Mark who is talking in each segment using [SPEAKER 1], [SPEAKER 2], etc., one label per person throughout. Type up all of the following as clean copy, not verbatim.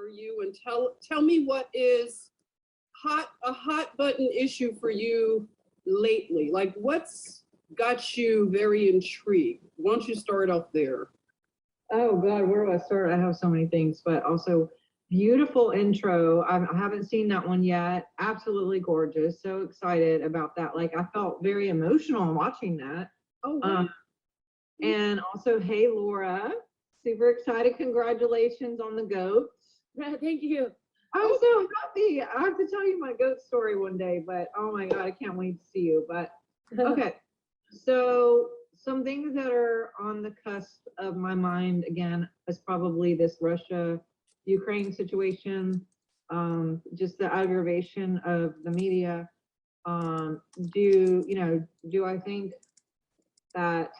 [SPEAKER 1] for you and tell me what is a hot button issue for you lately. Like what's got you very intrigued? Why don't you start off there?
[SPEAKER 2] Oh God, where do I start? I have so many things, but also beautiful intro. I haven't seen that one yet. Absolutely gorgeous. So excited about that. Like I felt very emotional watching that.
[SPEAKER 1] Oh, wow.
[SPEAKER 2] And also, hey Laura, super excited. Congratulations on the goats.
[SPEAKER 3] Thank you.
[SPEAKER 2] I'm so happy. I have to tell you my goat story one day, but oh my God, I can't wait to see you. But okay, so some things that are on the cusp of my mind again is probably this Russia-Ukraine situation, just the aggravation of the media. Do I think that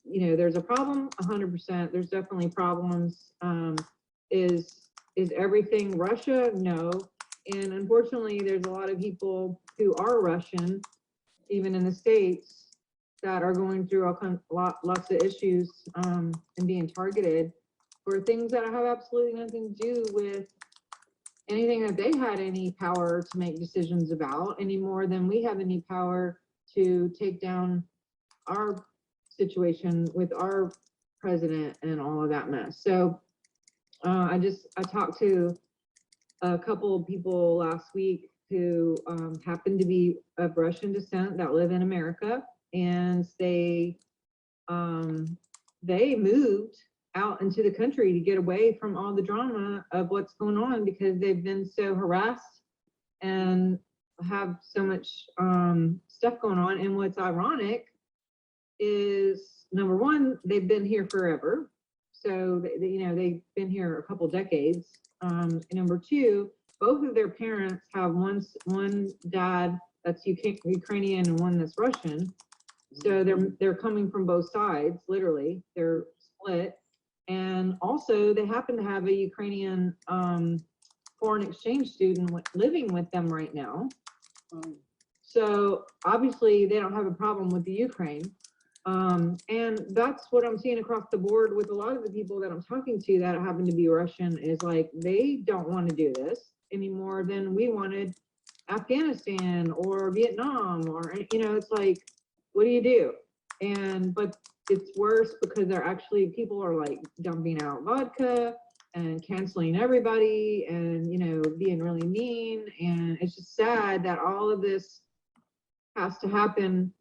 [SPEAKER 2] there's a problem? 100%. There's definitely problems. Is everything Russia? No. And unfortunately, there's a lot of people who are Russian, even in the States, that are going through lots of issues and being targeted for things that have absolutely nothing to do with anything that they had any power to make decisions about, any more than we have any power to take down our situation with our president and all of that mess. So I talked to a couple of people last week who happen to be of Russian descent that live in America, and they moved out into the country to get away from all the drama of what's going on because they've been so harassed and have so much stuff going on. And what's ironic is, number one, they've been here forever. So, they've been here a couple decades. Number two, both of their parents have one dad that's Ukrainian and one that's Russian. So they're coming from both sides, literally. They're split. And also they happen to have a Ukrainian foreign exchange student living with them right now. So obviously they don't have a problem with the Ukraine. And that's what I'm seeing across the board with a lot of the people that I'm talking to that happen to be Russian, is like, they don't want to do this any more than we wanted Afghanistan or Vietnam, or, it's like, what do you do? But it's worse because people are like dumping out vodka and canceling everybody and, being really mean. And it's just sad that all of this has to happen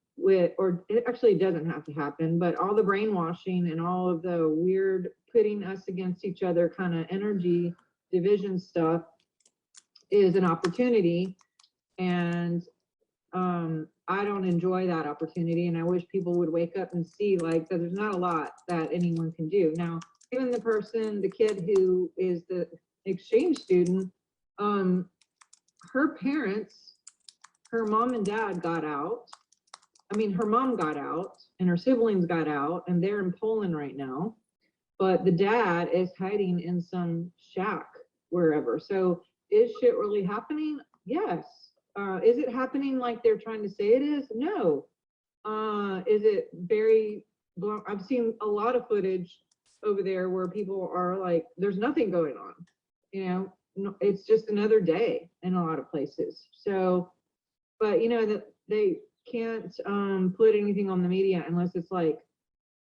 [SPEAKER 2] or it actually doesn't have to happen, but all the brainwashing and all of the weird putting us against each other kind of energy division stuff is an opportunity. And I don't enjoy that opportunity. And I wish people would wake up and see like that there's not a lot that anyone can do. Now, even the kid who is the exchange student, her parents, her mom and dad got out. Her mom got out and her siblings got out, and they're in Poland right now. But the dad is hiding in some shack wherever. So is shit really happening? Yes. Is it happening like they're trying to say it is? No. Is it very, I've seen a lot of footage over there where people are like, there's nothing going on. It's just another day in a lot of places. So, but that they can't put anything on the media unless it's like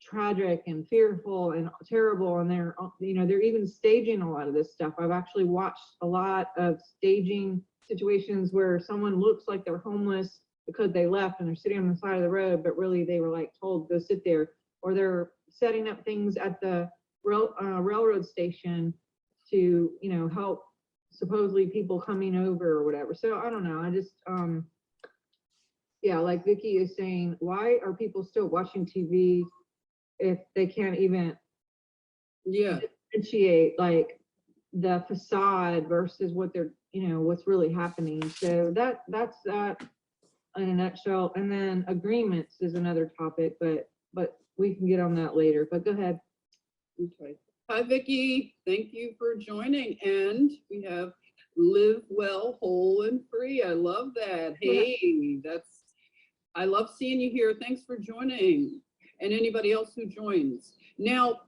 [SPEAKER 2] tragic and fearful and terrible, and they're even staging a lot of this stuff. I've actually watched a lot of staging situations where someone looks like they're homeless because they left and they're sitting on the side of the road, but really they were like told go sit there, or they're setting up things at the railroad station to help supposedly people coming over or whatever. So I don't know, I just yeah, like Vicky is saying, why are people still watching TV if they can't even differentiate like the facade versus what they're, what's really happening? So that's that in a nutshell. And then agreements is another topic, but we can get on that later. But go ahead.
[SPEAKER 1] Okay. Hi, Vicky. Thank you for joining. And we have Live Well, Whole and Free. I love that. Hey, I love seeing you here. Thanks for joining. And anybody else who joins. Now,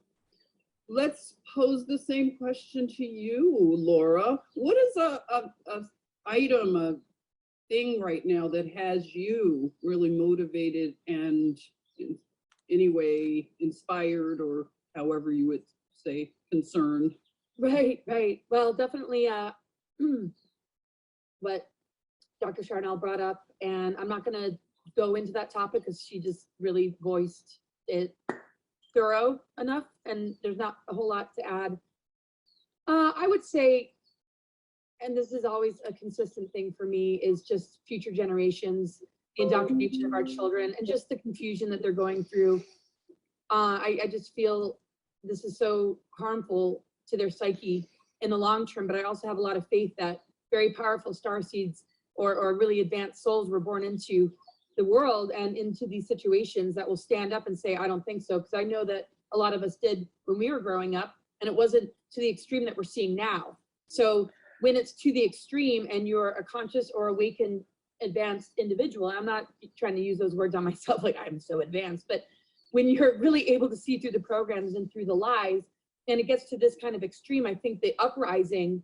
[SPEAKER 1] let's pose the same question to you, Laura. What is a item, a thing right now that has you really motivated and in any way inspired, or however you would say, concerned?
[SPEAKER 3] Right, right. Well, definitely what Dr. Sharnael brought up, and I'm not going to go into that topic because she just really voiced it thorough enough, and there's not a whole lot to add. I would say, and this is always a consistent thing for me, is just future generations, the indoctrination of our children, and just the confusion that they're going through. I just feel this is so harmful to their psyche in the long term, but I also have a lot of faith that very powerful star seeds or really advanced souls were born into the world and into these situations that will stand up and say, I don't think so. Because I know that a lot of us did when we were growing up, and it wasn't to the extreme that we're seeing now. So when it's to the extreme and you're a conscious or awakened advanced individual, I'm not trying to use those words on myself like I'm so advanced, but when you're really able to see through the programs and through the lies, and it gets to this kind of extreme, I think the uprising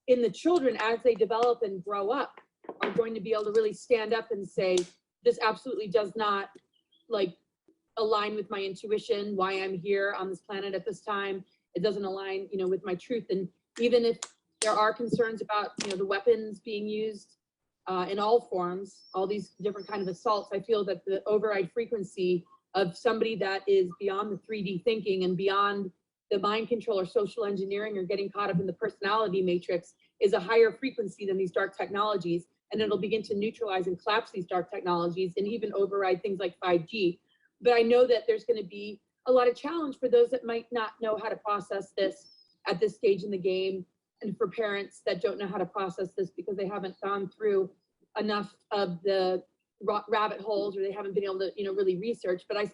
[SPEAKER 3] in the children as they develop and grow up are going to be able to really stand up and say, this absolutely does not like align with my intuition, why I'm here on this planet at this time. It doesn't align, you know, with my truth. And even if there are concerns about, you know, the weapons being used in all forms, all these different kind of assaults, I feel that the override frequency of somebody that is beyond the 3D thinking and beyond the mind control or social engineering or getting caught up in the personality matrix is a higher frequency than these dark technologies. And it'll begin to neutralize and collapse these dark technologies and even override things like 5G. But I know that there's going to be a lot of challenge for those that might not know how to process this at this stage in the game, and for parents that don't know how to process this because they haven't gone through enough of the rabbit holes, or they haven't been able to, you know, really research. But I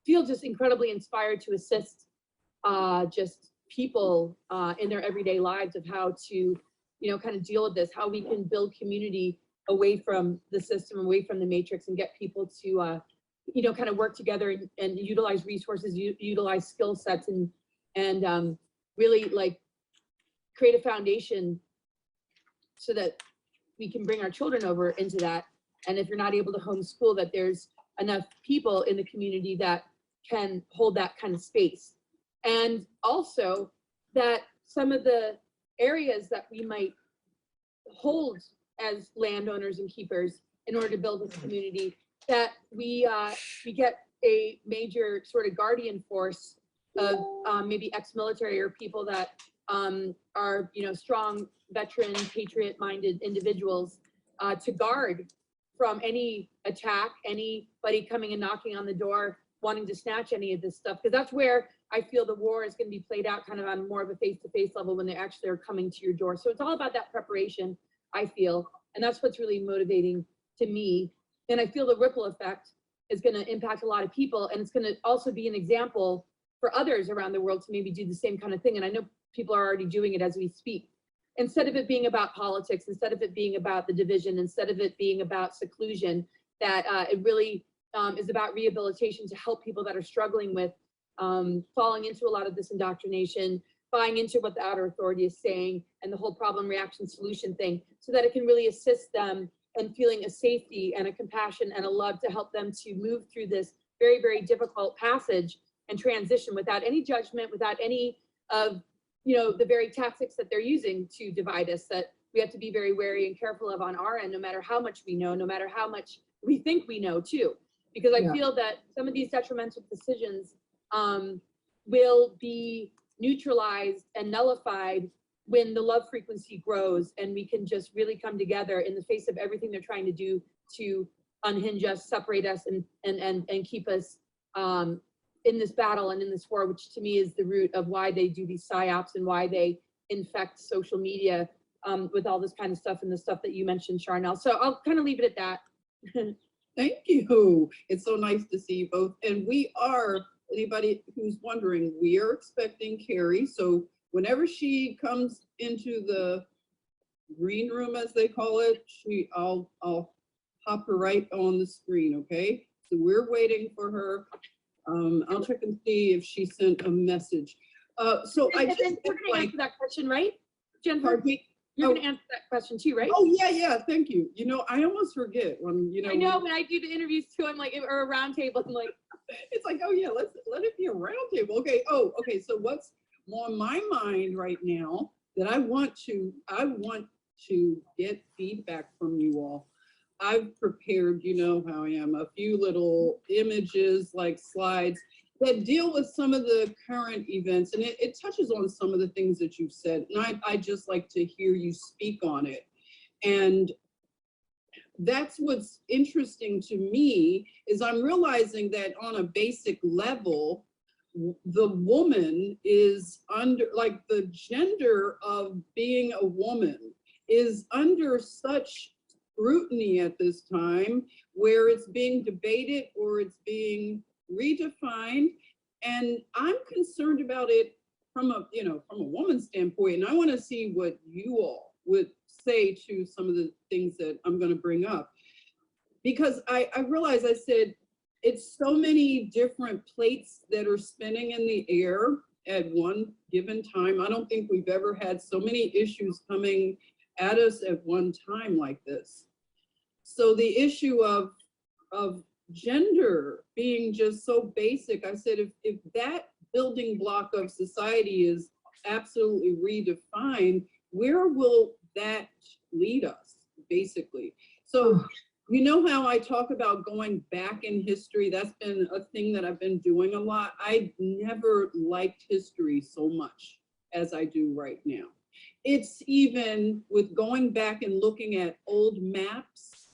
[SPEAKER 3] feel just incredibly inspired to assist just people in their everyday lives of how to, you know, kind of deal with this, how we can build community away from the system, away from the matrix, and get people to, you know, kind of work together and utilize resources, utilize skill sets, and really like create a foundation so that we can bring our children over into that. And if you're not able to homeschool, that there's enough people in the community that can hold that kind of space. And also that some of the areas that we might hold as landowners and keepers in order to build this community, that we get a major sort of guardian force of maybe ex-military or people that are, you know, strong veteran, patriot-minded individuals to guard from any attack, anybody coming and knocking on the door wanting to snatch any of this stuff, because that's where I feel the war is going to be played out kind of on more of a face-to-face level when they actually are coming to your door. So it's all about that preparation, I feel, and that's what's really motivating to me. And I feel the ripple effect is going to impact a lot of people, and it's going to also be an example for others around the world to maybe do the same kind of thing. And I know people are already doing it as we speak. Instead of it being about politics, instead of it being about the division, instead of it being about seclusion, that it really is about rehabilitation to help people that are struggling with falling into a lot of this indoctrination, buying into what the outer authority is saying, and the whole problem, reaction, solution thing, so that it can really assist them and feeling a safety and a compassion and a love to help them to move through this very, very difficult passage and transition without any judgment, without any of, you know, the very tactics that they're using to divide us, that we have to be very wary and careful of on our end, no matter how much we know, no matter how much we think we know too. Because I feel that some of these detrimental decisions will be neutralized and nullified when the love frequency grows, and we can just really come together in the face of everything they're trying to do to unhinge us, separate us, and keep us in this battle and in this war, which to me is the root of why they do these psyops and why they infect social media with all this kind of stuff and the stuff that you mentioned, Sharnael. So I'll kind of leave it at that.
[SPEAKER 1] Thank you. It's so nice to see you both. And we are, anybody who's wondering, we are expecting Kerry. So whenever she comes into the green room, as they call it, I'll pop her right on the screen, okay? So we're waiting for her. I'll check and see if she sent a message. So I
[SPEAKER 3] And
[SPEAKER 1] just
[SPEAKER 3] then you're gonna
[SPEAKER 1] like,
[SPEAKER 3] answer that question, right? Jennifer,
[SPEAKER 1] pardon me?
[SPEAKER 3] you're
[SPEAKER 1] Oh.
[SPEAKER 3] gonna answer that question too, right?
[SPEAKER 1] Oh, yeah, thank you. You know, I almost forget when, you know.
[SPEAKER 3] I know when I do the interviews too, I'm like, or a round table, I'm like,
[SPEAKER 1] It's like, oh yeah, let it be a round table. Okay. Oh, okay. So what's on my mind right now that I want to get feedback from you all. I've prepared, you know how I am, a few little images like slides that deal with some of the current events, and it touches on some of the things that you've said. And I just like to hear you speak on it. And that's what's interesting to me is I'm realizing that on a basic level, the woman is under, like the gender of being a woman is under such scrutiny at this time where it's being debated or it's being redefined. And I'm concerned about it from a, you know, from a woman's standpoint. And I want to see what you all would say to some of the things that I'm going to bring up. Because I realized, I said, it's so many different plates that are spinning in the air at one given time. I don't think we've ever had so many issues coming at us at one time like this. So the issue of gender being just so basic, I said, if that building block of society is absolutely redefined, where will that lead us, basically? So, you know how I talk about going back in history? That's been a thing that I've been doing a lot. I never liked history so much as I do right now. It's even with going back and looking at old maps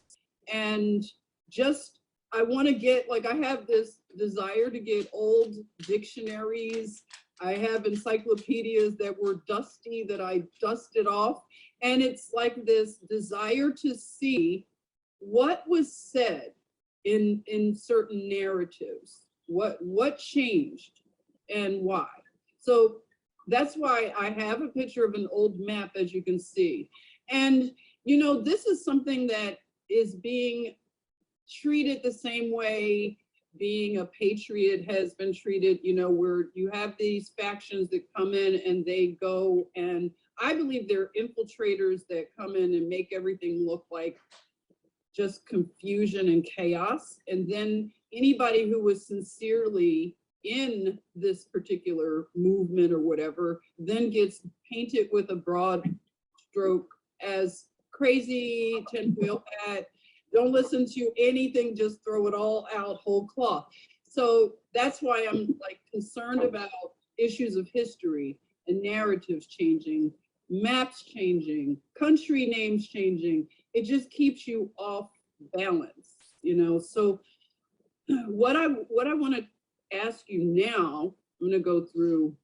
[SPEAKER 1] and just, I want to get, like, I have this desire to get old dictionaries. I have encyclopedias that were dusty that I dusted off. And it's like this desire to see what was said in certain narratives, what changed and why. So that's why I have a picture of an old map, as you can see. And, you know, this is something that is being treated the same way being a patriot has been treated, you know, where you have these factions that come in and they go, and I believe they're infiltrators that come in and make everything look like just confusion and chaos. And then anybody who was sincerely in this particular movement or whatever, then gets painted with a broad stroke as crazy, tinfoil hat, don't listen to anything, just throw it all out whole cloth. So that's why I'm like concerned about issues of history and narratives changing, maps changing, country names changing. It just keeps you off balance, you know? So what I want to ask you now, I'm going to go through,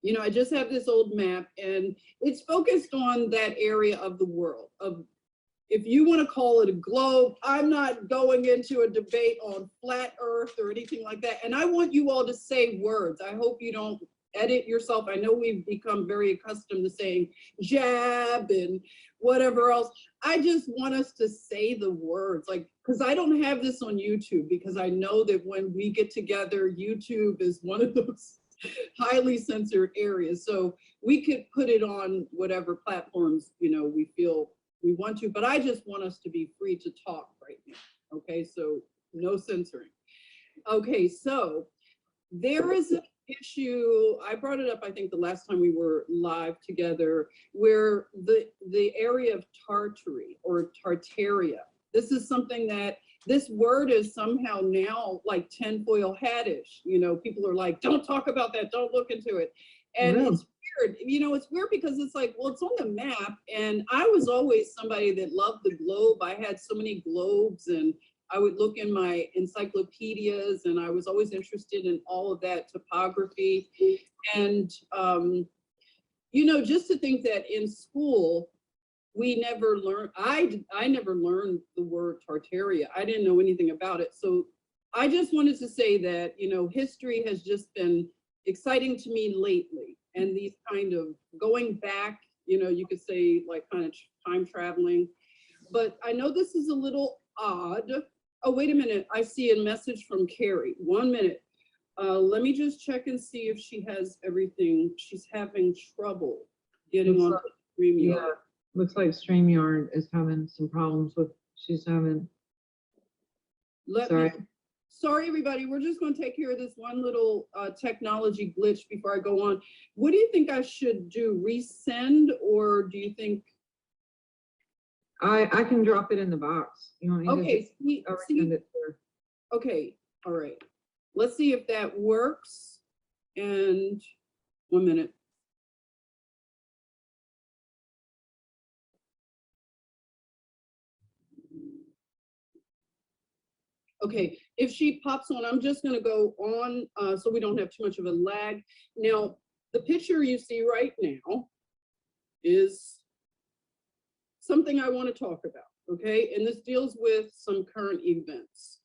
[SPEAKER 1] you know, I just have this old map and it's focused on that area of the world of, if you want to call it a globe, I'm not going into a debate on flat earth or anything like that. And I want you all to say words. I hope you don't edit yourself. I know we've become very accustomed to saying jab and whatever else. I just want us to say the words, like, because I don't have this on YouTube, because I know that when we get together, YouTube is one of those highly censored areas. So we could put it on whatever platforms, you know, we feel we want to, but I just want us to be free to talk right now. Okay, so no censoring. Okay, so there is an issue, I brought it up, I think the last time we were live together, where the area of Tartary or Tartaria, this is something that, this word is somehow now like tinfoil hattish. You know, people are like, don't talk about that, don't look into it. And it's weird, you know, it's weird because it's like, well, it's on the map. And I was always somebody that loved the globe. I had so many globes and I would look in my encyclopedias and I was always interested in all of that topography. And, you know, just to think that in school, we never learned, I never learned the word Tartaria. I didn't know anything about it. So I just wanted to say that, you know, history has just been exciting to me lately. And these kind of going back, you know, you could say like kind of time traveling. But I know this is a little odd. Oh, wait a minute. I see a message from Kerry. 1 minute. Let me just check and see if she has everything. She's having trouble getting on StreamYard.
[SPEAKER 2] Yeah, looks like StreamYard is having some problems with, she's having,
[SPEAKER 1] Sorry, everybody. We're just going to take care of this one little technology glitch before I go on. What do you think I should do? Resend, or do you think?
[SPEAKER 2] I can drop it in the box. You want me
[SPEAKER 1] Okay.
[SPEAKER 2] I'll resend it to her.
[SPEAKER 1] Okay. All right. Let's see if that works. And 1 minute. Okay, if she pops on, I'm just gonna go on so we don't have too much of a lag. Now, the picture you see right now is something I want to talk about, okay? And this deals with some current events.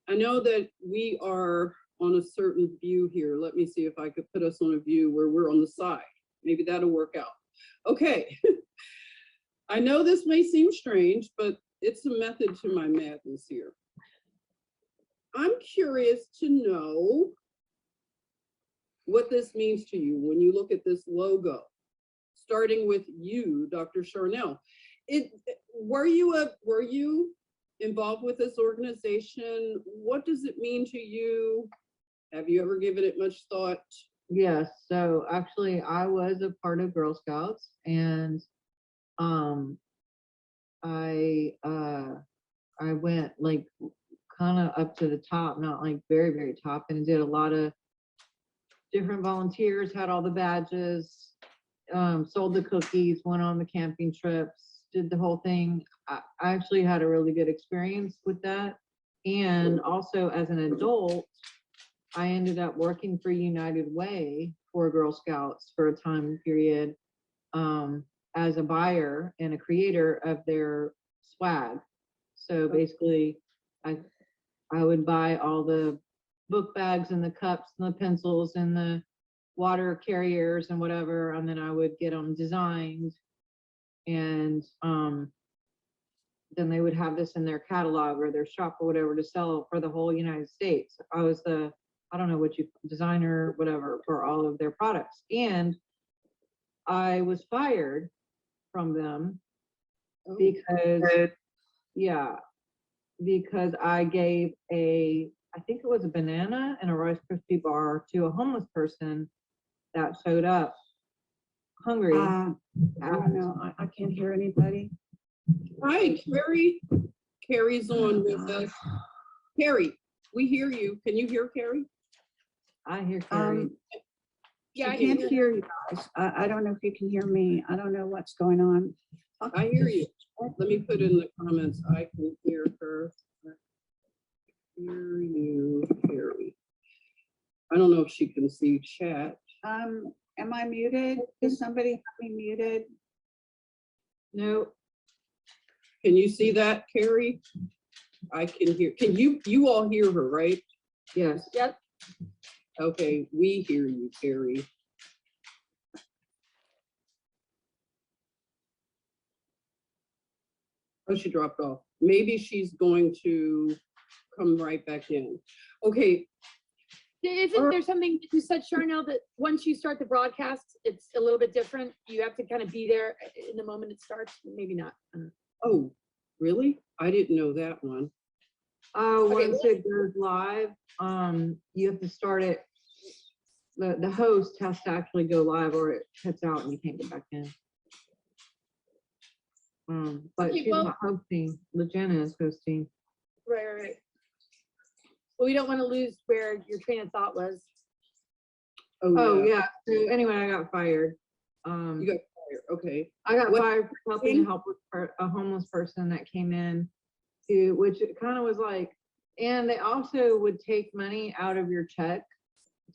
[SPEAKER 1] I know that we are on a certain view here. Let me see if I could put us on a view where we're on the side. Maybe that'll work out. Okay. I know this may seem strange, but it's a method to my madness here. I'm curious to know what this means to you when you look at this logo, starting with you, Dr. Sharnael. Were you involved with this organization? What does it mean to you? Have you ever given it much thought?
[SPEAKER 2] Yes, so actually I was a part of Girl Scouts, and I went like kind of up to the top, not like very, very top, and did a lot of different volunteers, had all the badges, sold the cookies, went on the camping trips, did the whole thing. I actually had a really good experience with that. And also as an adult, I ended up working for United Way for Girl Scouts for a time period, as a buyer and a creator of their swag. So basically I would buy all the book bags and the cups and the pencils and the water carriers and whatever, and then I would get them designed, and then they would have this in their catalog or their shop or whatever to sell for the whole United States. I was the, I don't know what you, designer, whatever, for all of their products. And I was fired from them because, yeah, because I gave I think it was a banana and a Rice Krispie bar to a homeless person that showed up hungry.
[SPEAKER 4] I don't know. I can't hear anybody.
[SPEAKER 1] Hi, Kerry. Kerry's on with us. Kerry, we hear you. Can you hear Kerry?
[SPEAKER 2] I hear Kerry.
[SPEAKER 3] Yeah,
[SPEAKER 4] I can't hear you guys. I don't know if you can hear me. I don't know what's going on.
[SPEAKER 1] I hear you. Let me put in the comments. I can hear her. Hear you, Kerry. I don't know if she can see chat.
[SPEAKER 4] Am I muted? Does somebody have me muted?
[SPEAKER 2] No.
[SPEAKER 1] Can you see that, Kerry? I can hear. Can you all hear her, right?
[SPEAKER 2] Yes.
[SPEAKER 3] Yep.
[SPEAKER 1] Okay, we hear you, Kerry. Oh, she dropped off. Maybe she's going to come right back in. Okay.
[SPEAKER 3] Isn't there something you said, Sharnael, that once you start the broadcast, it's a little bit different? You have to kind of be there in the moment it starts. Maybe not.
[SPEAKER 1] Oh, really? I didn't know that one.
[SPEAKER 2] Once it goes live, you have to start it. The host has to actually go live, or it cuts out and you can't get back in. But
[SPEAKER 3] Okay,
[SPEAKER 2] she's not hosting. Legena is hosting.
[SPEAKER 3] Right. Well, we don't want to lose where your train of thought was.
[SPEAKER 2] Oh yeah. So anyway, I got fired.
[SPEAKER 1] You got fired. Okay.
[SPEAKER 2] I got fired for helping to help with a homeless person that came in, which it kind of was like, and they also would take money out of your check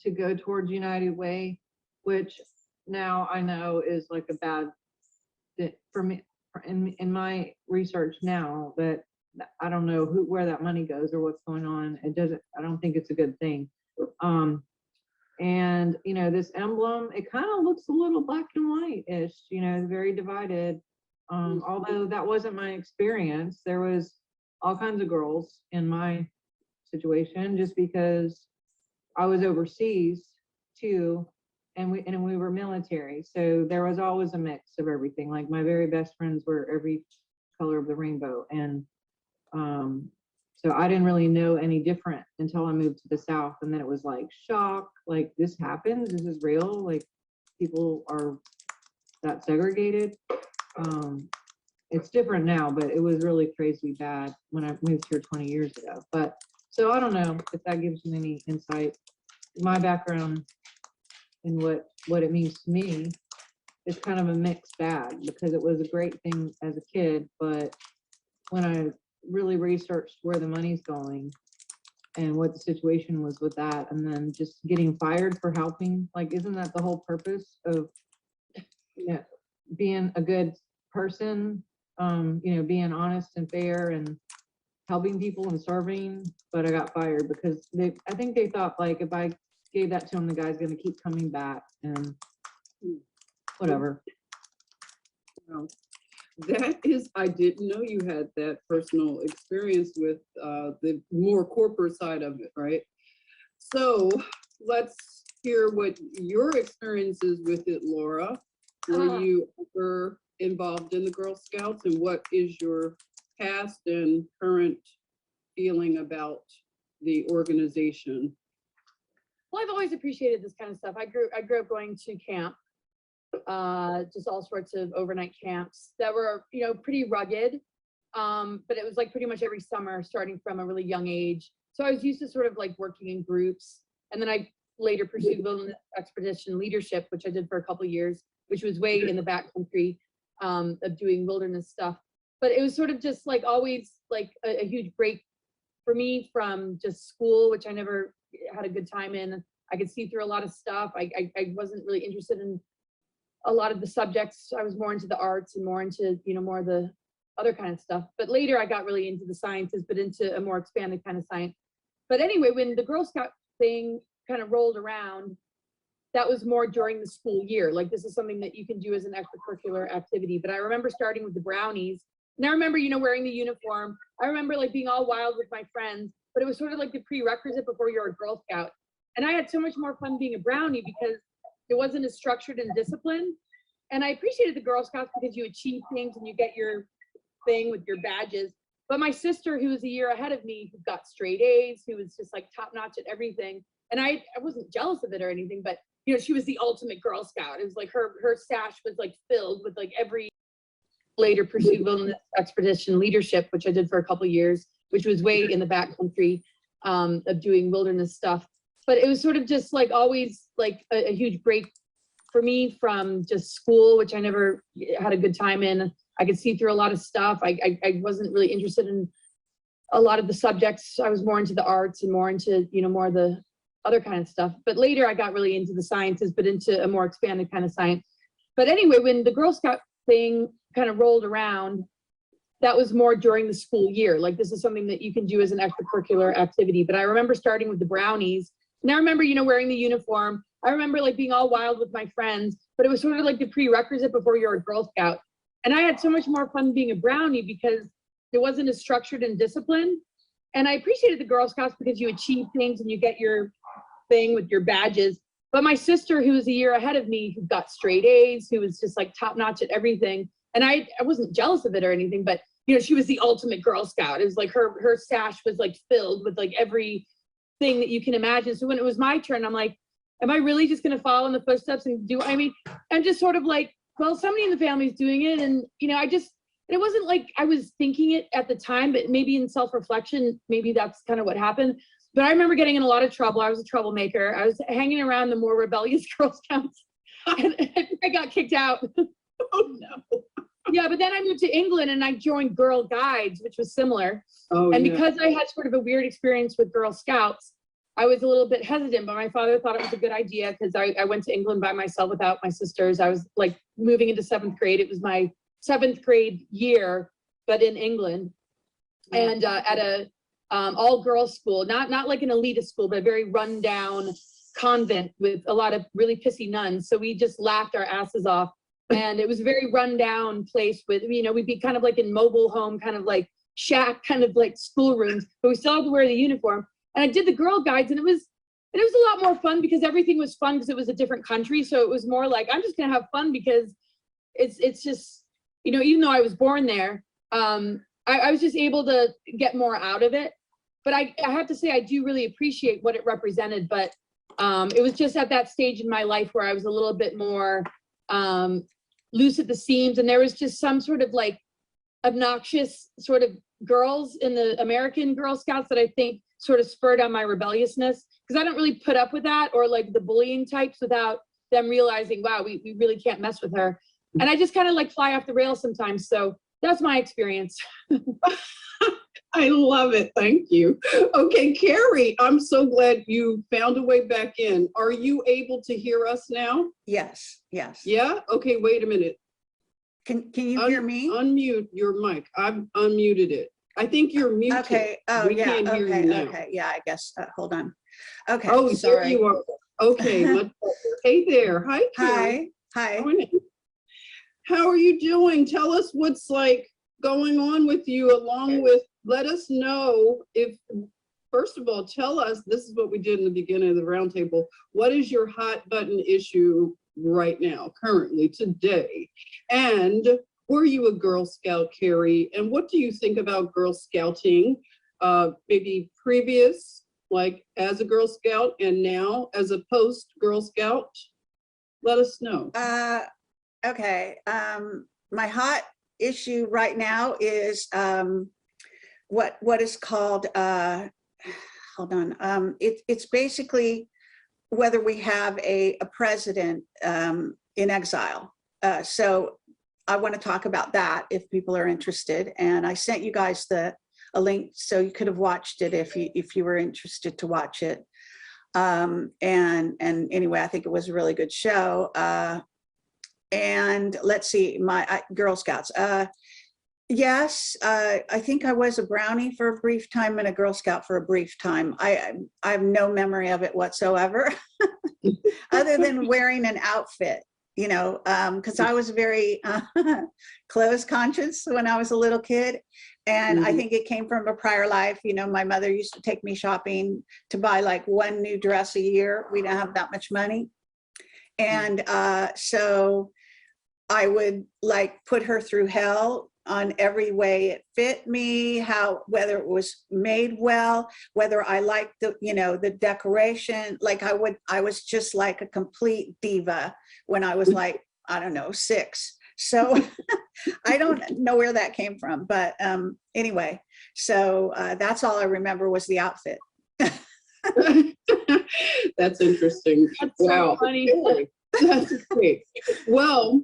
[SPEAKER 2] to go towards United Way, which now I know is like a bad fit for me. In my research now, that I don't know where that money goes or what's going on. It doesn't, I don't think it's a good thing. And you know, this emblem, it kind of looks a little black and white-ish, you know, very divided. Although that wasn't my experience. There was all kinds of girls in my situation, just because I was overseas too, and we were military, so there was always a mix of everything. Like my very best friends were every color of the rainbow, and so I didn't really know any different until I moved to the South, and then it was like shock, like this happens, this is real, like people are that segregated. It's different now, but it was really crazy bad when I moved here 20 years ago. But so I don't know if that gives you any insight. My background and what it means to me is kind of a mixed bag, because it was a great thing as a kid, but when I really researched where the money's going and what the situation was with that, and then just getting fired for helping, like, isn't that the whole purpose of, you know, being a good person, you know, being honest and fair and helping people and serving? But I got fired because I think they thought, like, if I gave that to him, the guy's gonna keep coming back, and whatever.
[SPEAKER 1] Wow. That is, I didn't know you had that personal experience with the more corporate side of it, right? So let's hear what your experience is with it, Laura. Were you ever involved in the Girl Scouts, and what is your past and current feeling about the organization?
[SPEAKER 3] Well, I've always appreciated this kind of stuff. I grew up going to camp, just all sorts of overnight camps that were, you know, pretty rugged. But it was like pretty much every summer, starting from a really young age. So I was used to sort of like working in groups. And then I later pursued wilderness expedition leadership, which I did for a couple of years, which was way in the backcountry, of doing wilderness stuff. But it was sort of just like always like a huge break for me from just school, which I never had a good time in. I could see through a lot of stuff. I wasn't really interested in a lot of the subjects. I was more into the arts and more into, you know, more of the other kind of stuff. But later I got really into the sciences, but into a more expanded kind of science. But anyway, when the Girl Scout thing kind of rolled around, that was more during the school year. Like, this is something that you can do as an extracurricular activity. But I remember starting with the brownies, and I remember, you know, wearing the uniform. I remember like being all wild with my friends, but it was sort of like the prerequisite before you're a Girl Scout. And I had so much more fun being a brownie because it wasn't as structured and disciplined. And I appreciated the Girl Scouts because you achieve things and you get your thing with your badges. But my sister, who was a year ahead of me, who got straight A's, who was just like top notch at everything. And I wasn't jealous of it or anything, but you know, she was the ultimate Girl Scout. It was like her stash was like filled with like every. Later pursued wilderness expedition leadership, which I did for a couple of years, which was way in the backcountry, of doing wilderness stuff. But it was sort of just like always like a huge break for me from just school, which I never had a good time in. I could see through a lot of stuff. I wasn't really interested in a lot of the subjects. I was more into the arts and more into, you know, more of the other kind of stuff. But later I got really into the sciences, but into a more expanded kind of science. But anyway, when the Girl Scout thing kind of rolled around, that was more during the school year. Like, this is something that you can do as an extracurricular activity. But I remember starting with the brownies, and I remember, you know, wearing the uniform. I remember like being all wild with my friends, but it was sort of like the prerequisite before you're a Girl Scout. And I had so much more fun being a brownie because it wasn't as structured and disciplined. And I appreciated the Girl Scouts because you achieve things and you get your thing with your badges. But my sister, who was a year ahead of me, who got straight A's, who was just like top notch at everything. And I wasn't jealous of it or anything, but you know, she was the ultimate Girl Scout. It was like her stash was like filled with like every thing that you can imagine. So when it was my turn, I'm like, am I really just going to follow in the footsteps and do, I mean, I'm just sort of like, well, somebody in the family is doing it. And, you know, it wasn't like I was thinking it at the time, but maybe in self-reflection, maybe that's kind of what happened. But I remember getting in a lot of trouble. I was a troublemaker. I was hanging around the more rebellious Girl Scouts. And I got kicked out.
[SPEAKER 1] Oh no.
[SPEAKER 3] Yeah, but then I moved to England and I joined Girl Guides, which was similar.
[SPEAKER 1] Oh,
[SPEAKER 3] and
[SPEAKER 1] yeah.
[SPEAKER 3] because I had sort of a weird experience with Girl Scouts, I was a little bit hesitant, but my father thought it was a good idea because I went to England by myself without my sisters. I was like moving into 7th grade. It was my 7th grade year, but in England, and at a all girls school, not like an elitist school, but a very rundown convent with a lot of really pissy nuns. So we just laughed our asses off. And it was a very rundown place with, you know, we'd be kind of like in mobile home, kind of like shack, kind of like schoolrooms, but we still had to wear the uniform. And I did the Girl Guides, and it was And it was a lot more fun because everything was fun because it was a different country. So it was more like, I'm just gonna have fun because it's just, you know, even though I was born there, I was just able to get more out of it. But I have to say, I do really appreciate what it represented, but it was just at that stage in my life where I was a little bit more loose at the seams. And there was just some sort of like obnoxious sort of girls in the American Girl Scouts that I think sort of spurred on my rebelliousness. Because I don't really put up with that, or like the bullying types, without them realizing, wow, we really can't mess with her. And I just kind of like fly off the rails sometimes. So that's my experience.
[SPEAKER 1] I love it. Thank you. Okay, Kerry, I'm so glad you found a way back in. Are you able to hear us now?
[SPEAKER 5] Yes, yes.
[SPEAKER 1] Yeah? Okay, wait a minute.
[SPEAKER 5] Can you hear me?
[SPEAKER 1] Unmute your mic. I've unmuted it. I think you're muted.
[SPEAKER 5] Okay. Oh,
[SPEAKER 1] We
[SPEAKER 5] yeah.
[SPEAKER 1] can't hear
[SPEAKER 5] Okay.
[SPEAKER 1] you now.
[SPEAKER 5] Okay. Yeah, I guess. Hold on. Okay.
[SPEAKER 1] Oh, there
[SPEAKER 5] sorry.
[SPEAKER 1] you are. Okay. Much better. Hey there. Hi, Kerry.
[SPEAKER 5] Hi. Hi.
[SPEAKER 1] Morning. How are you doing? Tell us what's like going on with you, along with, let us know if, first of all, tell us, this is what we did in the beginning of the roundtable. What is your hot button issue right now, currently, today? And were you a Girl Scout, Kerry? And what do you think about Girl Scouting? Maybe previous, like as a Girl Scout, and now as a post Girl Scout? Let us know.
[SPEAKER 5] Okay. My hot issue right now is what is called, hold on. It's basically whether we have a president in exile. So I want to talk about that if people are interested. And I sent you guys a link so you could have watched it if you were interested to watch it. And anyway, I think it was a really good show. And let's see, my Girl Scouts. Yes, I think I was a brownie for a brief time and a Girl Scout for a brief time. I have no memory of it whatsoever, other than wearing an outfit, you know, because I was very clothes conscious when I was a little kid. And I think it came from a prior life. You know, my mother used to take me shopping to buy like one new dress a year. We didn't have that much money. And so I would like put her through hell on every way it fit me, whether it was made well, whether I liked the, you know, the decoration. Like I was just like a complete diva when I was like, I don't know, 6. So I don't know where that came from, but anyway, so that's all I remember was the outfit.
[SPEAKER 1] That's interesting.
[SPEAKER 3] That's
[SPEAKER 1] wow.
[SPEAKER 3] so funny.
[SPEAKER 1] That's great. Well,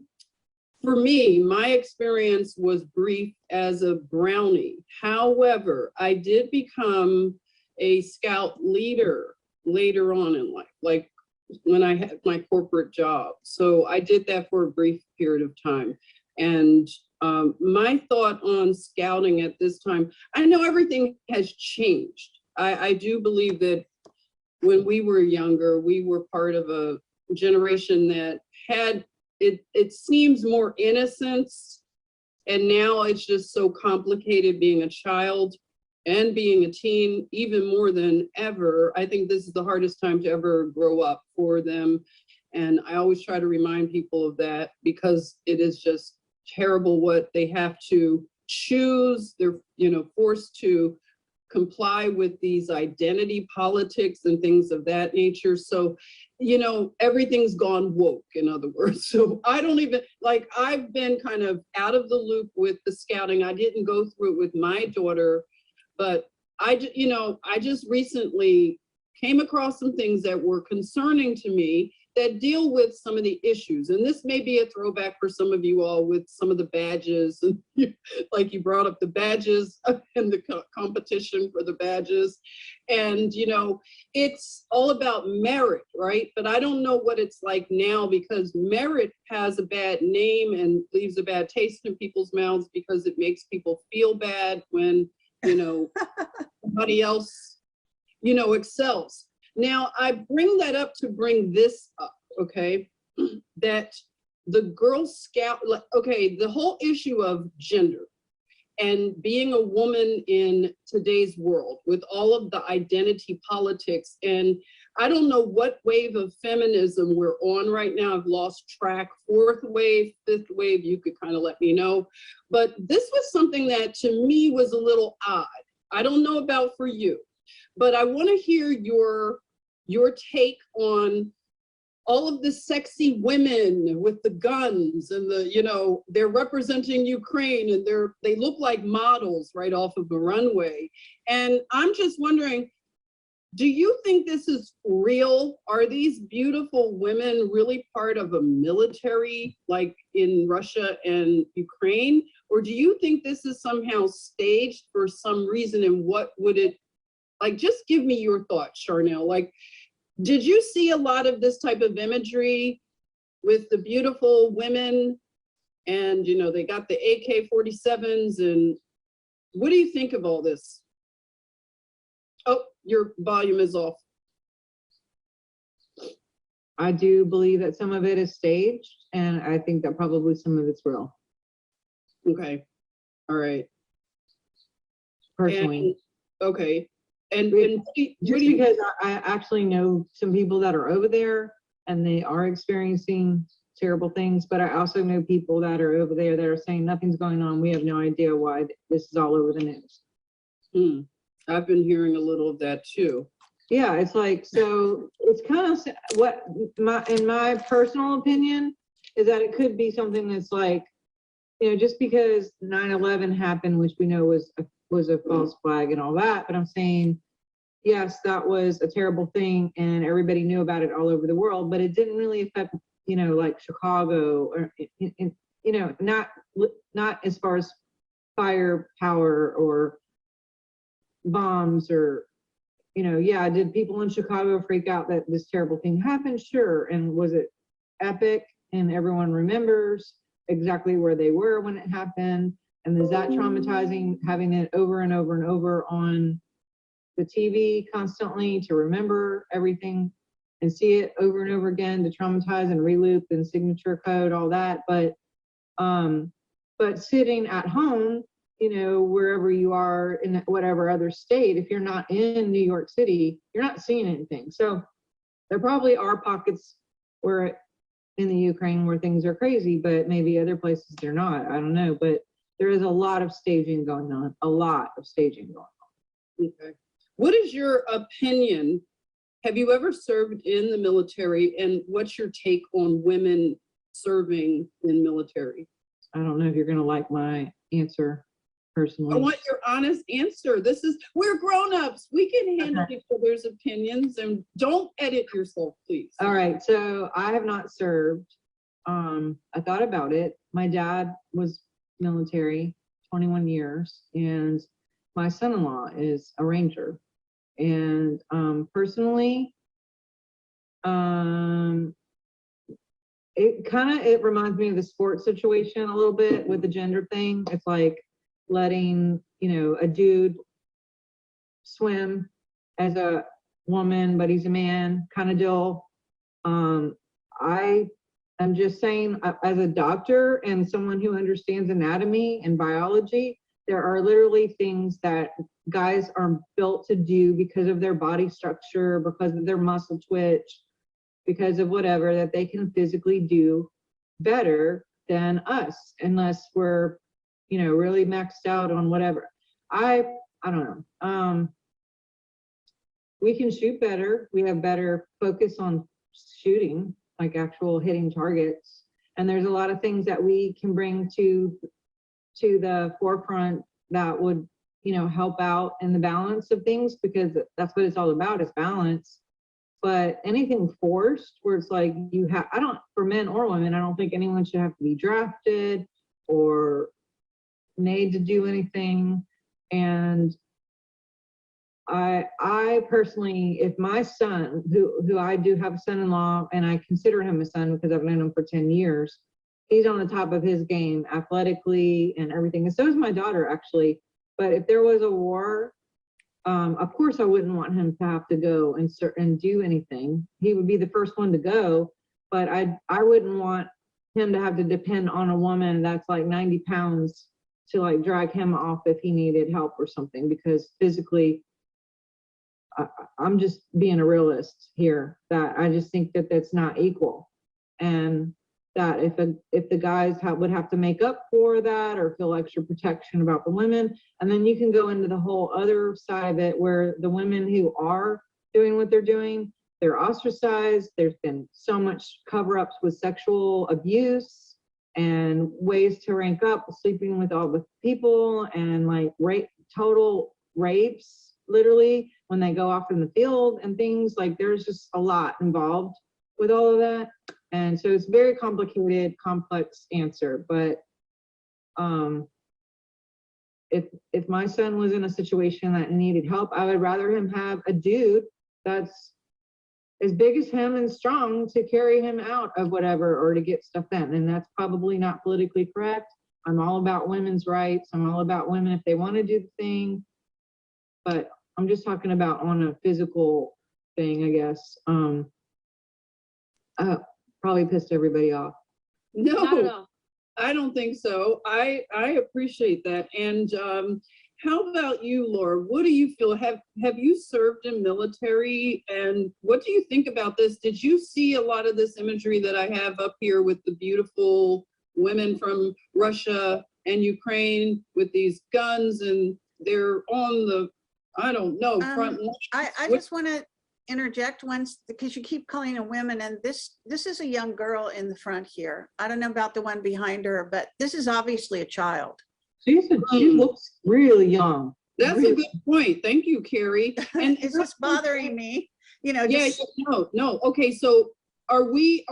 [SPEAKER 1] for me, my experience was brief as a brownie. However, I did become a scout leader later on in life, like when I had my corporate job. So I did that for a brief period of time. And my thought on scouting at this time, I know everything has changed. I do believe that when we were younger, we were part of a generation that had, it seems more innocence. And now it's just so complicated being a child and being a teen, even more than ever. I think this is the hardest time to ever grow up for them. And I always try to remind people of that, because it is just terrible what they have to choose. They're, you know, forced to comply with these identity politics and things of that nature. So, you know, everything's gone woke, in other words. So I don't even, like, I've been kind of out of the loop with the scouting. I didn't go through it with my daughter, but I just recently came across some things that were concerning to me that deal with some of the issues. And this may be a throwback for some of you all with some of the badges, and like you brought up the badges and the competition for the badges. And, you know, it's all about merit, right? But I don't know what it's like now, because merit has a bad name and leaves a bad taste in people's mouths, because it makes people feel bad when, you know, somebody else, you know, excels. Now, I bring that up to bring this up, okay? That the Girl Scout, okay, the whole issue of gender and being a woman in today's world with all of the identity politics. And I don't know what wave of feminism we're on right now. I've lost track. Fourth wave, fifth wave, you could kind of let me know. But this was something that to me was a little odd. I don't know about for you, but I want to hear your take on all of the sexy women with the guns and the, you know, they're representing Ukraine and they look like models right off of the runway. And I'm just wondering, do you think this is real? Are these beautiful women really part of a military like in Russia and Ukraine? Or do you think this is somehow staged for some reason? And what would it, like, just give me your thoughts, Sharnael. Like, did you see a lot of this type of imagery with the beautiful women and, you know, they got the AK-47s, and what do you think of all this? Oh, your volume is off.
[SPEAKER 2] I do believe that some of it is staged, and I think that probably some of it's real,
[SPEAKER 1] Okay, all right.
[SPEAKER 2] personally.
[SPEAKER 1] And, okay, and
[SPEAKER 2] Just because I actually know some people that are over there and they are experiencing terrible things, but I also know people that are over there that are saying nothing's going on. We have no idea why this is all over the news.
[SPEAKER 1] I've been hearing a little of that too.
[SPEAKER 2] Yeah, it's like, so it's kind of what in my personal opinion is that it could be something that's like, you know, just because 9/11 happened, which we know was a false flag and all that, but I'm saying, yes, that was a terrible thing and everybody knew about it all over the world, but it didn't really affect, you know, like Chicago or, you know, not as far as firepower or bombs or, you know, yeah, did people in Chicago freak out that this terrible thing happened? Sure. And was it epic and everyone remembers exactly where they were when it happened? And is that traumatizing, having it over and over and over on the TV constantly to remember everything and see it over and over again to traumatize and reloop and signature code, all that. But sitting at home, you know, wherever you are in whatever other state, if you're not in New York City, you're not seeing anything. So there probably are pockets where in the Ukraine where things are crazy, but maybe other places they're not. I don't know, but there is a lot of staging going on, a lot of staging going on.
[SPEAKER 1] Okay. What is your opinion? Have you ever served in the military, and what's your take on women serving in military?
[SPEAKER 2] I don't know if you're gonna like my answer personally.
[SPEAKER 1] I want your honest answer. We're grown-ups. We can handle each other's opinions, and don't edit yourself, please.
[SPEAKER 2] All right, so I have not served. I thought about it. My dad was military, 21 years, and my son-in-law is a Ranger. And personally, it reminds me of the sports situation a little bit with the gender thing. It's like letting, you know, a dude swim as a woman, but he's a man kind of deal. I'm just saying, as a doctor and someone who understands anatomy and biology, there are literally things that guys are built to do because of their body structure, because of their muscle twitch, because of whatever, that they can physically do better than us, unless we're, you know, really maxed out on whatever. I don't know. We can shoot better. We have better focus on shooting, like actual hitting targets. And there's a lot of things that we can bring to the forefront that would, you know, help out in the balance of things, because that's what it's all about, is balance. But anything forced where it's like you have, for men or women, I don't think anyone should have to be drafted or made to do anything. And I personally, if my son, who I do have a son-in-law, and I consider him a son because I've known him for 10 years, he's on the top of his game athletically and everything. And so is my daughter, actually. But if there was a war, of course I wouldn't want him to have to go and do anything. He would be the first one to go, but I wouldn't want him to have to depend on a woman that's like 90 pounds to like drag him off if he needed help or something, because physically I'm just being a realist here, that I just think that that's not equal. And that if the guys would have to make up for that or feel extra protection about the women, and then you can go into the whole other side of it where the women who are doing what they're doing, they're ostracized. There's been so much cover-ups with sexual abuse and ways to rank up, sleeping with all the people, and like total rapes, literally, when they go off in the field and things. Like, there's just a lot involved with all of that. And so it's very complicated, complex answer. But if my son was in a situation that needed help, I would rather him have a dude that's as big as him and strong to carry him out of whatever, or to get stuff done. And that's probably not politically correct. I'm all about women's rights. I'm all about women if they want to do the thing. But I'm just talking about on a physical thing, I guess. Probably pissed everybody off.
[SPEAKER 3] Not at
[SPEAKER 1] No,
[SPEAKER 3] all.
[SPEAKER 1] I don't think so. I appreciate that. And how about you, Laura? What do you feel? Have you served in military? And what do you think about this? Did you see a lot of this imagery that I have up here with the beautiful women from Russia and Ukraine with these guns, and they're on the, I don't know, front line?
[SPEAKER 5] I just want to interject once, because you keep calling them women, and this is a young girl in the front here. I don't know about the one behind her, but this is obviously a child.
[SPEAKER 2] She looks really young.
[SPEAKER 1] That's a good point. Thank you, Kerry. And
[SPEAKER 5] It's just bothering me, you know.
[SPEAKER 1] yeah,
[SPEAKER 5] Just,
[SPEAKER 1] no. Okay, so are we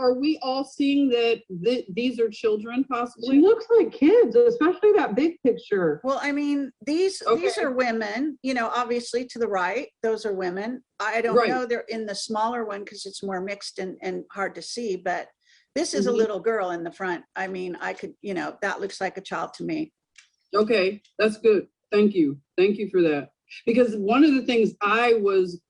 [SPEAKER 1] all seeing that these are children
[SPEAKER 2] She
[SPEAKER 1] possibly?
[SPEAKER 2] looks like kids, especially that big picture.
[SPEAKER 5] well, I mean, these
[SPEAKER 1] Okay.
[SPEAKER 5] are women, you know, obviously to the right, those are women. I don't
[SPEAKER 1] Right.
[SPEAKER 5] know, they're in the smaller one because it's more mixed and hard to see, but this is a
[SPEAKER 1] Mhm.
[SPEAKER 5] little girl in the front. I mean, I could, you know, that looks like a child to me.
[SPEAKER 1] Okay, that's good. Thank you. Thank you for that. Because one of the things I was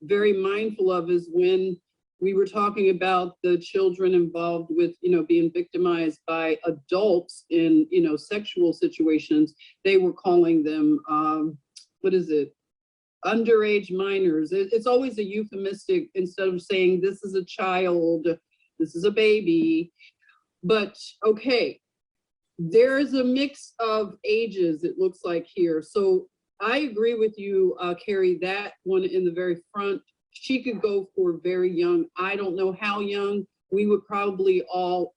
[SPEAKER 1] very mindful of is when we were talking about the children involved with, being victimized by adults in, sexual situations, they were calling them, what is it? Underage minors. It's always a euphemistic instead of saying this is a child, this is a baby. But okay, there's a mix of ages, it looks like here. So I agree with you, Kerry, that one in the very front, she could go for very young. I don't know how young. We would probably all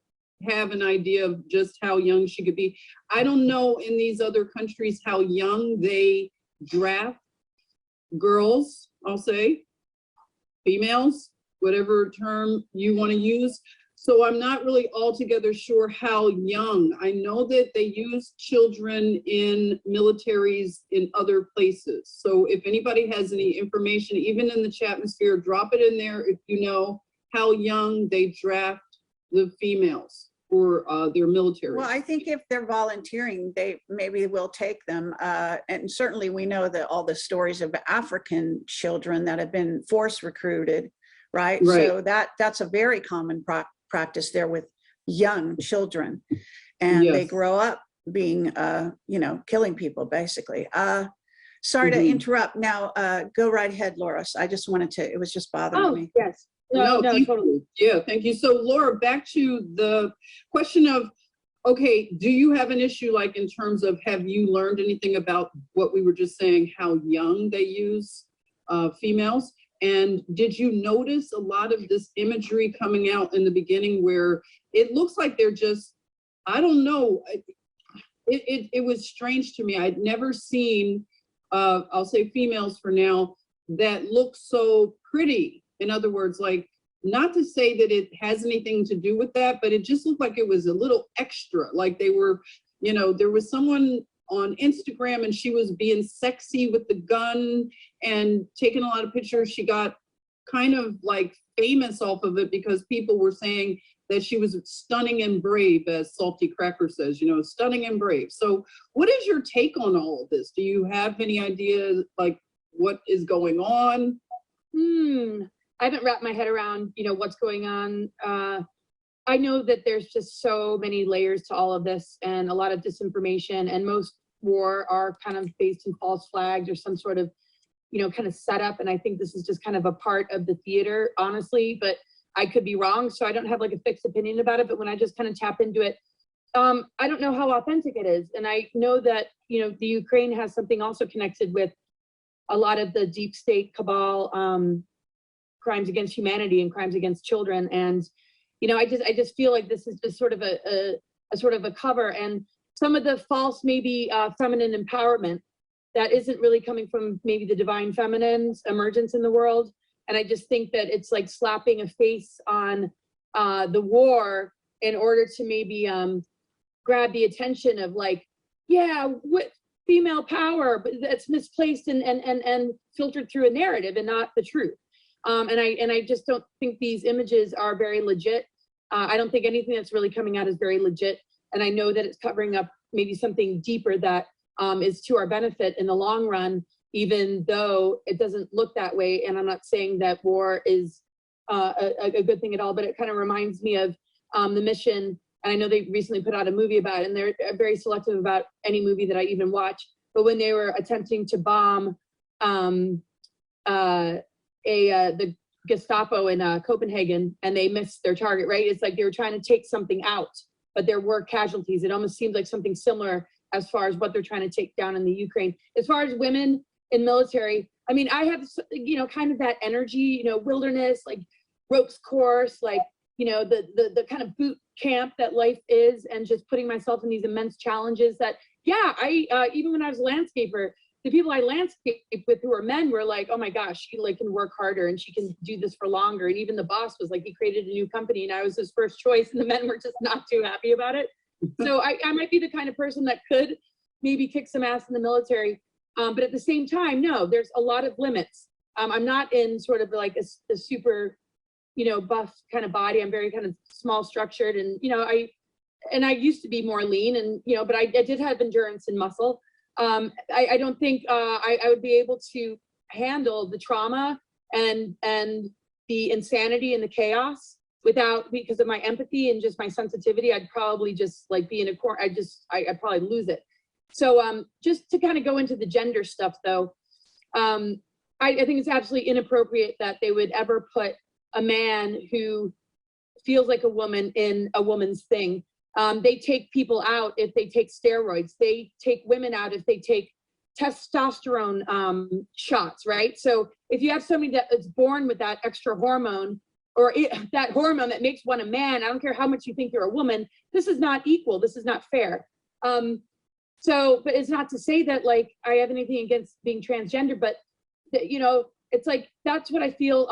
[SPEAKER 1] have an idea of just how young she could be. I don't know in these other countries how young they draft girls, I'll say, females, whatever term you want to use. So I'm not really altogether sure how young. I know that they use children in militaries in other places. So if anybody has any information, even in the chatmosphere, drop it in there if you know how young they draft the females for their military.
[SPEAKER 5] Well, I think if they're volunteering, maybe will take them. And certainly we know that all the stories of African children that have been force recruited, right?
[SPEAKER 1] Right.
[SPEAKER 5] So that's a very common practice there with young children. And they
[SPEAKER 1] Yes.
[SPEAKER 5] grow up being, killing people, basically. Sorry to
[SPEAKER 1] Mhm.
[SPEAKER 5] interrupt. Now, go right ahead, Laura. I just wanted to, it was just bothering me.
[SPEAKER 3] Yes. No,
[SPEAKER 1] Thank
[SPEAKER 3] totally.
[SPEAKER 1] you. Yeah, thank you. So Laura, back to the question of, okay, do you have an issue like in terms of, have you learned anything about what we were just saying, how young they use females? And did you notice a lot of this imagery coming out in the beginning where it looks like they're just, I don't know, it was strange to me. I'd never seen, I'll say females for now, that look so pretty. In other words, like, not to say that it has anything to do with that, but it just looked like it was a little extra. Like they were, there was someone on Instagram and she was being sexy with the gun and taking a lot of pictures. She got kind of like famous off of it because people were saying that she was stunning and brave, as Salty Cracker says, stunning and brave. So what is your take on all of this? Do you have any idea like what is going on?
[SPEAKER 3] I haven't wrapped my head around, what's going on. I know that there's just so many layers to all of this and a lot of disinformation, and most war are kind of based in false flags or some sort of you know, kind of set up. And I think this is just kind of a part of the theater, honestly, but I could be wrong. So I don't have like a fixed opinion about it, but when I just kind of tap into it, I don't know how authentic it is. And I know that, you know, the Ukraine has something also connected with a lot of the deep state cabal, crimes against humanity and crimes against children. And, you know, I just feel like this is just sort of a sort of a cover, and some of the false, maybe feminine empowerment that isn't really coming from maybe the divine feminine's emergence in the world. And I just think that it's like slapping a face on the war in order to maybe grab the attention of like, yeah, what female power, but that's misplaced and filtered through a narrative and not the truth. And I just don't think these images are very legit. I don't think anything that's really coming out is very legit. And I know that it's covering up maybe something deeper that is to our benefit in the long run, even though it doesn't look that way. And I'm not saying that war is a good thing at all, but it kind of reminds me of the mission. And I know they recently put out a movie about it, and they're very selective about any movie that I even watch. But when they were attempting to bomb the Gestapo in Copenhagen, and they missed their target, right? It's like they were trying to take something out, but there were casualties. It almost seems like something similar as far as what they're trying to take down in the Ukraine. As far as women in military, I mean, I have, you know, kind of that energy, you know, wilderness, like ropes course, like, you know, the kind of boot camp that life is, and just putting myself in these immense challenges that, yeah, I, even when I was a landscaper, the people I landscaped with who were men were like, oh my gosh, she like can work harder and she can do this for longer. And even the boss was like, he created a new company and I was his first choice, and the men were just not too happy about it. So I might be the kind of person that could maybe kick some ass in the military. But at the same time, no, there's a lot of limits. I'm not in sort of like a super, you know, buff kind of body. I'm very kind of small structured, and, you know, I used to be more lean, and, you know, but I did have endurance and muscle. I don't think I would be able to handle the trauma and the insanity and the chaos without, because of my empathy and just my sensitivity. I'd probably just like be in a corner. I'd probably lose it. So just to kind of go into the gender stuff though, I think it's absolutely inappropriate that they would ever put a man who feels like a woman in a woman's thing. They take people out if they take steroids. They take women out if they take testosterone shots, right? So if you have somebody that is born with that extra hormone, or that hormone that makes one a man, I don't care how much you think you're a woman, this is not equal. This is not fair. So, but it's not to say that like I have anything against being transgender, but you know, it's like, that's what I feel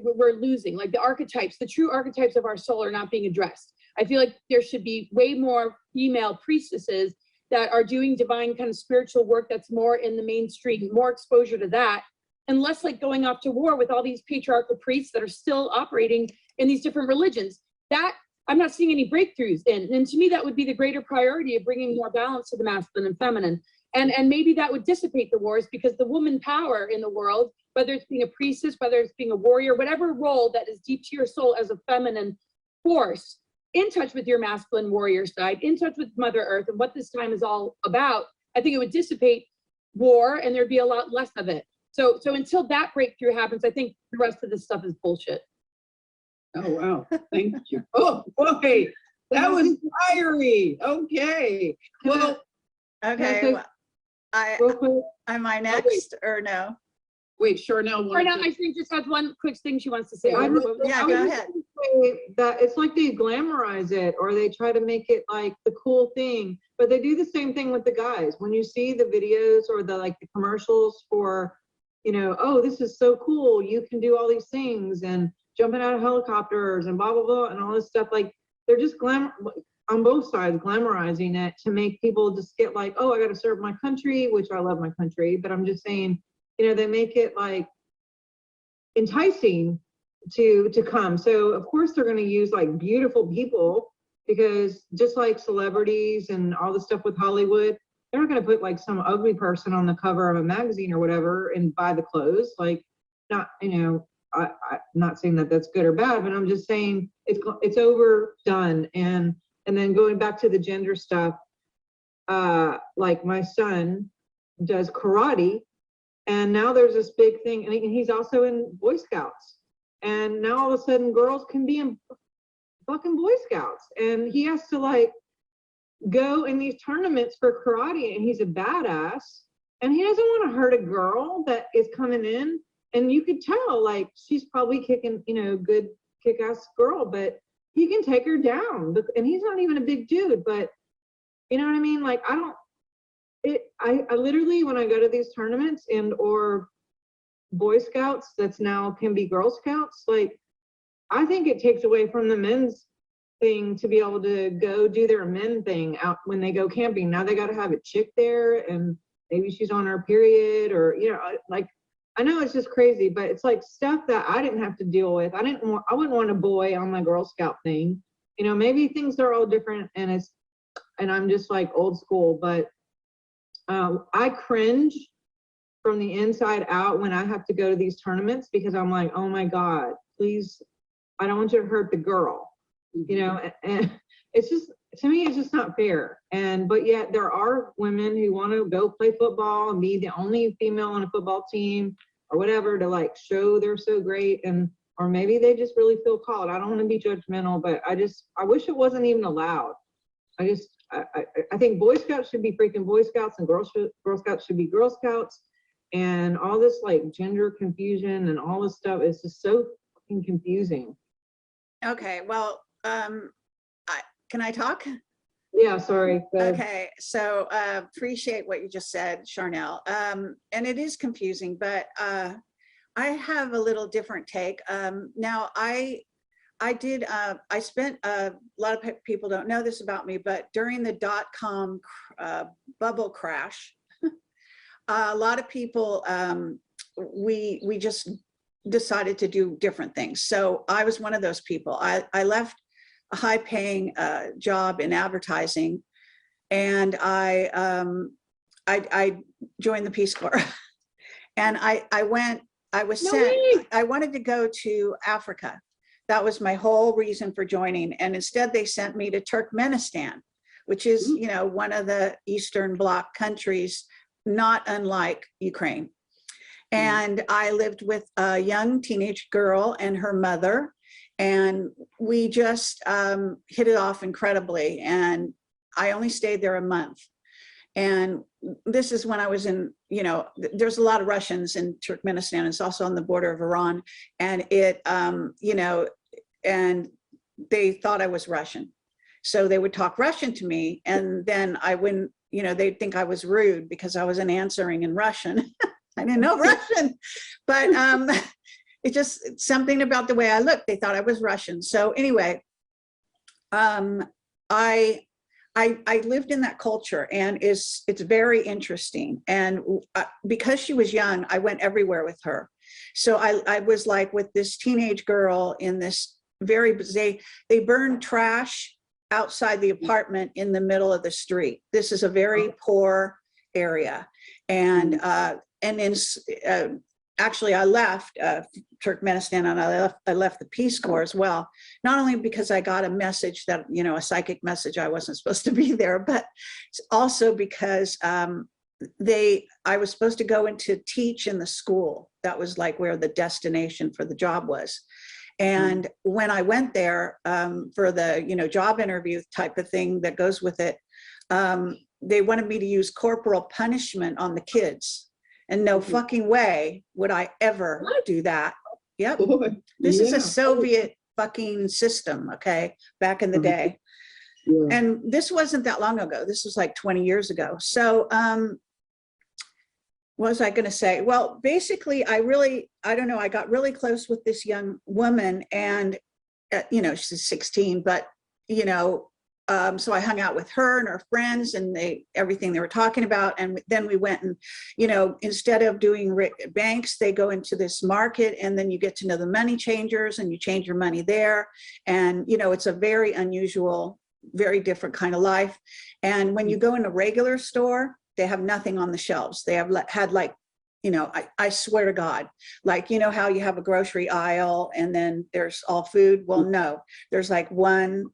[SPEAKER 3] we're losing. Like the archetypes, the true archetypes of our soul are not being addressed. I feel like there should be way more female priestesses that are doing divine kind of spiritual work that's more in the mainstream, more exposure to that, and less like going off to war with all these patriarchal priests that are still operating in these different religions. That I'm not seeing any breakthroughs in. And to me, that would be the greater priority of bringing more balance to the masculine and feminine. And maybe that would dissipate the wars, because the woman power in the world, whether it's being a priestess, whether it's being a warrior, whatever role that is deep to your soul as a feminine force, in touch with your masculine warrior side, in touch with Mother Earth and what this time is all about, I think it would dissipate war and there'd be a lot less of it. So until that breakthrough happens, I think the rest of this stuff is bullshit.
[SPEAKER 1] Oh, wow. Thank you. Oh, boy, that was fiery. Okay. Well,
[SPEAKER 5] Okay, well,
[SPEAKER 2] Real quick,
[SPEAKER 5] am I next or no?
[SPEAKER 1] wait, Sharnael.
[SPEAKER 3] Right now, I think just has one quick thing she wants to say.
[SPEAKER 2] I was-
[SPEAKER 5] Yeah,
[SPEAKER 2] I
[SPEAKER 5] go
[SPEAKER 2] was
[SPEAKER 5] ahead.
[SPEAKER 2] gonna say that it's like they glamorize it, or they try to make it like the cool thing, but they do the same thing with the guys. When you see the videos or the like the commercials for, you know, oh, this is so cool, you can do all these things and jumping out of helicopters and blah blah blah and all this stuff, like they're just on both sides glamorizing it to make people just get like, oh, I got to serve my country, which I love my country, but I'm just saying, you know, they make it like enticing to come. So of course they're going to use like beautiful people, because just like celebrities and all the stuff with Hollywood, they're not going to put like some ugly person on the cover of a magazine or whatever and buy the clothes. Like, not, you know, I'm not saying that that's good or bad, but I'm just saying it's overdone. And then going back to the gender stuff, like my son does karate, And now there's this big thing, and he's also in Boy Scouts. And now all of a sudden girls can be in fucking Boy Scouts. And he has to like go in these tournaments for karate, and he's a badass. And he doesn't want to hurt a girl that is coming in. And you could tell, like, she's probably kicking, you know, good kick-ass girl, but he can take her down. And he's not even a big dude, but you know what I mean? Like, I literally, when I go to these tournaments and or Boy Scouts that's now can be Girl Scouts, like, I think it takes away from the men's thing to be able to go do their men thing out when they go camping. Now they got to have a chick there, and maybe she's on her period, or, you know, like, I know it's just crazy, but it's like stuff that I didn't have to deal with. I wouldn't want a boy on my Girl Scout thing. You know, maybe things are all different, and I'm just like old school, but I cringe from the inside out when I have to go to these tournaments, because I'm like, oh my God, please, I don't want you to hurt the girl, you know, and it's just, to me, it's just not fair. But yet there are women who want to go play football and be the only female on a football team or whatever, to like show they're so great, or maybe they just really feel called. I don't want to be judgmental, but I wish it wasn't even allowed. I think Boy Scouts should be freaking Boy Scouts, and Girl Scouts should be Girl Scouts, and all this like gender confusion and all this stuff is just so fucking confusing.
[SPEAKER 5] Okay, well, can I talk?
[SPEAKER 2] Yeah, sorry.
[SPEAKER 5] Okay, so appreciate what you just said, Sharnael. And it is confusing, but I have a little different take. Now, I spent, a lot of people don't know this about me, but during the .com bubble crash, a lot of people, we just decided to do different things. So I was one of those people. I left a high-paying job in advertising, and I joined the Peace Corps. And I wanted to go to Africa. That was my whole reason for joining. And instead they sent me to Turkmenistan, which is, you know, one of the Eastern Bloc countries, not unlike Ukraine. And I lived with a young teenage girl and her mother, and we just hit it off incredibly. And I only stayed there a month. And this is when I was in, you know, there's a lot of Russians in Turkmenistan. It's also on the border of Iran. And it, you know, and they thought I was Russian. So they would talk Russian to me, and then I wouldn't, you know, they'd think I was rude because I wasn't answering in Russian. I didn't know Russian, but it's just something about the way I looked. They thought I was Russian. So anyway, I lived in that culture, and it's very interesting. And because she was young, I went everywhere with her. So I was like with this teenage girl in this they burn trash outside the apartment in the middle of the street. This is a very poor area. And then actually I left Turkmenistan, and I left the Peace Corps as well. Not only because I got a message that, you know, a psychic message, I wasn't supposed to be there, but also because I was supposed to go in to teach in the school. That was like where the destination for the job was. And when I went there for the, you know, job interview type of thing that goes with it, they wanted me to use corporal punishment on the kids. And no fucking way would I ever do that. Yep. This is a Soviet fucking system, okay, back in the day. Yeah. And this wasn't that long ago. This was like 20 years ago. So what was I going to say? Well, basically, I don't know, I got really close with this young woman, and, you know, she's 16, but, you know, so I hung out with her and her friends, and everything they were talking about. And then we went and, you know, instead of doing banks, they go into this market, and then you get to know the money changers, and you change your money there. And, you know, it's a very unusual, very different kind of life. And when you go in a regular store, they have nothing on the shelves. They had like, you know, I swear to God, like, you know how you have a grocery aisle and then there's all food? Well, no, there's like 1,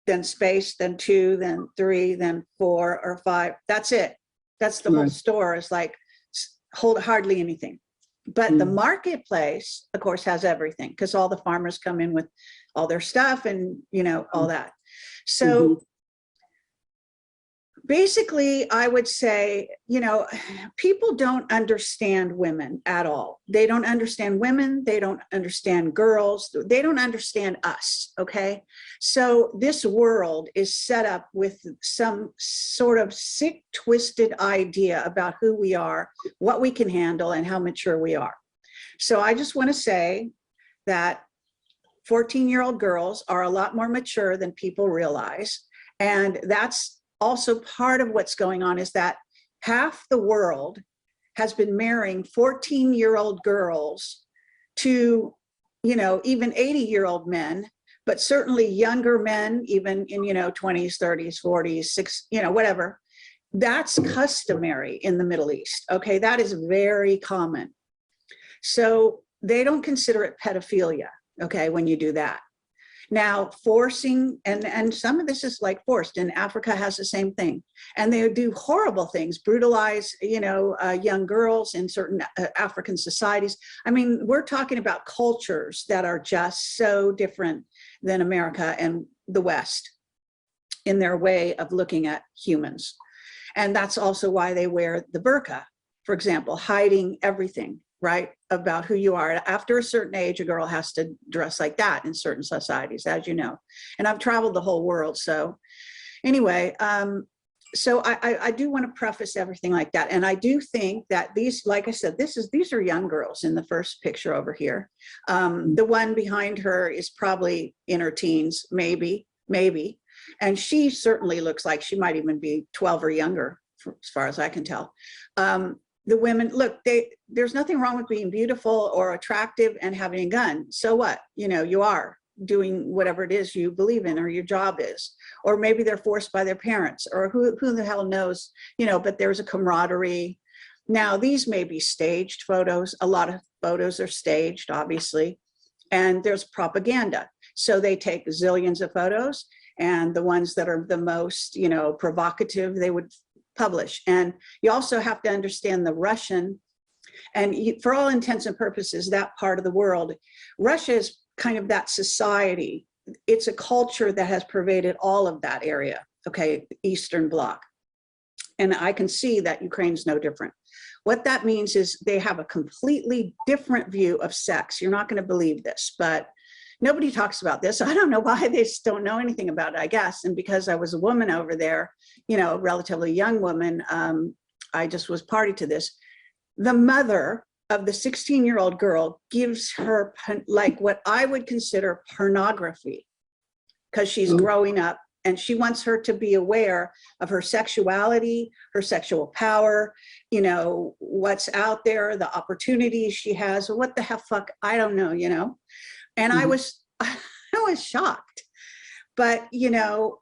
[SPEAKER 5] then space, then 2, then 3, then 4 or 5. That's it. That's the whole store. Is like hold hardly anything. But the marketplace, of course, has everything, because all the farmers come in with all their stuff and, you know, all that. So basically, I would say, you know, people don't understand women at all. They don't understand women. They don't understand girls. They don't understand us. Okay. So this world is set up with some sort of sick, twisted idea about who we are, what we can handle, and how mature we are. So I just want to say that 14-year-old girls are a lot more mature than people realize. And that's also part of what's going on, is that half the world has been marrying 14-year-old girls to, you know, even 80-year-old men, but certainly younger men, even in, you know, 20s, 30s, 40s, 6, you know, whatever. That's customary in the Middle East. Okay, that is very common. So they don't consider it pedophilia, okay, when you do that. Now, forcing, and some of this is like forced, and Africa has the same thing. And they do horrible things, brutalize, you know, young girls in certain African societies. I mean, we're talking about cultures that are just so different than America and the West in their way of looking at humans. And that's also why they wear the burqa, for example, hiding everything, right, about who you are. After a certain age, a girl has to dress like that in certain societies, as you know. And I've traveled the whole world. So anyway, so I do want to preface everything like that. And I do think that these, like I said, these are young girls in the first picture over here. The one behind her is probably in her teens, maybe. And she certainly looks like she might even be 12 or younger, as far as I can tell. The women, look, there's nothing wrong with being beautiful or attractive and having a gun. So what? You know, you are doing whatever it is you believe in, or your job is, or maybe they're forced by their parents, or who the hell knows, you know, but there's a camaraderie. Now, these may be staged photos. A lot of photos are staged, obviously, and there's propaganda. So they take zillions of photos, and the ones that are the most, you know, provocative, they would publish. And you also have to understand the Russian, and for all intents and purposes, that part of the world, Russia is kind of that society. It's a culture that has pervaded all of that area, okay, Eastern Bloc. And I can see that Ukraine's no different. What that means is they have a completely different view of sex. You're not going to believe this, but nobody talks about this. I don't know why they just don't know anything about it, I guess. And because I was a woman over there, you know, a relatively young woman, I just was party to this. The mother of the 16-year-old girl gives her like what I would consider pornography, because she's growing up, and she wants her to be aware of her sexuality, her sexual power, you know, what's out there, the opportunities she has, or what the hell fuck, I don't know, you know. And I was shocked, but, you know,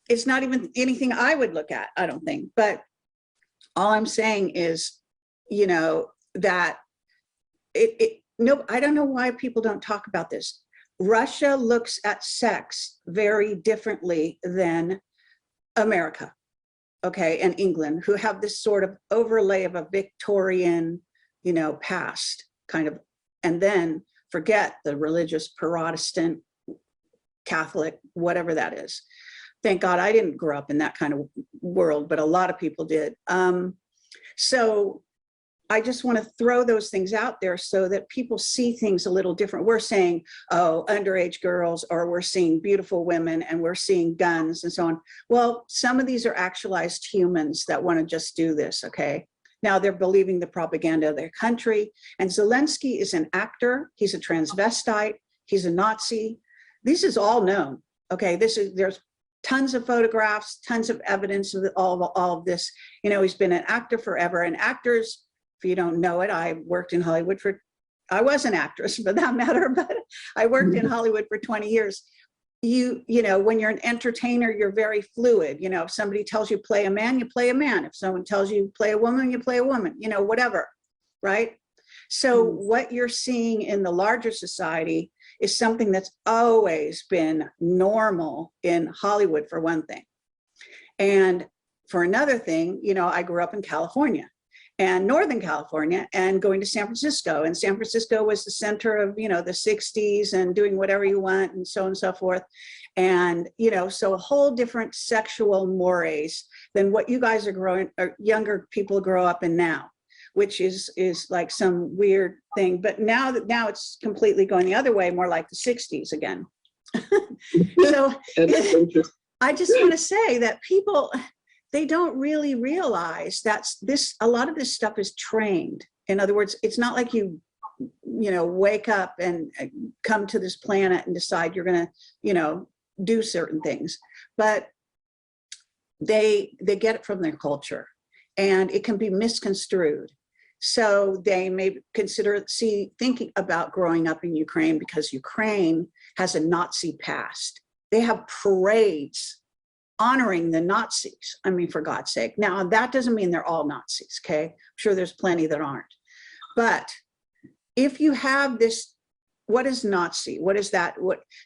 [SPEAKER 5] it's not even anything I would look at, I don't think. But all I'm saying is, you know, that no, I don't know why people don't talk about this. Russia looks at sex very differently than America, okay, and England, who have this sort of overlay of a Victorian, you know, past kind of, and then forget the religious Protestant, Catholic, whatever that is. Thank God I didn't grow up in that kind of world, but a lot of people did. So I just want to throw those things out there so that people see things a little different. We're saying, oh, underage girls, or we're seeing beautiful women, and we're seeing guns and so on. Well, some of these are actualized humans that want to just do this, okay? Now they're believing the propaganda of their country. And Zelensky is an actor. He's a transvestite. He's a Nazi. This is all known. Okay, there's tons of photographs, tons of evidence of all of this. You know, he's been an actor forever. And actors, if you don't know it, I worked in Hollywood I was an actress for that matter, but I worked in Hollywood for 20 years. You know, when you're an entertainer, you're very fluid. You know, if somebody tells you play a man, you play a man. If someone tells you play a woman, you play a woman, you know, whatever, right? So what you're seeing in the larger society is something that's always been normal in Hollywood, for one thing. And for another thing, you know, I grew up in California, and Northern California and going to San Francisco. And San Francisco was the center of, the 60s and doing whatever you want and so on and so forth. And, so a whole different sexual mores than what you guys are growing, or younger people grow up in now, which is like some weird thing. But now it's completely going the other way, more like the 60s again. So I just want to say that people, they don't really realize that a lot of this stuff is trained. In other words, it's not like you wake up and come to this planet and decide you're going to, do certain things, but they get it from their culture, and it can be misconstrued. So they may thinking about growing up in Ukraine, because Ukraine has a Nazi past. They have parades honoring the Nazis. I mean, for God's sake. Now, that doesn't mean they're all Nazis, okay? I'm sure there's plenty that aren't. But if you have this, what is Nazi? What is that?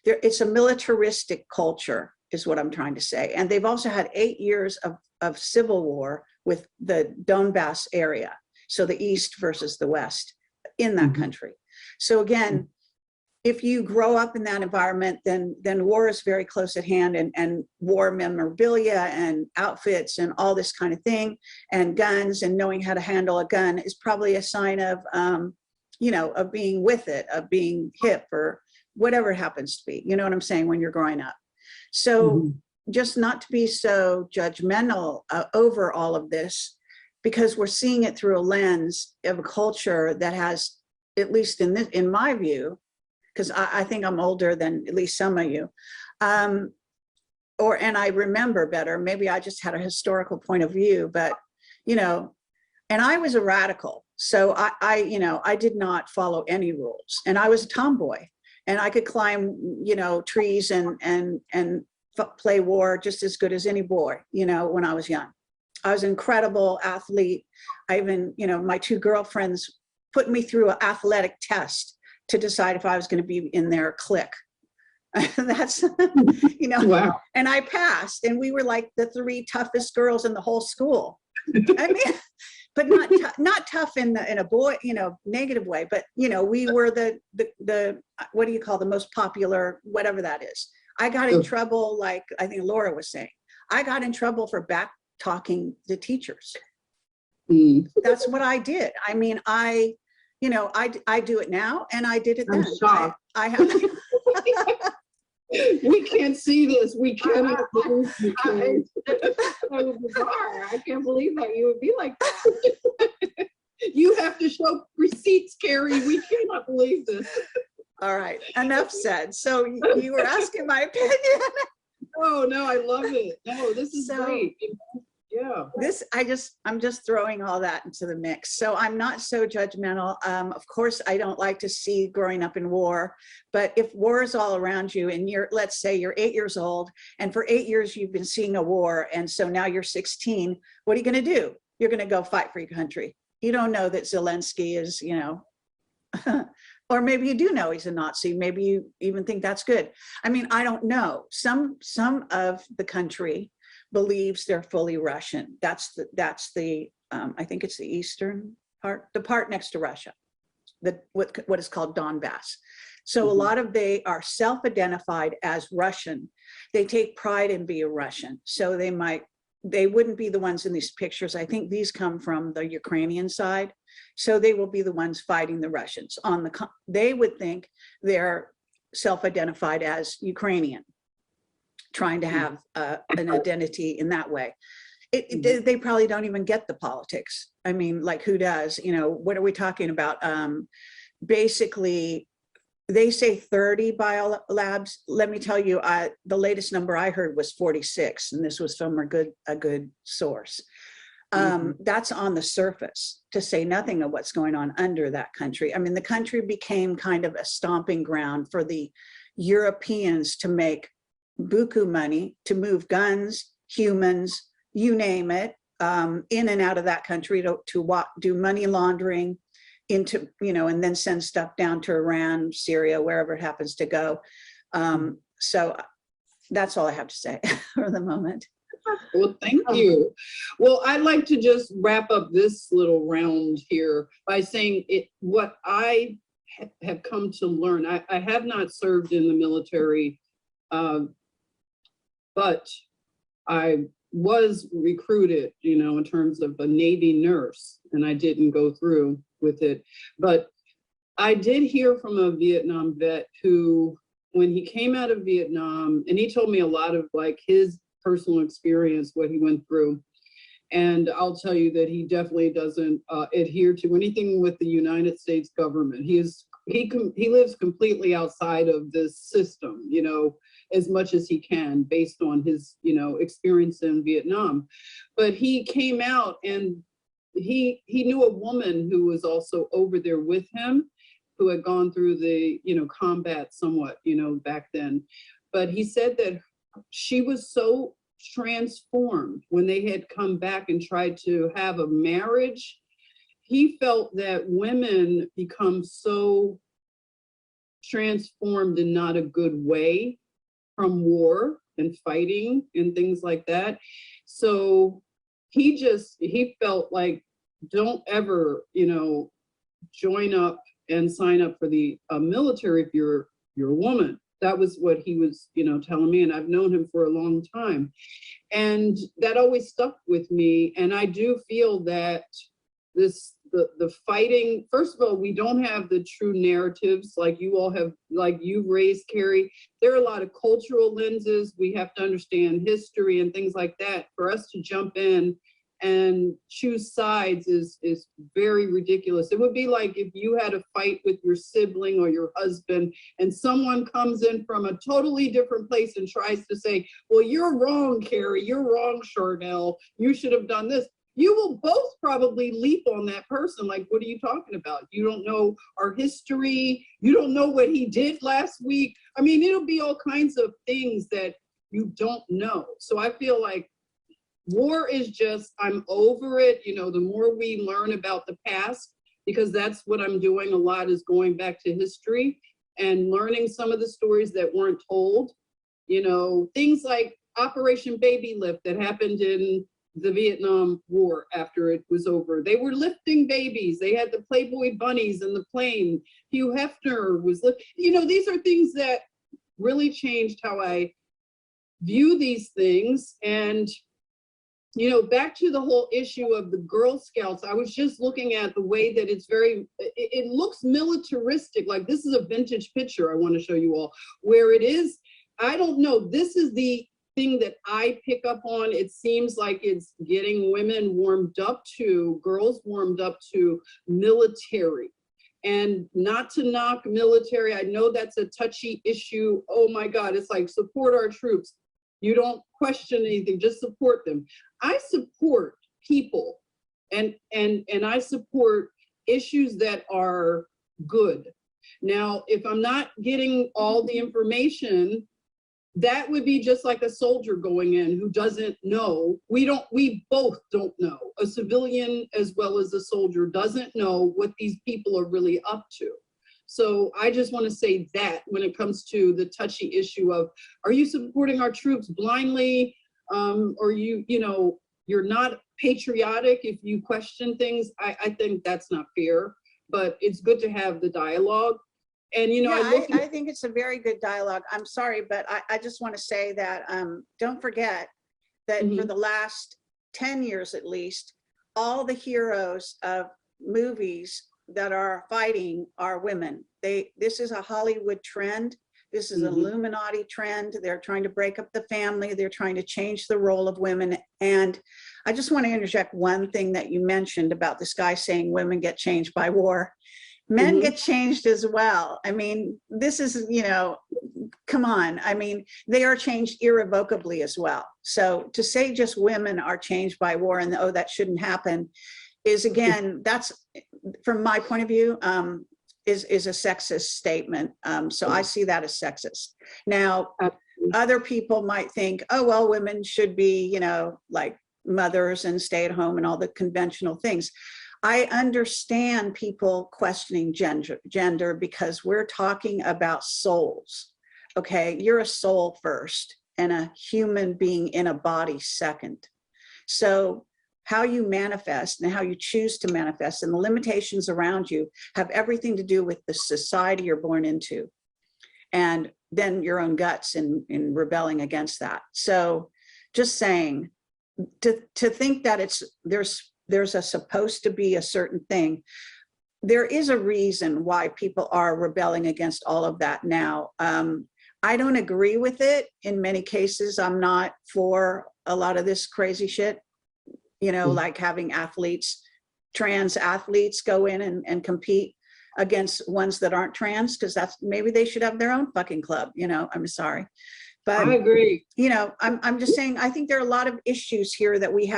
[SPEAKER 5] It's a militaristic culture, is what I'm trying to say. And they've also had 8 years of civil war with the Donbass area. So the East versus the West in that country. So again, if you grow up in that environment, then war is very close at hand, and war memorabilia and outfits and all this kind of thing, and guns and knowing how to handle a gun is probably a sign of, of being with it, of being hip, or whatever it happens to be. You know what I'm saying? When you're growing up. So just not to be so judgmental over all of this, because we're seeing it through a lens of a culture that has, at least in my view, because I think I'm older than at least some of you, and I remember better. Maybe I just had a historical point of view, but and I was a radical, so I did not follow any rules, and I was a tomboy, and I could climb trees and play war just as good as any boy when I was young. I was an incredible athlete. I even my 2 girlfriends put me through an athletic test to decide if I was going to be in their clique. That's,
[SPEAKER 1] Wow.
[SPEAKER 5] And I passed, and we were like the 3 toughest girls in the whole school. I mean, but not tough in a boy, negative way, but, we were the what do you call the most popular, whatever that is. I got in trouble, like I think Laura was saying, I got in trouble for back talking the teachers. That's what I did. I mean, I do it now, and I did it then.
[SPEAKER 2] I'm shocked.
[SPEAKER 5] I have.
[SPEAKER 1] We can't see this. We cannot.
[SPEAKER 2] It's so bizarre. I can't believe that you would be like that.
[SPEAKER 1] You have to show receipts, Kerry. We cannot believe this.
[SPEAKER 5] All right, enough said. So you were asking my opinion.
[SPEAKER 1] Oh no, I love it. No, this is
[SPEAKER 5] So,
[SPEAKER 1] great. Yeah.
[SPEAKER 5] I'm just throwing all that into the mix. So I'm not so judgmental. Of course, I don't like to see growing up in war, but if war is all around you, and let's say you're 8 years old, and for 8 years you've been seeing a war, and so now you're 16, what are you going to do? You're going to go fight for your country. You don't know that Zelensky is, or maybe you do know he's a Nazi. Maybe you even think that's good. I mean, I don't know. Some of the country believes they're fully Russian. That's the I think it's the eastern part, the part next to Russia, what is called Donbass. So a lot of they are self-identified as Russian. They take pride in being Russian. So they wouldn't be the ones in these pictures. I think these come from the Ukrainian side. So they will be the ones fighting the Russians. They would think they're self-identified as Ukrainian, trying to have an identity in that way. They probably don't even get the politics. I mean, like, who does? What are we talking about? Basically, they say 30 biolabs. Let me tell you, the latest number I heard was 46, and this was from a good source. That's on the surface, to say nothing of what's going on under that country. I mean, the country became kind of a stomping ground for the Europeans to make buku money, to move guns, humans, you name it, in and out of that country to do money laundering into, and then send stuff down to Iran, Syria, wherever it happens to go. So that's all I have to say for the moment.
[SPEAKER 1] Well, thank you. Well, I'd like to just wrap up this little round here by saying what I have come to learn. I have not served in the military, but I was recruited, in terms of a Navy nurse, and I didn't go through with it. But I did hear from a Vietnam vet who, when he came out of Vietnam, and he told me a lot of like his personal experience, what he went through. And I'll tell you that he definitely doesn't adhere to anything with the United States government. He lives completely outside of this system, as much as he can based on his, experience in Vietnam. But he came out and he knew a woman who was also over there with him, who had gone through the, combat somewhat, back then. But he said that she was so transformed when they had come back and tried to have a marriage. He felt that women become so transformed in not a good way from war and fighting and things like that. So he felt like, don't ever, join up and sign up for the military if you're a woman. That was what he was, telling me, and I've known him for a long time. And that always stuck with me. And I do feel that the fighting, first of all, we don't have the true narratives like you all have, like you've raised, Kerry. There are a lot of cultural lenses. We have to understand history and things like that. For us to jump in and choose sides is very ridiculous. It would be like if you had a fight with your sibling or your husband and someone comes in from a totally different place and tries to say, well, you're wrong, Kerry, you're wrong, Sharnael, you should have done this. You will both probably leap on that person like, what are you talking about? You don't know our history. You don't know what he did last week. I mean, it'll be all kinds of things that you don't know. So I feel like war is just, I'm over it. The more we learn about the past, because that's what I'm doing a lot, is going back to history and learning some of the stories that weren't told. Things like Operation Baby Lift that happened in the Vietnam War after it was over. They were lifting babies. They had the Playboy bunnies in the plane. Hugh Hefner was, these are things that really changed how I view these things. And back to the whole issue of the Girl Scouts, I was just looking at the way that it looks militaristic. Like, this is a vintage picture I want to show you all, where it is, I don't know, this is the thing that I pick up on. It seems like it's getting women girls warmed up to military. And not to knock military, I know that's a touchy issue. Oh my God, it's like, support our troops. You don't question anything, just support them. I support people and I support issues that are good. Now, if I'm not getting all the information, that would be just like a soldier going in who doesn't know. We both don't know. A civilian as well as a soldier doesn't know what these people are really up to. So I just want to say that when it comes to the touchy issue of, are you supporting our troops blindly? Or you're not patriotic if you question things. I think that's not fair, but it's good to have the dialogue. And,
[SPEAKER 5] I think it's a very good dialogue. I'm sorry, but I just want to say that don't forget that for the last 10 years at least, all the heroes of movies that are fighting are women. This is a Hollywood trend. This is an Illuminati trend. They're trying to break up the family. They're trying to change the role of women. And I just want to interject one thing that you mentioned about this guy saying women get changed by war. Men get changed as well. I mean, this is, come on. I mean, they are changed irrevocably as well. So to say just women are changed by war and, oh, that shouldn't happen is, again, that's, from my point of view, is a sexist statement. So I see that as sexist. Now, other people might think, oh, well, women should be, like mothers and stay at home and all the conventional things. I understand people questioning gender because we're talking about souls. Okay, you're a soul first. and a human being in a body second. So how you manifest and how you choose to manifest and the limitations around you have everything to do with the society you're born into, and then your own guts in rebelling against that. So just saying, to think that there's a supposed to be a certain thing, there is a reason why people are rebelling against all of that now. I don't agree with it in many cases. I'm not for a lot of this crazy shit, like having trans athletes go in and compete against ones that aren't trans, because maybe they should have their own fucking club, I'm sorry. But
[SPEAKER 2] I agree.
[SPEAKER 5] I'm just saying, I think there are a lot of issues here that we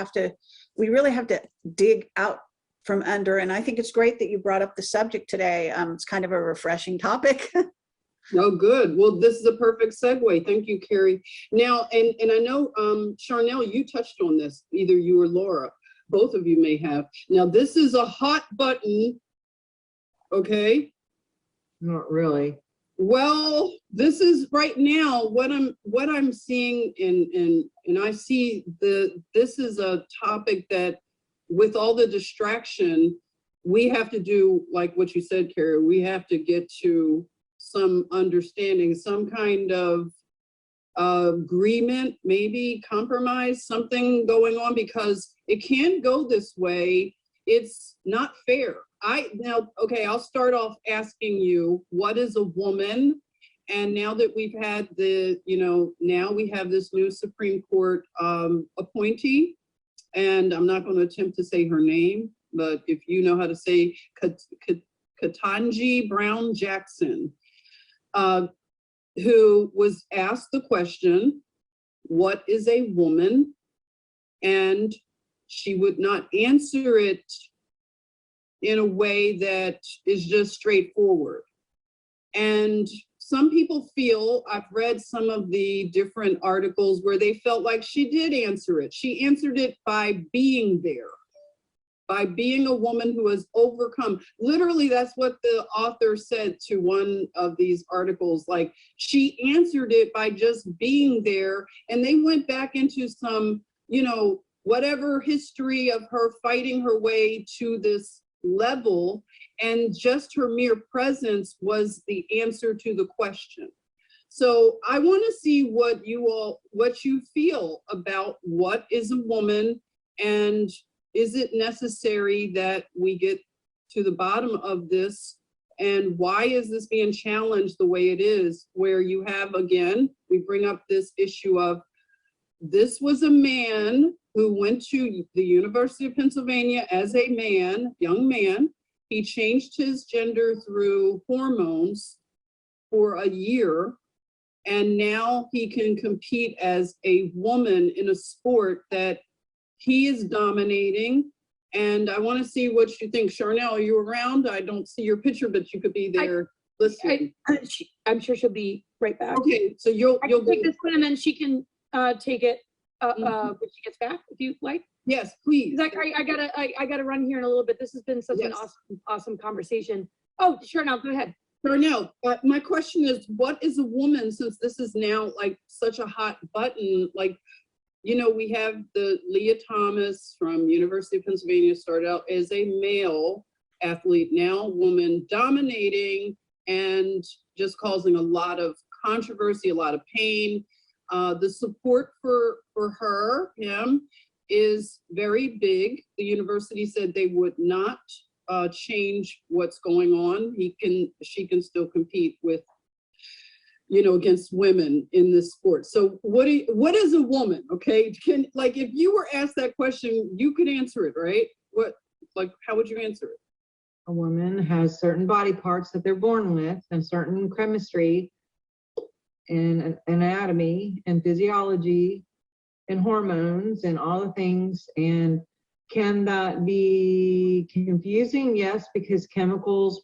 [SPEAKER 5] really have to dig out from under. And I think it's great that you brought up the subject today. It's kind of a refreshing topic.
[SPEAKER 1] Oh, good. Well, this is a perfect segue. Thank you, Kerry. Now, and I know, Sharnael, you touched on this, either you or Laura, both of you may have. Now, this is a hot button, okay?
[SPEAKER 2] Not really.
[SPEAKER 1] Well, this is right now what I'm seeing, and I see this is a topic that, with all the distraction, we have to do, like what you said, Kerry, we have to get to some understanding, some kind of agreement, maybe compromise, something going on, because it can't go this way. It's not fair. I'll start off asking you, what is a woman? And now that we've had now we have this new Supreme Court appointee, and I'm not going to attempt to say her name, but if you know how to say Ketanji Brown Jackson, who was asked the question, what is a woman? And she would not answer it in a way that is just straightforward. And some people feel, I've read some of the different articles where they felt like she did answer it. She answered it by being there, by being a woman who has overcome. Literally, that's what the author said to one of these articles. Like, she answered it by just being there. And they went back into some, whatever history of her fighting her way to this level, and just her mere presence was the answer to the question. So I want to see what you feel about what is a woman, and is it necessary that we get to the bottom of this, and why is this being challenged the way it is, where you have, again, we bring up this issue of, this was a man who went to the University of Pennsylvania as a man, young man. He changed his gender through hormones for a year, and now he can compete as a woman in a sport that he is dominating. And I want to see what you think. Sharnael, are you around? I don't see your picture, but you could be there listening.
[SPEAKER 3] I'm sure she'll be right back.
[SPEAKER 1] Okay, so you'll
[SPEAKER 3] take this one, and then she can take it when she gets back, if you like.
[SPEAKER 1] Yes, please.
[SPEAKER 3] I gotta run here in a little bit. This has been such an awesome conversation. Oh, sure, now go ahead.
[SPEAKER 1] Sharnael, my question is, what is a woman, since this is now like such a hot button? Like, we have the Leah Thomas from University of Pennsylvania, started out as a male athlete, now woman dominating and just causing a lot of controversy, a lot of pain. The support for him is very big. The university said they would not change what's going on. She can still compete with, against women in this sport. So what is a woman? Okay, if you were asked that question, you could answer it, right? How would you answer it?
[SPEAKER 2] A woman has certain body parts that they're born with, and certain chemistry and anatomy and physiology and hormones and all the things. And can that be confusing? Yes, because chemicals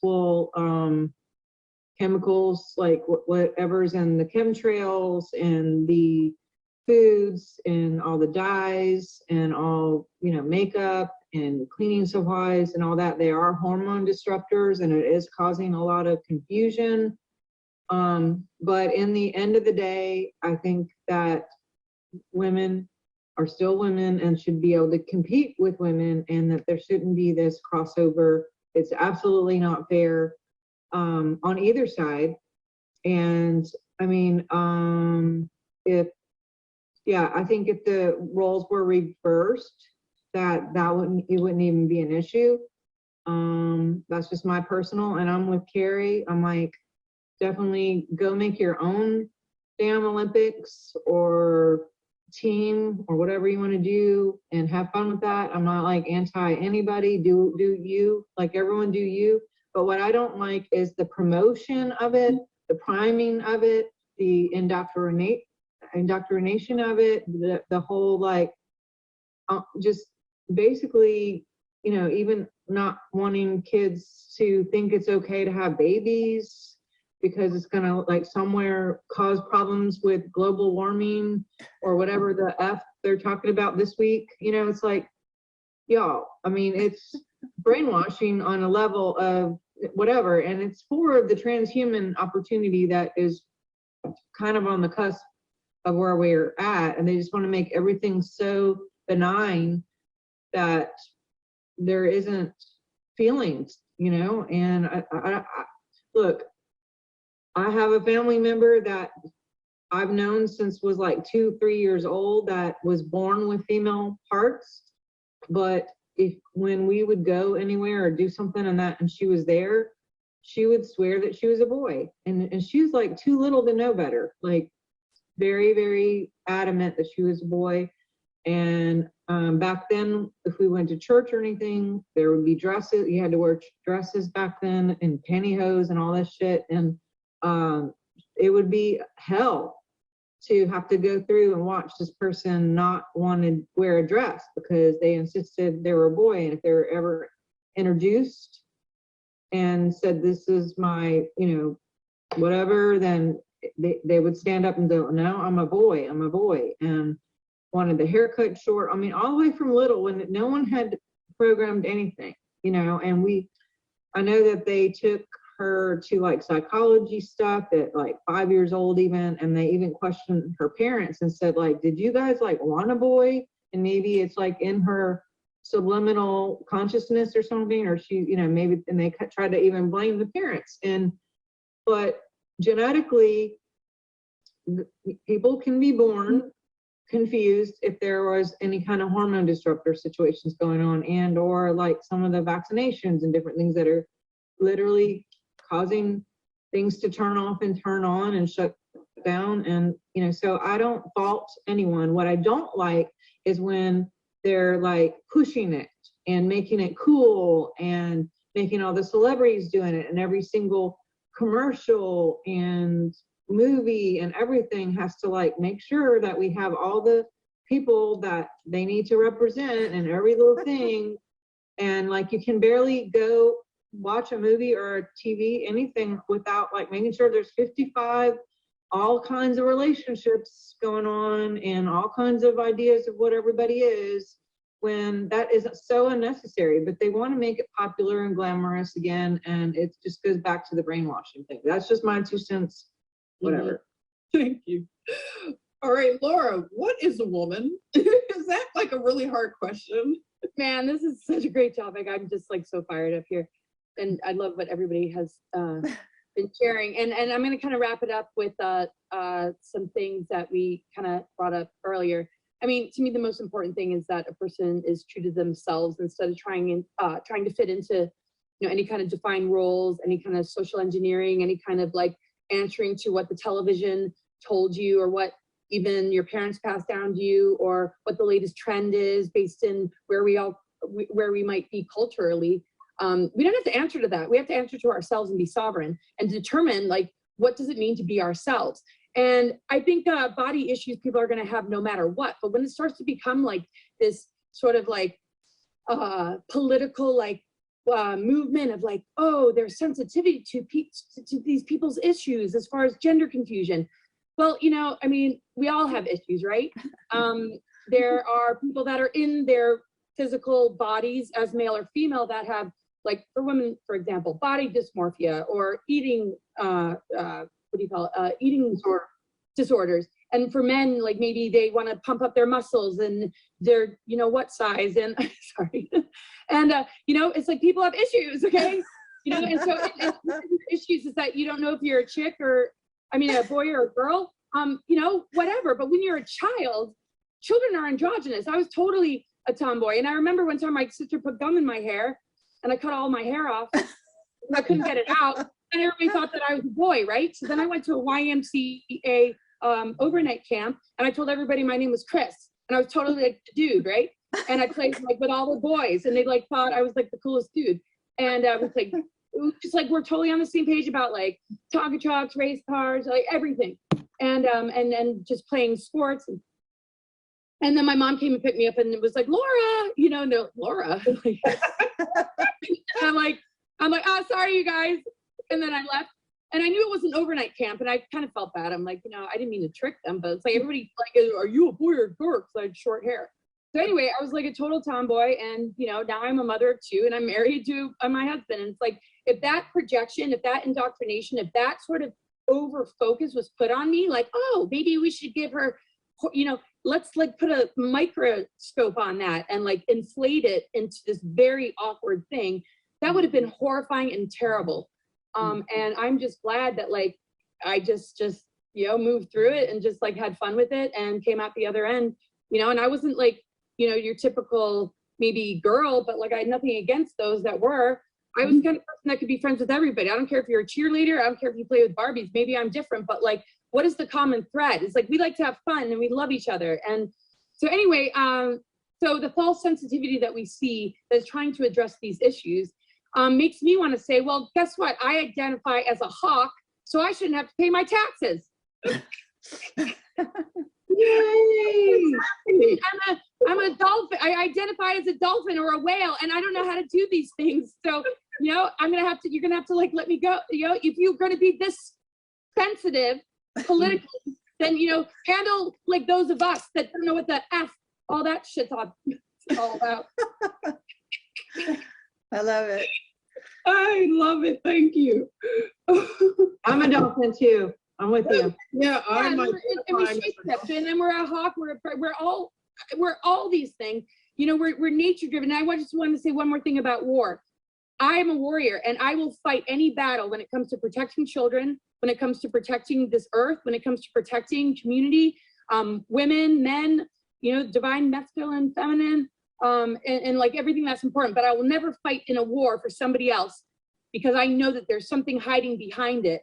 [SPEAKER 2] like whatever's in the chemtrails and the foods and all the dyes and all, makeup and cleaning supplies and all that, they are hormone disruptors, and it is causing a lot of confusion. But in the end of the day, I think that women are still women and should be able to compete with women, and that there shouldn't be this crossover. It's absolutely not fair on either side. And I mean, I think if the roles were reversed, it wouldn't even be an issue. That's just my personal, and I'm with Kerry. I'm like, definitely go make your own damn Olympics or team or whatever you want to do and have fun with that. I'm not like anti anybody. Do you, like, everyone do you. But what I don't like is the promotion of it, the priming of it, the indoctrination of it, the whole like just basically, you know, even not wanting kids to think it's okay to have babies because it's gonna like somewhere cause problems with global warming or whatever the F they're talking about this week. You know, it's like, y'all, I mean, it's brainwashing on a level of whatever, and it's for the transhuman opportunity that is kind of on the cusp of where we're at, and they just want to make everything so benign that there isn't feelings, you know. And I look, I have a family member that I've known since was like 2-3 years old that was born with female parts, but when we would go anywhere or do something and she was there, she would swear that she was a boy, and she was like too little to know better, like very, very adamant that she was a boy. And back then, if we went to church or anything, there would be dresses. You had to wear dresses back then and pantyhose and all this shit. And it would be hell to have to go through and watch this person not want to wear a dress because they insisted they were a boy. And if they were ever introduced and said, this is my, you know, whatever, then they would stand up and go, no, I'm a boy, and wanted the haircut short. I mean, all the way from little, when no one had programmed anything, you know. And I know that they took her to like psychology stuff at like 5 years old even, and they even questioned her parents and said, like, did you guys like want a boy? And maybe it's like in her subliminal consciousness or something, or she, you know, maybe, and they tried to even blame the parents. But genetically, people can be born confused if there was any kind of hormone disruptor situations going on, and or like some of the vaccinations and different things that are literally causing things to turn off and turn on and shut down. And, you know, so I don't fault anyone. What I don't like is when they're like pushing it and making it cool and making all the celebrities doing it, and every single commercial and movie and everything has to like make sure that we have all the people that they need to represent and every little thing. And like, you can barely go watch a movie or a TV, anything, without like making sure there's 55 all kinds of relationships going on and all kinds of ideas of what everybody is, when that is so unnecessary. But they want to make it popular and glamorous again, and it just goes back to the brainwashing thing. That's just my 2 cents. Whatever.
[SPEAKER 1] Thank you. All right, Laura, what is a woman? Is that like a really hard question?
[SPEAKER 3] Man, this is such a great topic. I'm just like so fired up here. And I love what everybody has been sharing. And I'm going to kind of wrap it up with some things that we kind of brought up earlier. I mean, to me, the most important thing is that a person is true to themselves instead of trying to fit into, you know, any kind of defined roles, any kind of social engineering, any kind of like answering to what the television told you, or what even your parents passed down to you, or what the latest trend is based in where we might be culturally. We don't have to answer to that. We have to answer to ourselves and be sovereign and determine, like, what does it mean to be ourselves? And I think body issues people are going to have no matter what. But when it starts to become like this sort of like political like movement of like, oh, there's sensitivity to these people's issues as far as gender confusion. Well, you know, I mean, we all have issues, right? There are people that are in their physical bodies as male or female that have, like, for women, for example, body dysmorphia or eating what do you call it, eating disorders. And for men, like maybe they want to pump up their muscles and they're, you know, what size, and sorry. And, you know, it's like people have issues, okay? You know, and so issues is that you don't know if you're a chick or, I mean, a boy or a girl, you know, whatever. But when you're a child, children are androgynous. I was totally a tomboy. And I remember one time my sister put gum in my hair and I cut all my hair off. And I couldn't get it out. And everybody thought that I was a boy, right? So then I went to a YMCA overnight camp and I told everybody my name was Chris. And I was totally like the dude, right? And I played like with all the boys and they like thought I was like the coolest dude. And I was like, just like we're totally on the same page about like Tonka trucks, race cars, like everything. And just playing sports. And then my mom came and picked me up and it was like, Laura, you know, no, Laura. And I'm like, oh, sorry, you guys. And then I left. And I knew it was an overnight camp and I kind of felt bad. I'm like, you know, I didn't mean to trick them, but it's like everybody like, are you a boy or a girl? Because I had short hair. So anyway, I was like a total tomboy and, you know, now I'm a mother of two and I'm married to my husband. And it's like, if that projection, if that indoctrination, if that sort of over focus was put on me, like, oh, maybe we should give her, you know, let's like put a microscope on that and like inflate it into this very awkward thing, that would have been horrifying and terrible. And I'm just glad that like, I just, you know, moved through it and just like had fun with it and came out the other end, you know, and I wasn't like, you know, your typical maybe girl, but like I had nothing against those that were. I was the kind of person that could be friends with everybody. I don't care if you're a cheerleader. I don't care if you play with Barbies. Maybe I'm different, but like, what is the common thread? It's like, we like to have fun and we love each other. And so anyway, so the false sensitivity that we see that's trying to address these issues makes me want to say, well, guess what? I identify as a hawk, so I shouldn't have to pay my taxes. Yay! I'm a dolphin. I identify as a dolphin or a whale, and I don't know how to do these things. So, you know, you're gonna have to like let me go. You know, if you're gonna be this sensitive politically, then, you know, handle like those of us that don't know what the F, all that shit's all about.
[SPEAKER 5] I love it.
[SPEAKER 1] I love it. Thank you.
[SPEAKER 2] I'm a dolphin too. I'm with you.
[SPEAKER 1] Yeah,
[SPEAKER 3] And we shape-shifting, and we're a hawk. We're all these things. You know, we're nature driven. I just wanted to say one more thing about war. I am a warrior, and I will fight any battle when it comes to protecting children, when it comes to protecting this earth, when it comes to protecting community, women, men. You know, divine, masculine, feminine, and like everything that's important. But I will never fight in a war for somebody else because I know that there's something hiding behind it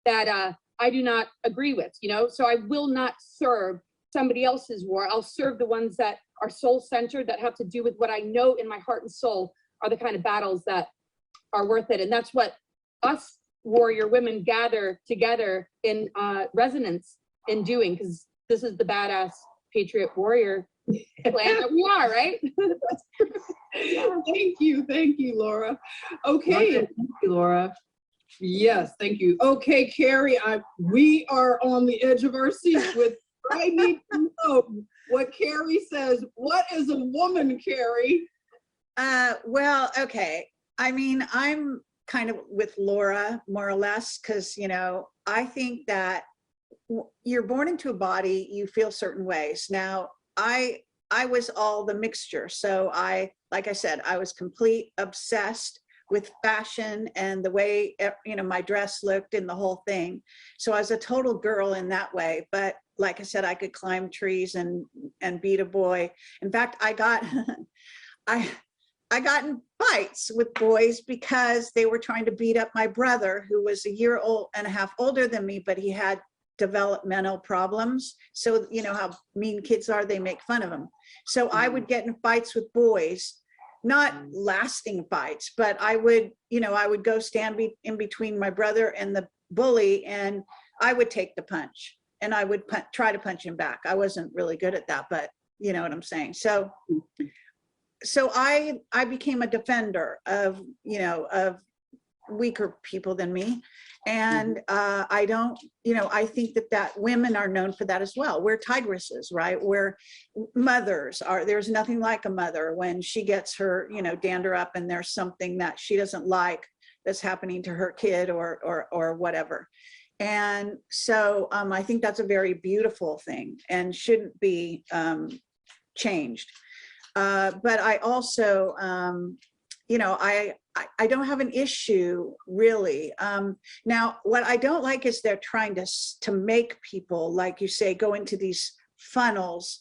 [SPEAKER 3] that I do not agree with, you know? So I will not serve somebody else's war. I'll serve the ones that are soul-centered, that have to do with what I know in my heart and soul are the kind of battles that are worth it. And that's what us warrior women gather together in resonance in doing, because this is the badass patriot warrior plan that we are, right?
[SPEAKER 1] Thank you, Laura. Okay.
[SPEAKER 2] Thank you, Laura.
[SPEAKER 1] Yes, thank you. Okay, Kerry, we are on the edge of our seats with, I need to know what Kerry says. What is a woman, Kerry?
[SPEAKER 5] Well, okay. I mean, I'm kind of with Laura, more or less, because, you know, I think that you're born into a body, you feel certain ways. Now, I was all the mixture. So like I said, I was complete obsessed with fashion and the way, you know, my dress looked and the whole thing. So I was a total girl in that way. But like I said, I could climb trees and beat a boy. In fact, I got in fights with boys because they were trying to beat up my brother, who was a year and a half older than me, but he had developmental problems. So you know how mean kids are, they make fun of them. So I would get in fights with boys, not lasting fights, but I would go stand in between my brother and the bully, and I would take the punch and I would try to punch him back. I wasn't really good at that, but you know what I'm saying. So I became a defender of, you know, of weaker people than me. And I don't, you know, I think that women are known for that as well. We're tigresses, right? We're mothers there's nothing like a mother when she gets her, you know, dander up and there's something that she doesn't like that's happening to her kid or whatever. And so I think that's a very beautiful thing and shouldn't be changed. But I also, you know, I don't have an issue really. Now, what I don't like is they're trying to make people, like you say, go into these funnels.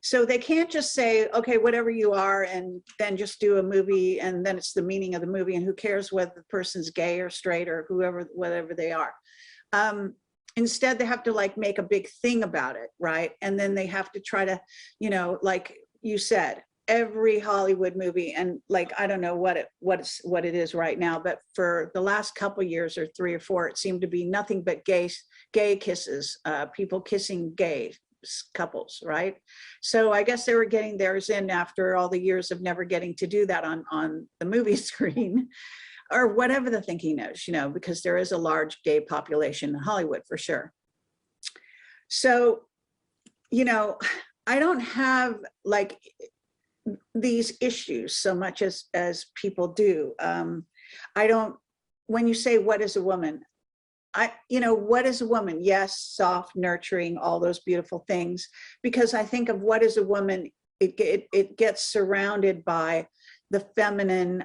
[SPEAKER 5] So they can't just say, okay, whatever you are, and then just do a movie, and then it's the meaning of the movie, and who cares whether the person's gay or straight or whoever, whatever they are. Instead, they have to like make a big thing about it, right? And then they have to try to, you know, like you said, every Hollywood movie, and like I don't know what it is right now, but for the last couple of years or 3 or 4, it seemed to be nothing but gay kisses, people kissing gay couples, right? So I guess they were getting theirs in after all the years of never getting to do that on the movie screen, or whatever the thinking is, you know, because there is a large gay population in Hollywood for sure. So, you know, I don't have like these issues so much as people do. I don't, when you say what is a woman, you know, what is a woman? Yes, soft, nurturing, all those beautiful things. Because I think of what is a woman, it gets surrounded by the feminine,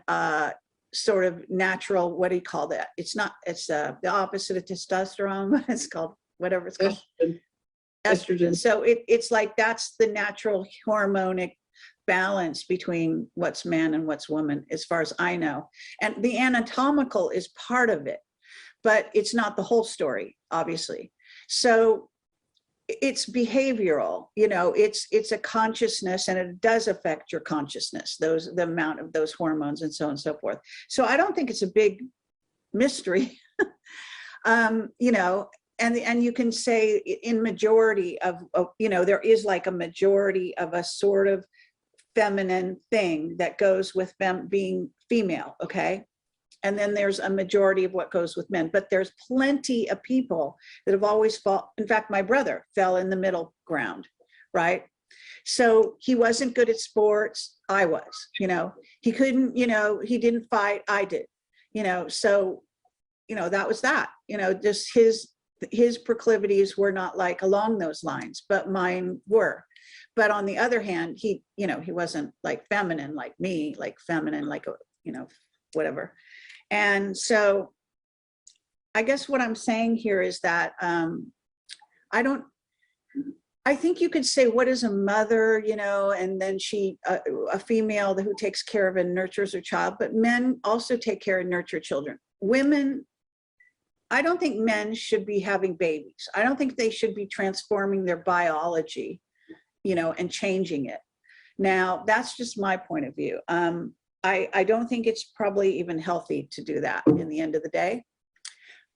[SPEAKER 5] sort of natural, what do you call that? It's not, it's the opposite of testosterone. It's called whatever it's called. Estrogen. So it's like that's the natural hormonic balance between what's man and what's woman, as far as I know. And the anatomical is part of it, but it's not the whole story, obviously. So it's behavioral, you know, it's a consciousness, and it does affect your consciousness, the amount of those hormones and so on and so forth. So I don't think it's a big mystery, you know, and you can say in majority of, you know, there is like a majority of a sort of feminine thing that goes with them being female, okay? And then there's a majority of what goes with men, but there's plenty of people that have always fought. In fact, my brother fell in the middle ground, right? So he wasn't good at sports. I was, you know, he couldn't, you know, he didn't fight. I did, you know, so, you know, that was that, you know, just his proclivities were not like along those lines, but mine were. But on the other hand, he, you know, he wasn't like feminine like me, like feminine, like, you know, whatever. And so I guess what I'm saying here is that I think you could say, what is a mother, you know, and then a female who takes care of and nurtures her child, but men also take care and nurture children. Women, I don't think men should be having babies. I don't think they should be transforming their biology, you know, and changing it. Now, that's just my point of view. I don't think it's probably even healthy to do that in the end of the day,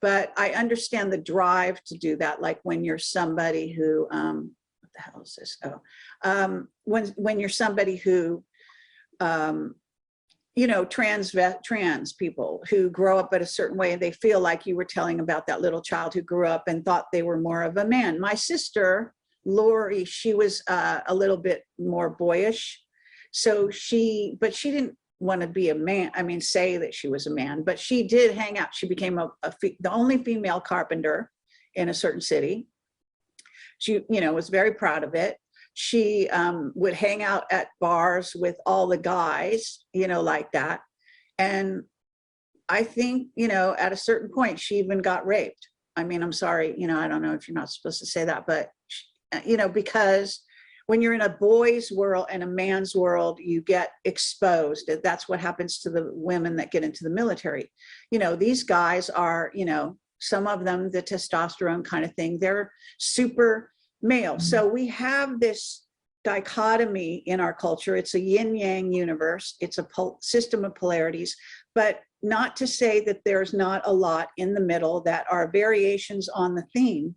[SPEAKER 5] but I understand the drive to do that. Like when you're somebody who, what the hell is this? Oh, when you're somebody who, you know, trans people who grow up at a certain way, and they feel like you were telling about that little child who grew up and thought they were more of a man. My sister, Lori, she was a little bit more boyish. So but she didn't want to be a man. I mean, say that she was a man, but she did hang out. She became the only female carpenter in a certain city. She, you know, was very proud of it. She would hang out at bars with all the guys, you know, like that. And I think, you know, at a certain point, she even got raped. I mean, I'm sorry, you know, I don't know if you're not supposed to say that, but, you know, because when you're in a boy's world and a man's world, you get exposed. That's what happens to the women that get into the military. You know, these guys are, you know, some of them, the testosterone kind of thing, they're super male. So we have this dichotomy in our culture. It's a yin yang universe. It's a system of polarities, but not to say that there's not a lot in the middle that are variations on the theme.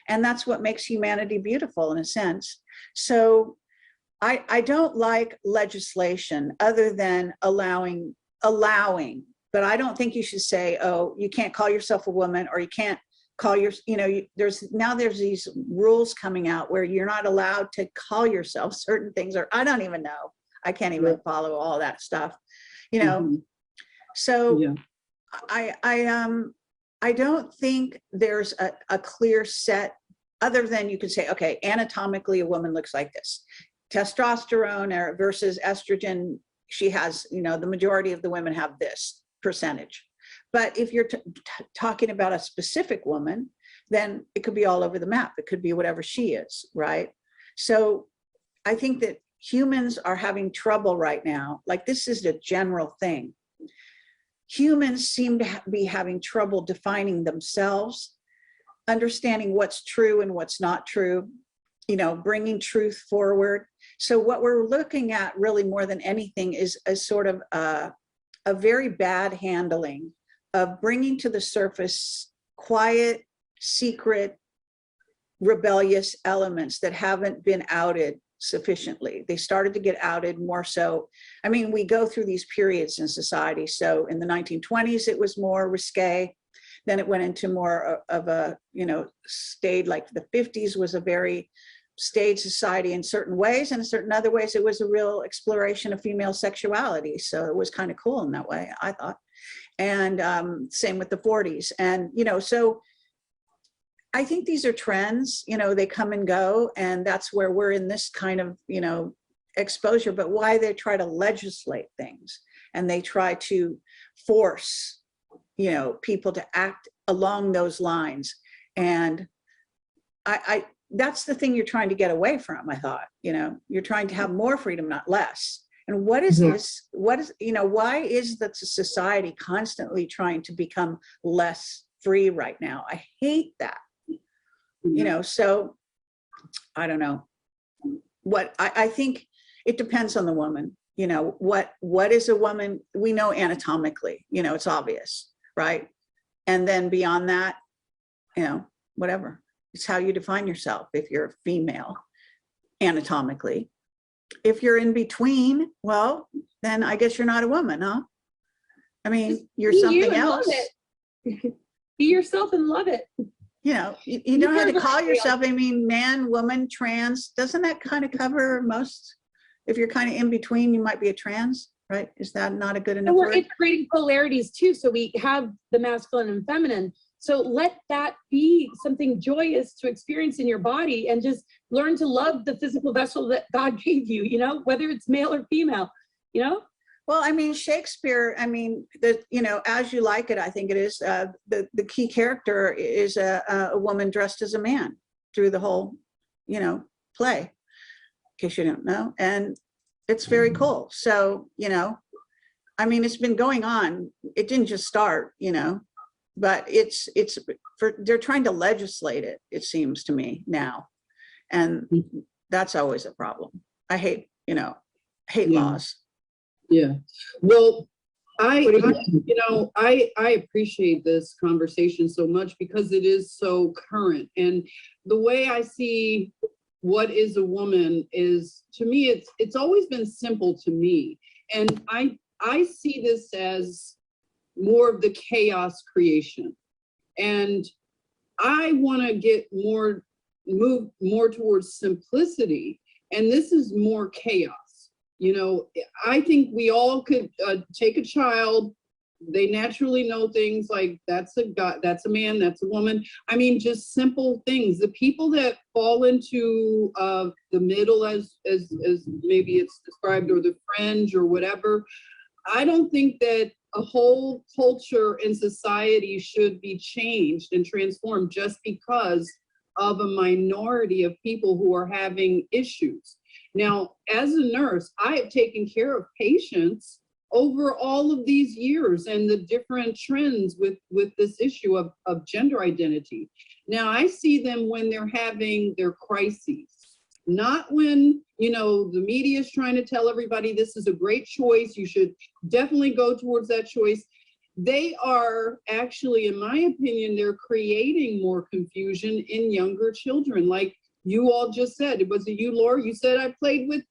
[SPEAKER 5] And that's what makes humanity beautiful in a sense. So I don't like legislation other than allowing, but I don't think you should say, oh, you can't call yourself a woman, or you can't call your, you know, there's these rules coming out where you're not allowed to call yourself certain things, or I don't even know. I can't even follow all that stuff, you know? So yeah. I don't think there's a clear set, other than you could say, okay, anatomically, a woman looks like this. Testosterone versus estrogen, she has, the majority of the women have this percentage. But if you're talking about a specific woman, then it could be all over the map. It could be whatever she is, right? So I think that humans are having trouble right now. Like, this is a general thing. Humans seem to be having trouble defining themselves, understanding what's true and what's not true, bringing truth forward. So what we're looking at really more than anything is a sort of a very bad handling of bringing to the surface quiet, secret, rebellious elements that haven't been outed sufficiently. They started to get outed more so. I mean, we go through these periods in society. So in the 1920s, it was more risque. Then it went into more of a, stayed, like the 50s was a very staid society in certain ways, and in certain other ways, it was a real exploration of female sexuality. So it was kind of cool in that way, I thought. And same with the 40s. And, so I think these are trends, they come and go, and that's where we're in this kind of, exposure. But why they try to legislate things and they try to force, people to act along those lines. And I that's the thing you're trying to get away from, I thought. You're trying to have more freedom, not less. And what is this? What is, why is that society constantly trying to become less free right now? I hate that. So I don't know what I think it depends on the woman. What is a woman? We know anatomically, it's obvious, right? And then beyond that, whatever. It's how you define yourself. If you're a female anatomically, if you're in between, well, then I guess you're not a woman, huh? I mean, you're something else.
[SPEAKER 3] Be yourself and love it.
[SPEAKER 5] You don't have to call yourself, man, woman, trans. Doesn't that kind of cover most? If you're kind of in between, you might be a trans, right? Is that not a good enough word?
[SPEAKER 3] It's creating polarities too. So we have the masculine and feminine. So let that be something joyous to experience in your body, and just learn to love the physical vessel that God gave you, whether it's male or female,
[SPEAKER 5] Well, Shakespeare, As You Like It, I think it is, the key character is a woman dressed as a man through the whole, play, in case you don't know. And it's very cool. So, it's been going on. It didn't just start, but they're trying to legislate it, it seems to me now. And that's always a problem. I hate, laws.
[SPEAKER 1] Yeah. Well, I appreciate this conversation so much because it is so current. And the way I see what is a woman is, to me, it's always been simple to me. And I see this as more of the chaos creation. And I want to move more towards simplicity. And this is more chaos. I think we all could take a child. They naturally know things like that's a guy, that's a man, that's a woman. Just simple things. The people that fall into the middle, as maybe it's described, or the fringe or whatever, I don't think that a whole culture and society should be changed and transformed just because of a minority of people who are having issues. Now, as a nurse, I have taken care of patients over all of these years and the different trends with this issue of gender identity. Now, I see them when they're having their crises, not when, the media is trying to tell everybody this is a great choice. You should definitely go towards that choice. They are actually, in my opinion, they're creating more confusion in younger children. Like you all just said, was it you, Laura? You said I played with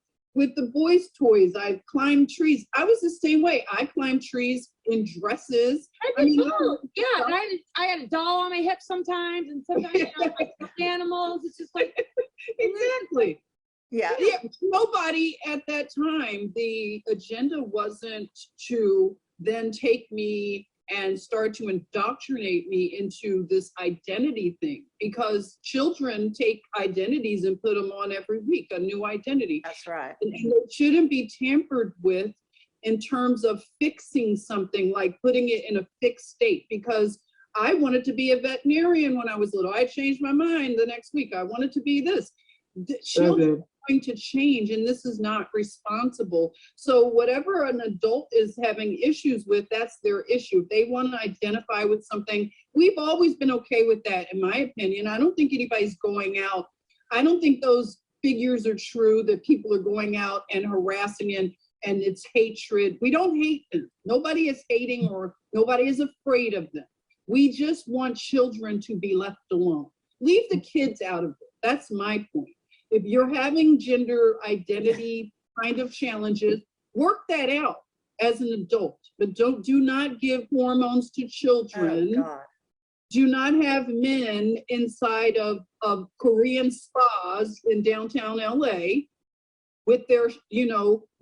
[SPEAKER 1] the boys' toys. I climbed trees. I was the same way. I climbed trees in dresses.
[SPEAKER 3] Yeah, and I had a doll on my hip sometimes, and sometimes like animals. It's just like
[SPEAKER 1] exactly.
[SPEAKER 5] Yeah.
[SPEAKER 1] Nobody at that time, the agenda wasn't to then take me and start to indoctrinate me into this identity thing, because children take identities and put them on every week, a new identity.
[SPEAKER 5] That's right.
[SPEAKER 1] And it shouldn't be tampered with in terms of fixing something, like putting it in a fixed state, because I wanted to be a veterinarian when I was little. I changed my mind the next week. I wanted to be this. Children are going to change, and this is not responsible. So whatever an adult is having issues with, that's their issue. If they want to identify with something, we've always been okay with that, in my opinion. I don't think anybody's going out. I don't think those figures are true, that people are going out and harassing and it's hatred. We don't hate them. Nobody is hating, or nobody is afraid of them. We just want children to be left alone. Leave the kids out of it. That's my point. If you're having gender identity kind of challenges, work that out as an adult, but do not give hormones to children.
[SPEAKER 5] Oh, God.
[SPEAKER 1] Do not have men inside of Korean spas in downtown LA with their,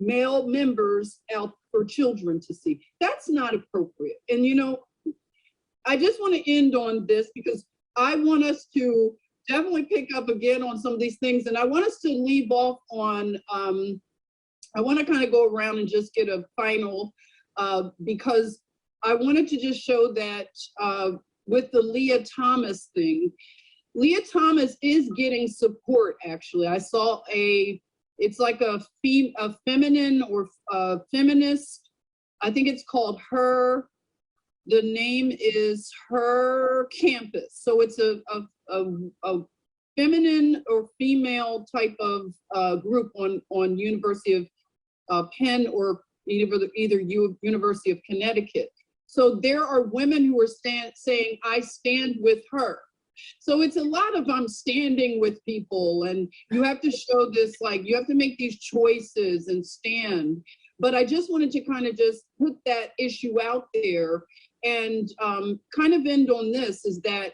[SPEAKER 1] male members out for children to see. That's not appropriate. And, I just want to end on this, because I want us to definitely pick up again on some of these things. And I want us to leave off on, I want to kind of go around and just get a final, because I wanted to just show that with the Leah Thomas thing, Leah Thomas is getting support, actually. I saw it's like a feminine or feminist, I think it's called Her. The name is Her Campus. So it's a feminine or female type of group on University of Penn, or either University of Connecticut. So there are women who are saying, I stand with her. So it's a lot of I'm standing with people, and you have to show this, like you have to make these choices and stand. But I just wanted to kind of just put that issue out there, and kind of end on this, is that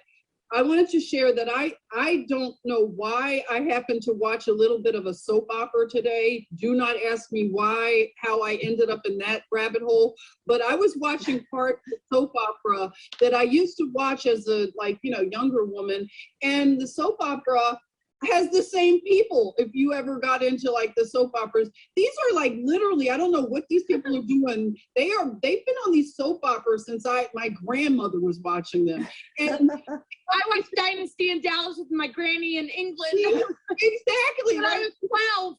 [SPEAKER 1] I wanted to share that I don't know why I happened to watch a little bit of a soap opera today. Do not ask me how I ended up in that rabbit hole, but I was watching part of the soap opera that I used to watch as a younger woman, and the soap opera has the same people. If you ever got into like the soap operas, these are like literally, I don't know what these people are doing. They've been on these soap operas since my grandmother was watching them. And
[SPEAKER 3] I watched Dynasty in Dallas with my granny in England.
[SPEAKER 1] Exactly.
[SPEAKER 3] When I was 12.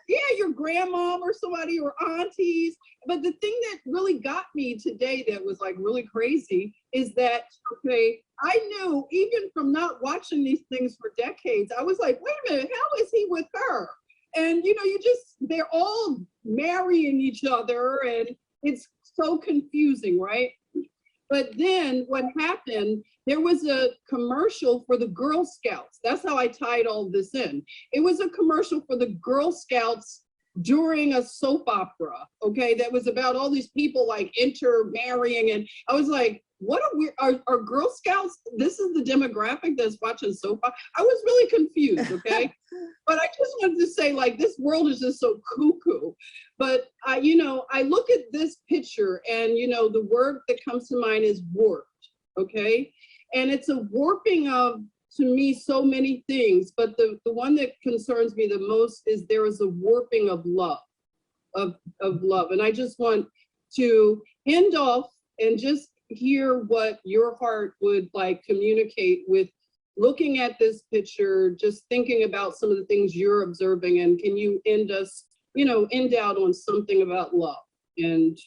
[SPEAKER 1] Yeah, your grandmom or somebody, or aunties. But the thing that really got me today that was like really crazy is that, okay, I knew even from not watching these things for decades, I was like, wait a minute, how is he with her? And they're all marrying each other, and it's so confusing, right? But then what happened, there was a commercial for the Girl Scouts. That's how I tied all this in. It was a commercial for the Girl Scouts during a soap opera, okay, that was about all these people like intermarrying. And I was like, what are Girl Scouts? This is the demographic that's watching soap opera? I was really confused, okay? But I just wanted to say, like, this world is just so cuckoo. But I look at this picture, and the word that comes to mind is warped, okay? And it's a warping of, to me, so many things, but the one that concerns me the most is there is a warping of love, of love. And I just want to end off and just hear what your heart would like communicate with looking at this picture, just thinking about some of the things you're observing, and can you end out on something about love? And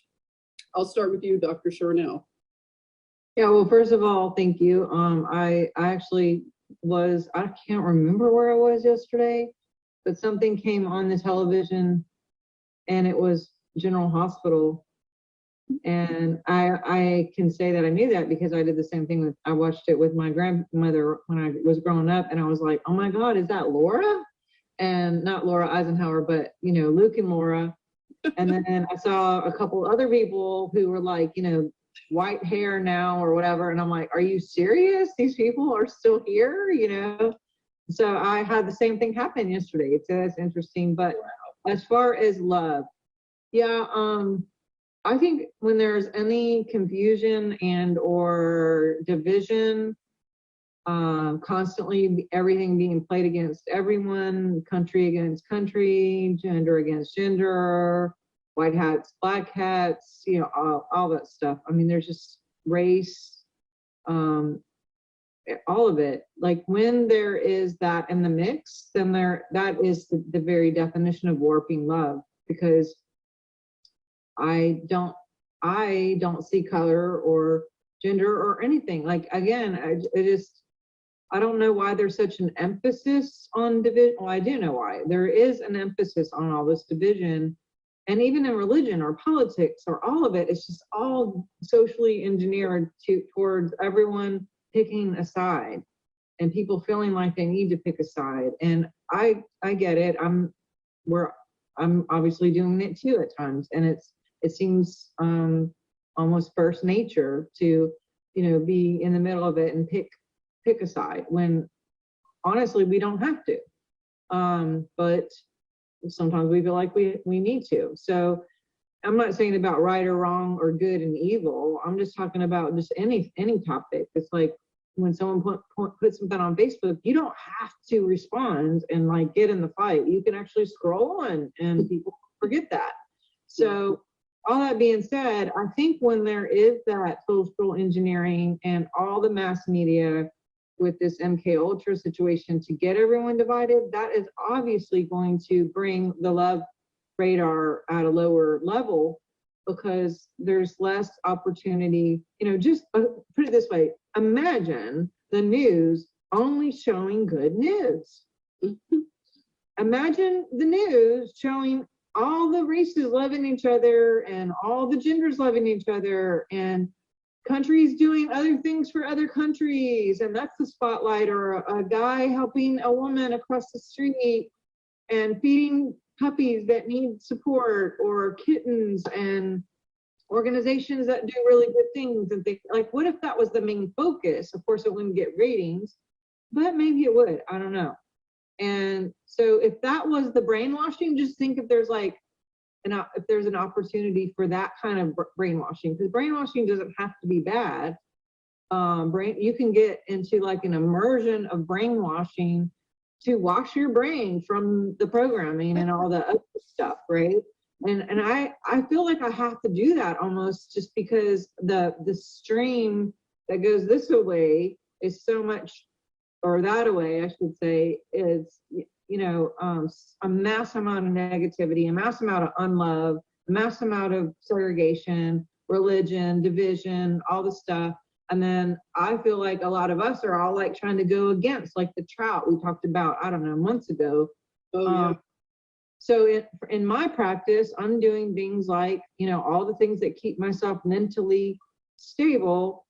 [SPEAKER 1] I'll start with you, Dr. Sharnael.
[SPEAKER 2] Yeah, well, first of all, thank you. I actually I can't remember where I was yesterday, but something came on the television, and it was General Hospital. And I can say that I knew that because I did the same thing I watched it with my grandmother when I was growing up, and I was like, oh my God, is that Laura? And not Laura Eisenhower, but Luke and Laura. And then I saw a couple other people who were like, white hair now or whatever. And I'm like, are you serious? These people are still here, So I had the same thing happen yesterday. So that's interesting. But as far as love, yeah, I think when there's any confusion and or division, constantly everything being played against everyone, country against country, gender against gender, white hats, black hats, you know, all that stuff. I mean, there's just race, all of it. Like when there is that in the mix, then that is the very definition of warping love, because I don't see color or gender or anything. Like, again, I don't know why there's such an emphasis on division. Well, I do know why. There is an emphasis on all this division, and even in religion or politics or all of it, it's just all socially engineered towards everyone picking a side and people feeling like they need to pick a side. And I get it. I'm obviously doing it too at times, and it seems almost first nature to, you know, be in the middle of it and pick a side, when honestly we don't have to, but sometimes we feel like we need to. So I'm not saying about right or wrong or good and evil. I'm just talking about just any topic. It's like when someone puts something on Facebook, you don't have to respond and like get in the fight. You can actually scroll and people forget that. So all that being said, I think when there is that social engineering and all the mass media with this MK Ultra situation to get everyone divided, that is obviously going to bring the love radar at a lower level, because there's less opportunity. You know, just put it this way, imagine the news only showing good news. Imagine the news showing all the races loving each other and all the genders loving each other and countries doing other things for other countries, and that's the spotlight, or a guy helping a woman across the street and feeding puppies that need support, or kittens, and organizations that do really good things and things. Like, what if that was the main focus? Of course it wouldn't get ratings, but maybe it would, I don't know. And so if that was the brainwashing, just think if there's like if there's an opportunity for that kind of brainwashing, because brainwashing doesn't have to be bad. You can get into like an immersion of brainwashing to wash your brain from the programming and all the other stuff, right? And I feel like I have to do that almost, just because the stream that goes this way is so much, or that way I should say, is, you know, a mass amount of negativity, a mass amount of unlove, a mass amount of segregation, religion, division, all the stuff. And then I feel like a lot of us are all like trying to go against, like the trout we talked about, I don't know, months ago.
[SPEAKER 1] Oh, yeah.
[SPEAKER 2] So in my practice, I'm doing things like, you know, all the things that keep myself mentally stable,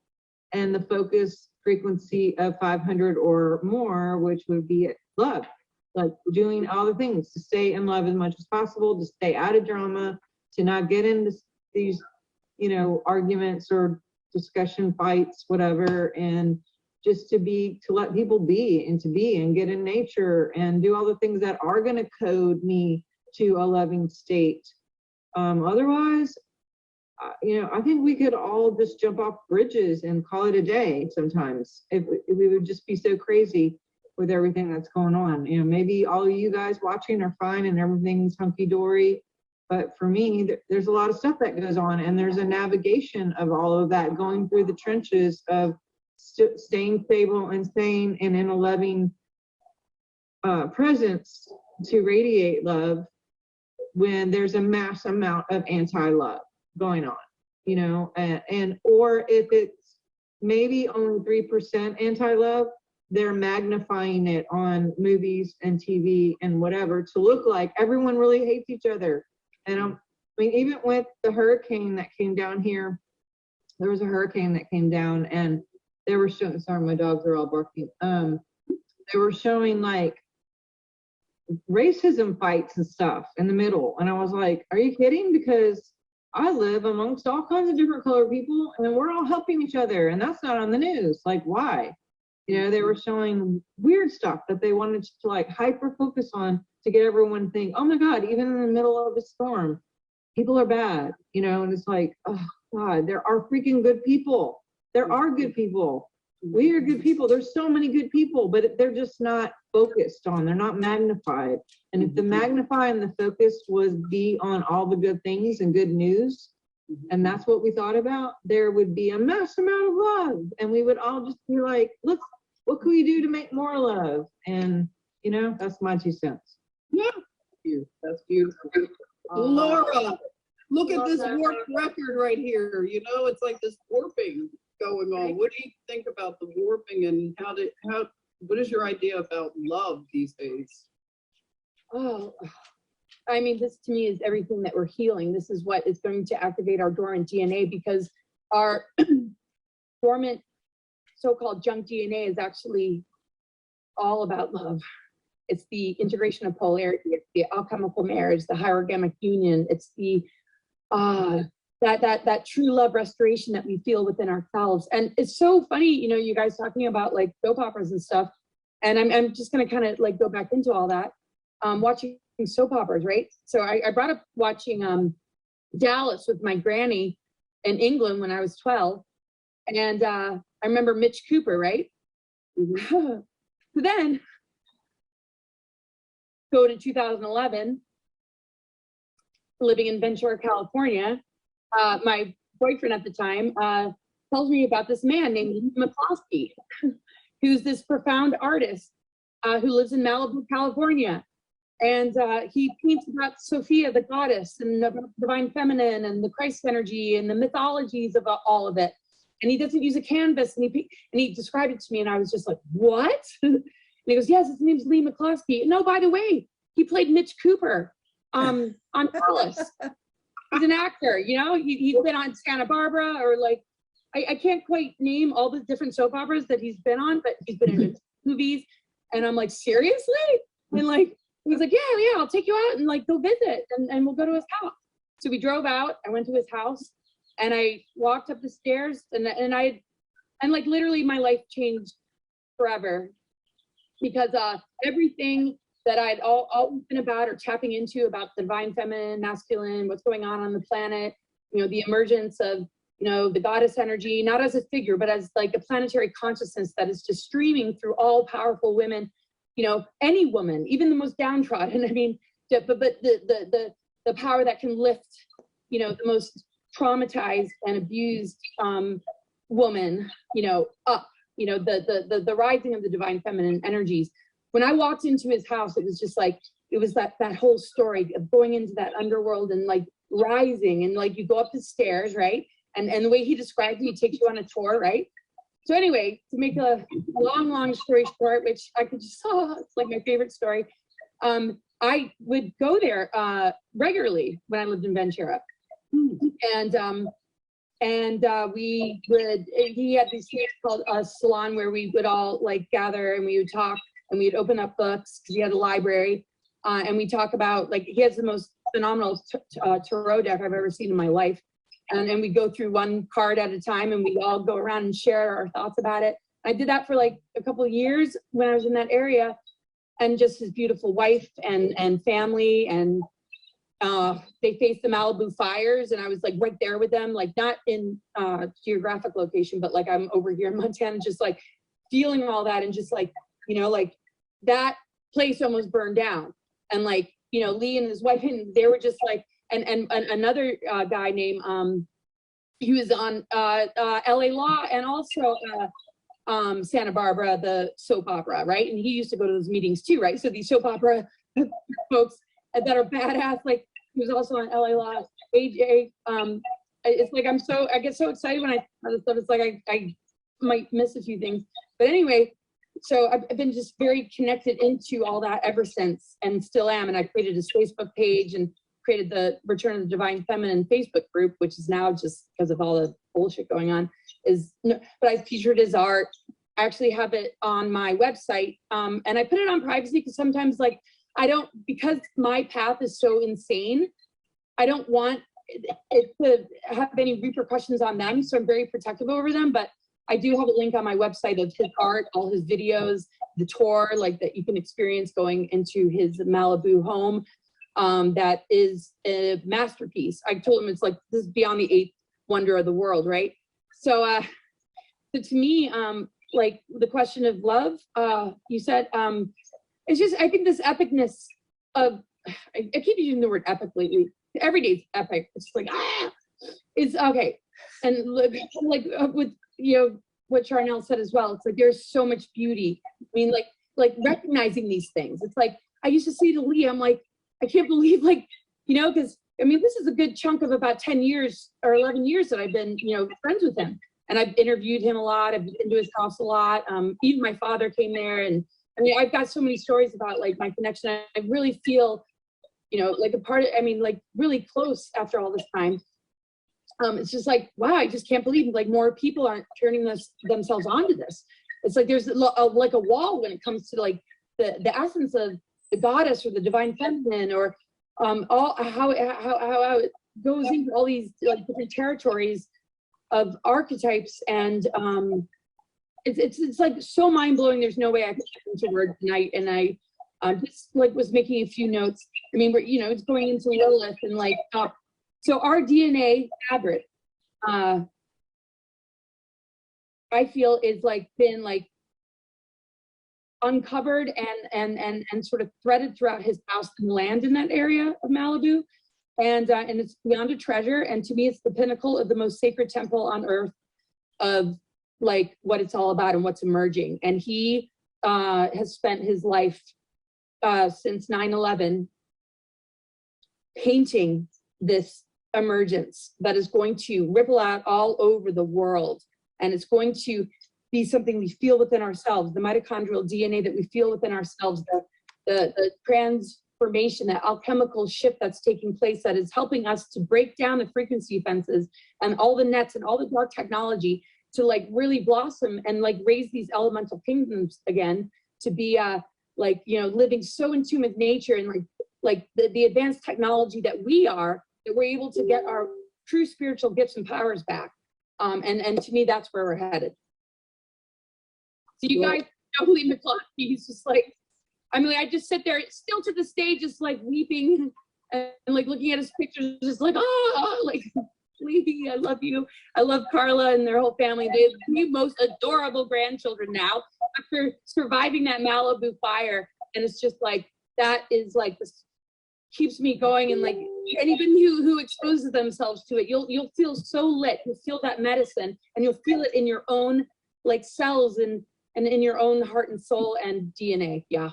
[SPEAKER 2] and the focus frequency of 500 or more, which would be love. Like doing all the things to stay in love as much as possible, to stay out of drama, to not get into these, you know, arguments or discussion fights, whatever, and just to let people be and get in nature and do all the things that are going to code me to a loving state. Otherwise, you know, I think we could all just jump off bridges and call it a day sometimes, if we would just be so crazy with everything that's going on. You know, maybe all of you guys watching are fine and everything's hunky-dory, but for me, there's a lot of stuff that goes on, and there's a navigation of all of that, going through the trenches of staying stable and sane and in a loving presence to radiate love when there's a mass amount of anti-love going on, you know, or if it's maybe only 3% anti-love, they're magnifying it on movies and TV and whatever to look like everyone really hates each other. And I mean, even with the hurricane that came down here, there was a hurricane that came down, and they were showing, sorry, my dogs are all barking. They were showing like racism fights and stuff in the middle. And I was like, are you kidding? Because I live amongst all kinds of different colored people, and we're all helping each other, and that's not on the news. Like, why? You know, they were showing weird stuff that they wanted to like hyper focus on to get everyone to think, oh my God, even in the middle of a storm, people are bad, you know, and it's like, oh God, there are freaking good people. There are good people. We are good people. There's so many good people, but they're just not focused on, they're not magnified. And if the magnify and the focus was be on all the good things and good news, and that's what we thought about, there would be a mass amount of love. And we would all just be like, look, what can we do to make more love? And, you know, that's my 2 cents.
[SPEAKER 1] Yeah. That's beautiful. Laura, look at this warped record right here. You know, it's like this warping going on. What do you think about the warping, and what is your idea about love these days?
[SPEAKER 3] Oh, I mean, this to me is everything that we're healing. This is what is going to activate our dormant DNA, because our dormant so-called junk DNA is actually all about love. It's the integration of polarity. It's the alchemical marriage, the hierogamic union. It's the that true love restoration that we feel within ourselves. And it's so funny, you know, you guys talking about like soap operas and stuff. And I'm just gonna kind of like go back into all that. Watching soap operas, right? So I brought up watching Dallas with my granny in England when I was 12. And I remember Mitch Cooper, right? So then go to 2011, living in Ventura, California. My boyfriend at the time tells me about this man named Lee McCloskey, who's this profound artist who lives in Malibu, California. And he paints about Sophia, the goddess, and the divine feminine, and the Christ energy, and the mythologies of all of it. And he doesn't use a canvas, and he described it to me, and I was just like, what? And he goes, yes, his name's Lee McCloskey. No, by the way, he played Mitch Cooper on Dallas. He's an actor, you know, he's been on Santa Barbara, or like, I can't quite name all the different soap operas that he's been on, but he's been in movies. And I'm like, seriously? And like, he was like, yeah, I'll take you out and like go visit, and we'll go to his house. So we drove out, I went to his house, and I walked up the stairs, and like literally my life changed forever, because everything that I'd always been about or tapping into about the divine feminine, masculine, what's going on the planet, you know, the emergence of, you know, the goddess energy, not as a figure, but as like a planetary consciousness that is just streaming through all powerful women, you know, any woman, even the most downtrodden. I mean, but the power that can lift, you know, the most traumatized and abused woman, you know, up, you know, the rising of the divine feminine energies. When I walked into his house, it was just like, it was that whole story of going into that underworld and like rising, and like you go up the stairs, right? And the way he described it, he takes you on a tour, right? So anyway, to make a long story short, which I could just, it's like my favorite story. I would go there regularly when I lived in Ventura. And he had this place called a salon where we would all like gather, and we would talk, and we'd open up books because he had a library. And we talk about, like, he has the most phenomenal tarot deck I've ever seen in my life. And we go through one card at a time, and we all go around and share our thoughts about it. I did that for like a couple of years when I was in that area, and just his beautiful wife and family, and they faced the Malibu fires, and I was like right there with them, like not in geographic location, but like I'm over here in Montana, just like feeling all that, and just like, you know, like that place almost burned down. And like, you know, Lee and his wife, and they were just like, and another guy named, he was on LA Law, and also Santa Barbara, the soap opera, right? And he used to go to those meetings too, right? So these soap opera folks that are badass, like he was also on LA Law, AJ. It's like I get so excited when I this stuff. It's like I might miss a few things, but anyway. So I've been just very connected into all that ever since, and still am. And I created his Facebook page and created the Return of the Divine Feminine Facebook group, which is now, just because of all the bullshit going on, but I featured his art. I actually have it on my website, and I put it on privacy because sometimes, like, because my path is so insane, I don't want it to have any repercussions on them. So I'm very protective over them, but I do have a link on my website of his art, all his videos, the tour, like that you can experience going into his Malibu home. that is a masterpiece. I told him it's like, this is beyond the eighth wonder of the world, right? So, so to me, like the question of love, you said, it's just, I think this epicness of, I keep using the word epic lately. Every day's epic. It's like, it's okay. And like with, you know, what Sharnael said as well, it's like, there's so much beauty. I mean, like recognizing these things. It's like, I used to say to Lee, I'm like, I can't believe, like, you know, because I mean, this is a good chunk of about 10 years or 11 years that I've been, you know, friends with him. And I've interviewed him a lot. I've been to his house a lot. Even my father came there. And I mean, I've got so many stories about like my connection. I really feel, you know, like a part of, I mean, like really close after all this time. It's just like, wow, I just can't believe like more people aren't turning themselves onto this. It's like there's like a wall when it comes to like the essence of the goddess or the divine feminine, or all how it goes into all these like different territories of archetypes. And it's like so mind-blowing. There's no way I could put into words tonight. And I just like was making a few notes. I mean, we're, you know, it's going into Lilith and like so our DNA fabric, I feel is like been like uncovered and sort of threaded throughout his house and land in that area of Malibu. And it's beyond a treasure. And to me, it's the pinnacle of the most sacred temple on earth of like what it's all about and what's emerging. And he has spent his life since 9/11 painting this emergence that is going to ripple out all over the world. And it's going to be something we feel within ourselves, the mitochondrial DNA that we feel within ourselves, the transformation, that alchemical shift that's taking place that is helping us to break down the frequency fences and all the nets and all the dark technology to like really blossom and like raise these elemental kingdoms again, to be like, you know, living so in tune with nature and like the advanced technology that we are, that we're able to get our true spiritual gifts and powers back. And to me, that's where we're headed. So you guys know Lee McCloskey, he's just like, I mean, I just sit there still to this day, just like weeping and like looking at his pictures, just like, oh, like, Lee, I love you. I love Carla and their whole family. They have the most adorable grandchildren now after surviving that Malibu fire. And it's just like, that is like, this keeps me going. And like, anybody who exposes themselves to it, you'll feel so lit. You'll feel that medicine and you'll feel it in your own like cells and in your own heart and soul and DNA. Yeah.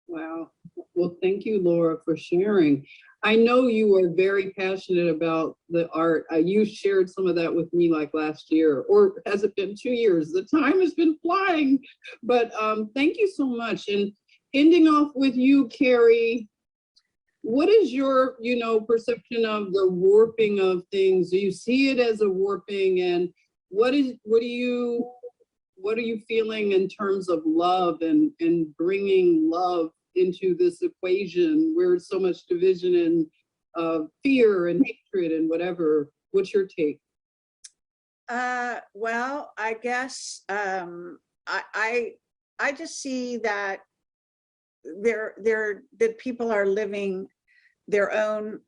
[SPEAKER 1] Wow. Well, thank you, Laura, for sharing. I know you are very passionate about the art. You shared some of that with me like last year, or has it been 2 years? The time has been flying, but thank you so much. And ending off with you, Kerry, what is your, you know, perception of the warping of things? Do you see it as a warping? And what are you feeling in terms of love and bringing love into this equation where so much division and fear and hatred and whatever? What's your take?
[SPEAKER 5] Well, I guess I just see that that people are living their own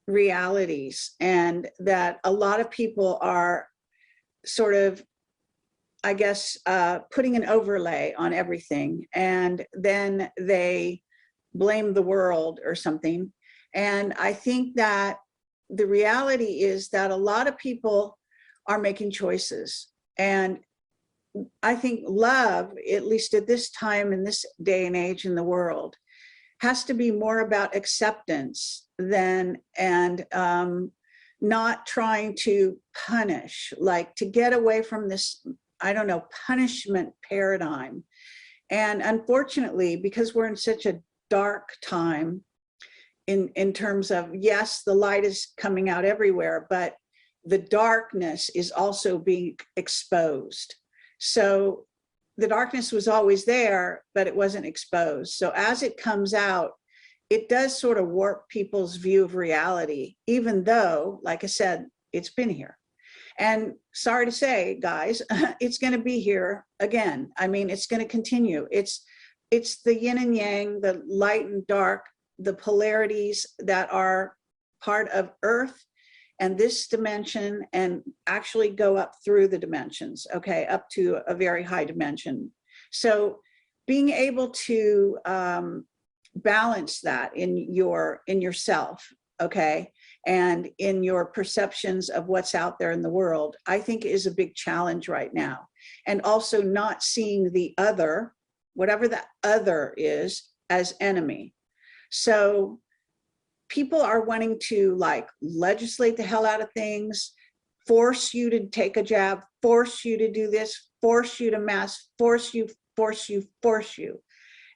[SPEAKER 5] realities, and that a lot of people are sort of, I guess, putting an overlay on everything, and then they blame the world or something. And I think that the reality is that a lot of people are making choices. And I think love, at least at this time in this day and age in the world, has to be more about acceptance than, and not trying to punish, like to get away from this, I don't know, punishment paradigm. And unfortunately, because we're in such a dark time in terms of, yes, the light is coming out everywhere, but the darkness is also being exposed. So the darkness was always there, but it wasn't exposed. So as it comes out, it does sort of warp people's view of reality, even though, like I said, it's been here. And sorry to say, guys, it's going to be here again. I mean, it's going to continue. It's the yin and yang, the light and dark the polarities that are part of Earth and this dimension, and actually go up through the dimensions, okay, up to a very high dimension. So being able to balance that in yourself, okay, and in your perceptions of what's out there in the world, I think is a big challenge right now. And also not seeing the other, whatever that other is, as enemy. So people are wanting to like legislate the hell out of things, force you to take a jab, force you to do this, force you to mask, force you.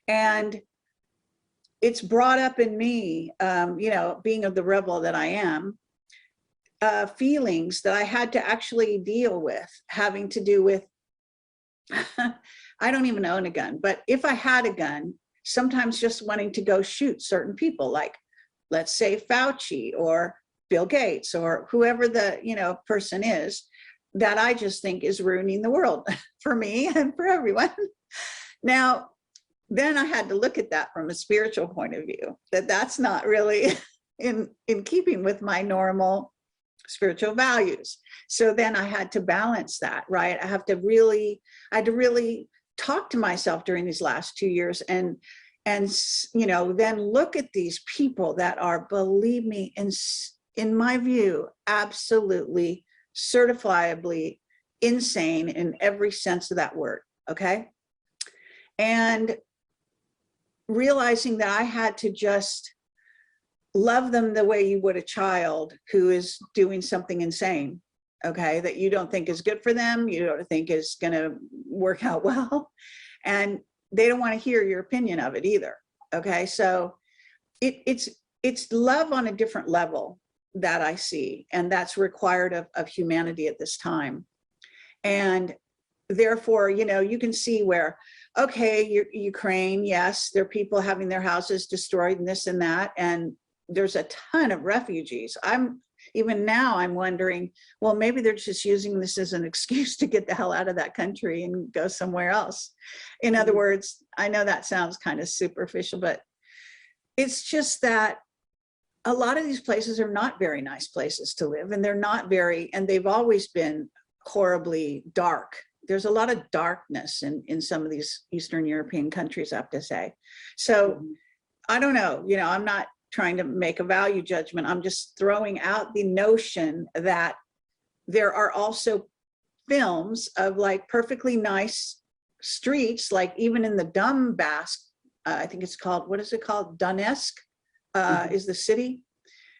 [SPEAKER 5] And it's brought up in me, you know, being of the rebel that I am, feelings that I had to actually deal with, having to do with, I don't even own a gun, but if I had a gun, sometimes just wanting to go shoot certain people, like, let's say Fauci or Bill Gates or whoever the, you know, person is that I just think is ruining the world for me and for everyone. Now, then I had to look at that from a spiritual point of view, that that's not really in keeping with my normal spiritual values. So then I had to balance that, right? I had to really talk to myself during these last 2 years and you know, then look at these people that are, believe me, in my view, absolutely certifiably insane in every sense of that word, okay? And realizing that I had to just love them the way you would a child who is doing something insane, okay, that you don't think is good for them, you don't think is gonna work out well, and they don't want to hear your opinion of it either, okay? So it's love on a different level that I see, and that's required of humanity at this time. And therefore, you know, you can see where, okay, Ukraine, yes, there are people having their houses destroyed and this and that, and there's a ton of refugees. Even now I'm wondering, well, maybe they're just using this as an excuse to get the hell out of that country and go somewhere else. In other words, I know that sounds kind of superficial, but it's just that a lot of these places are not very nice places to live, and they're not very, and they've always been horribly dark. There's a lot of darkness in some of these Eastern European countries, I have to say. So I don't know, you know, I'm not trying to make a value judgment. I'm just throwing out the notion that there are also films of like perfectly nice streets, like even in the Donbass, I think it's called, what is it called? Donetsk is the city,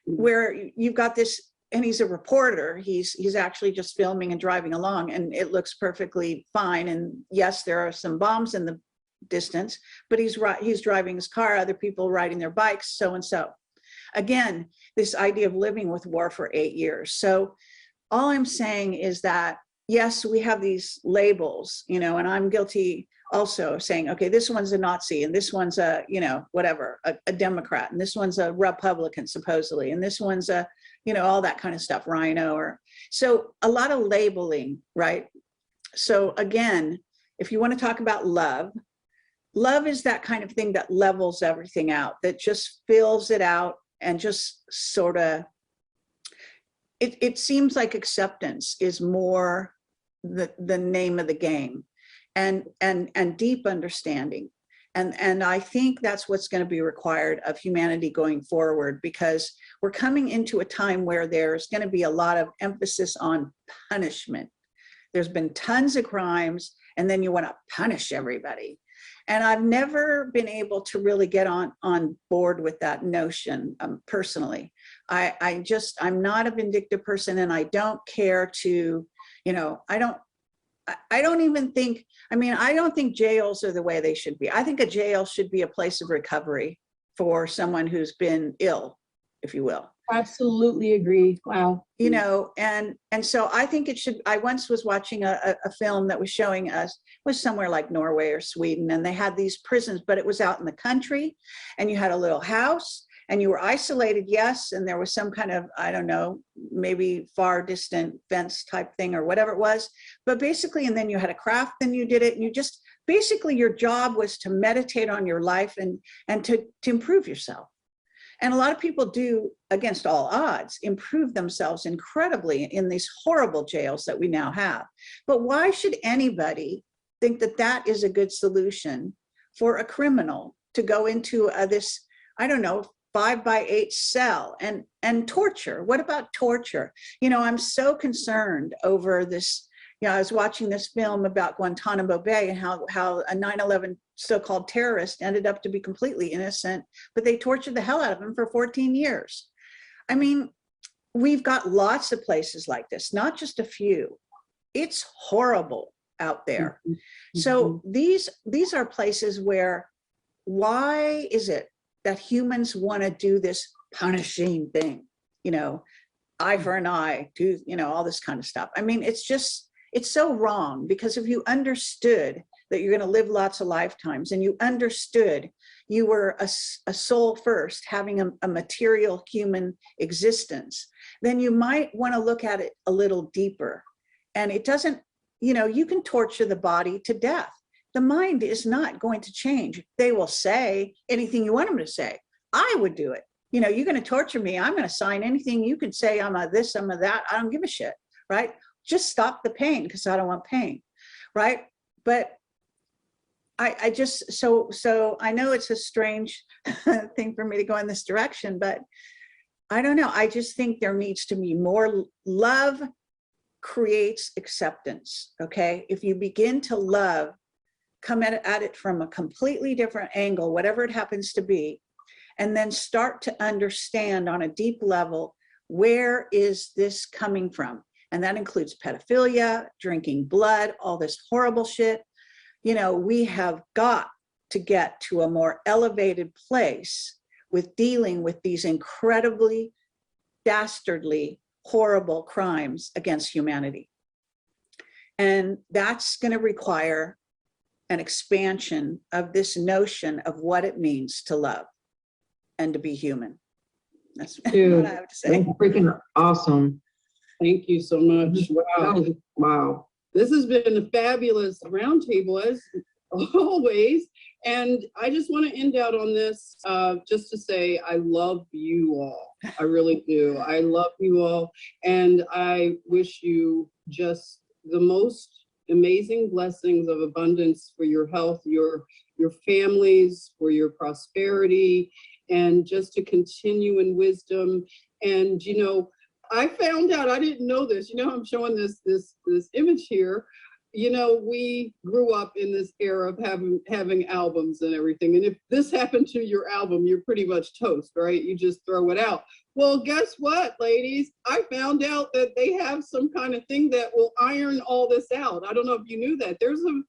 [SPEAKER 5] where you've got this, and he's a reporter. He's actually just filming and driving along, and it looks perfectly fine. And yes, there are some bombs in the distance, but he's driving his car, other people riding their bikes, so and so. Again, this idea of living with war for 8 years. So all I'm saying is that, yes, we have these labels, you know, and I'm guilty also of saying, okay, this one's a Nazi, and this one's a, you know, whatever, a Democrat, and this one's a Republican, supposedly, and this one's a, you know, all that kind of stuff, Rhino, or, so a lot of labeling, right? So again, if you want to talk about love, love is that kind of thing that levels everything out, that just fills it out and just sort of, it seems like acceptance is more the name of the game, and deep understanding. And I think that's what's going to be required of humanity going forward, because we're coming into a time where there's going to be a lot of emphasis on punishment. There's been tons of crimes, and then you want to punish everybody. And I've never been able to really get on board with that notion personally. I'm not a vindictive person, and I don't care to, you know, I don't even think, I mean, I don't think jails are the way they should be. I think a jail should be a place of recovery for someone who's been ill, if you will.
[SPEAKER 3] Absolutely agree. Wow.
[SPEAKER 5] You know, and so I think it should, I once was watching a film that was showing us, was somewhere like Norway or Sweden, and they had these prisons, but it was out in the country, and you had a little house, and you were isolated, yes, and there was some kind of, I don't know, maybe far distant fence type thing or whatever it was, but basically, and then you had a craft, then you did it, and you just, basically your job was to meditate on your life and to improve yourself. And a lot of people do, against all odds, improve themselves incredibly in these horrible jails that we now have. But why should anybody think that that is a good solution for a criminal to go into this, I don't know, 5x8 cell and torture? What about torture? You know, I'm so concerned over this. You know, I was watching this film about Guantanamo Bay and how a 9/11 so-called terrorist ended up to be completely innocent, but they tortured the hell out of him for 14 years. I mean, we've got lots of places like this, not just a few. It's horrible out there. So these are places where, why is it that humans want to do this punishing thing? You know, eye for an eye, do, you know, all this kind of stuff. I mean, it's just, it's so wrong, because if you understood that you're going to live lots of lifetimes, and you understood you were a soul first, having a material human existence, then you might want to look at it a little deeper. And it doesn't, you know, you can torture the body to death. The mind is not going to change. They will say anything you want them to say. I would do it. You know, you're going to torture me, I'm going to sign anything you can say. I'm a this, I'm a that. I don't give a shit, right? Just stop the pain, because I don't want pain, right? But I just, so I know it's a strange thing for me to go in this direction, but I don't know. I just think there needs to be more love. Creates acceptance. Okay, if you begin to love, come at it from a completely different angle, whatever it happens to be, and then start to understand on a deep level, where is this coming from? And that includes pedophilia, drinking blood, all this horrible shit. You know, we have got to get to a more elevated place with dealing with these incredibly dastardly, horrible crimes against humanity. And that's going to require an expansion of this notion of what it means to love and to be human. That's
[SPEAKER 2] Dude,
[SPEAKER 5] what I have to say.
[SPEAKER 2] that's freaking awesome.
[SPEAKER 1] Thank you so much. Wow.
[SPEAKER 2] Wow.
[SPEAKER 1] This has been a fabulous roundtable, as always. And I just want to end out on this, just to say, I love you all. I really do. I love you all. And I wish you just the most amazing blessings of abundance for your health, your families, for your prosperity, and just to continue in wisdom. And, you know, I found out, I didn't know this, you know, I'm showing this image here. You know, we grew up in this era of having albums and everything. And if this happened to your album, you're pretty much toast, right? You just throw it out. Well, guess what, ladies? I found out that they have some kind of thing that will iron all this out. I don't know if you knew that. There's an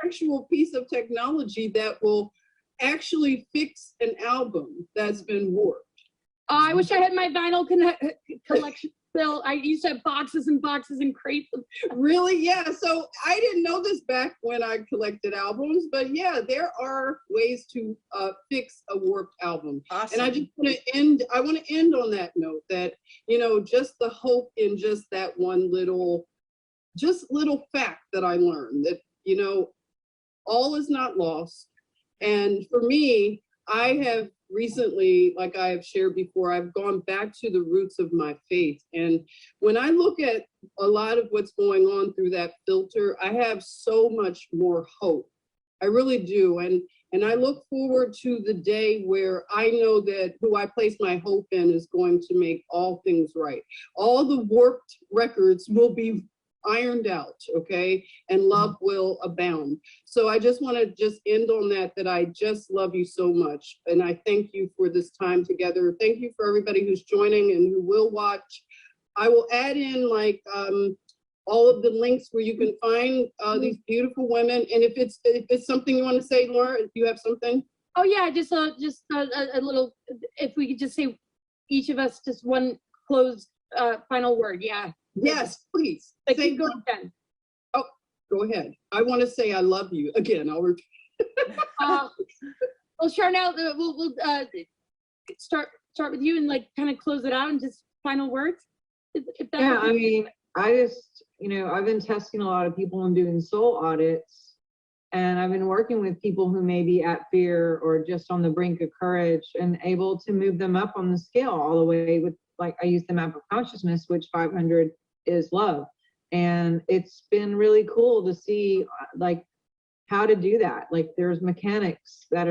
[SPEAKER 1] actual piece of technology that will actually fix an album that's been warped.
[SPEAKER 3] Oh, I wish I had my vinyl collection still. I used to have boxes and boxes and crates of.
[SPEAKER 1] Really? Yeah. So I didn't know this back when I collected albums, but yeah, there are ways to fix a warped album.
[SPEAKER 5] Awesome.
[SPEAKER 1] And I just want to end on that note that, you know, just the hope in just that one little fact that I learned, that, you know, all is not lost. And for me, I have recently, like I have shared before, I've gone back to the roots of my faith. And when I look at a lot of what's going on through that filter, I have so much more hope. I really do. And I look forward to the day where I know that who I place my hope in is going to make all things right. All the warped records will be ironed out, okay? And love will abound. So I just want to just end on that I just love you so much. And I thank you for this time together. Thank you for everybody who's joining and who will watch. I will add in like all of the links where you can find these beautiful women. And if it's something you want to say, Laura, if you have something.
[SPEAKER 3] Oh yeah, just a little, if we could just say each of us just one closed final word. Yeah.
[SPEAKER 1] Yes, please.
[SPEAKER 3] Like,
[SPEAKER 1] Say
[SPEAKER 3] go again.
[SPEAKER 1] Oh, go ahead. I want to say I love you again. I'll repeat.
[SPEAKER 3] Well, Sharnael, we'll start with you and like kind of close it out and just final words. If that's
[SPEAKER 2] Yeah,
[SPEAKER 3] okay.
[SPEAKER 2] I mean, I just, you know, I've been testing a lot of people and doing soul audits. And I've been working with people who may be at fear or just on the brink of courage, and able to move them up on the scale all the way with, like, I use the map of consciousness, which 500 is love. And it's been really cool to see like how to do that. Like, there's mechanics that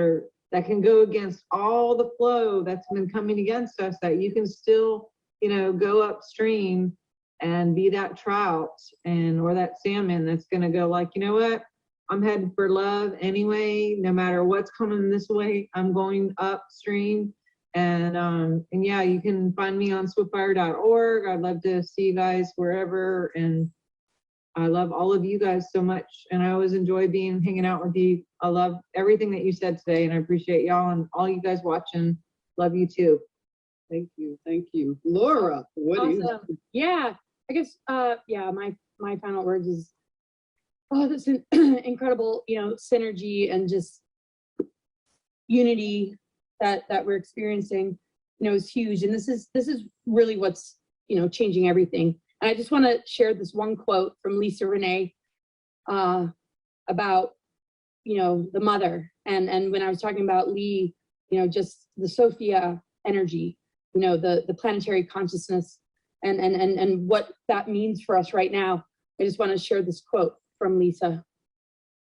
[SPEAKER 2] can go against all the flow that's been coming against us, that you can still, you know, go upstream and be that trout or that salmon that's going to go like, you know what, I'm headed for love anyway, no matter what's coming this way, I'm going upstream. And yeah, you can find me on swiftfire.org. I'd love to see you guys wherever. And I love all of you guys so much. And I always enjoy hanging out with you. I love everything that you said today, and I appreciate y'all and all you guys watching. Love you too.
[SPEAKER 1] Thank you. Thank you. Laura, what do you?
[SPEAKER 3] Awesome. Yeah, I guess, yeah, my final words is, oh, this is incredible, you know, synergy and just unity that we're experiencing, you know, is huge. And this is really what's, you know, changing everything. And I just want to share this one quote from Lisa Renee about, you know, the mother. And when I was talking about Lee, you know, just the Sophia energy, you know, the planetary consciousness and what that means for us right now. I just want to share this quote from Lisa.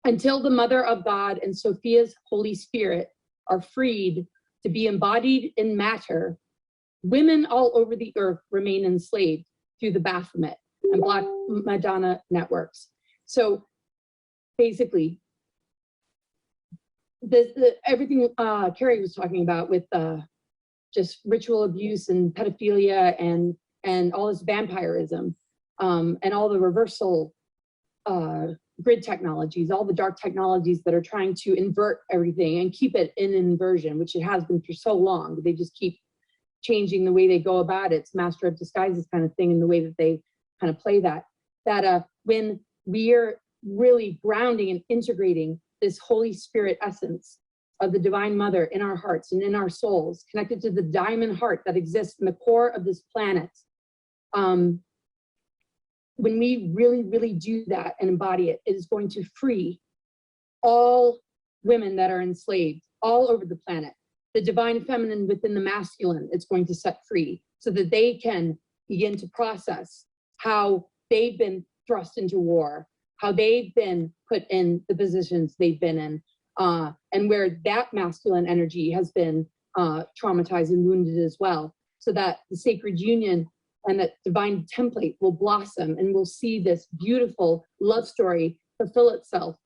[SPEAKER 3] Until the Mother of God and Sophia's Holy Spirit are freed to be embodied in matter, women all over the earth remain enslaved through the Baphomet and Black Madonna networks. So basically, everything Kerry was talking about with just ritual abuse and pedophilia and all this vampirism and all the reversal grid technologies, all the dark technologies that are trying to invert everything and keep it in inversion, which it has been for so long. They just keep changing the way they go about it. It's master of disguises kind of thing, in the way that they kind of play that when we are really grounding and integrating this Holy Spirit essence of the Divine Mother in our hearts and in our souls, connected to the diamond heart that exists in the core of this planet. When we really do that and embody it, it is going to free all women that are enslaved all over the planet. The divine feminine within the masculine, it's going to set free so that they can begin to process how they've been thrust into war, how they've been put in the positions they've been in, and where that masculine energy has been traumatized and wounded as well, so that the sacred union and that divine template will blossom, and we'll see this beautiful love story fulfill itself.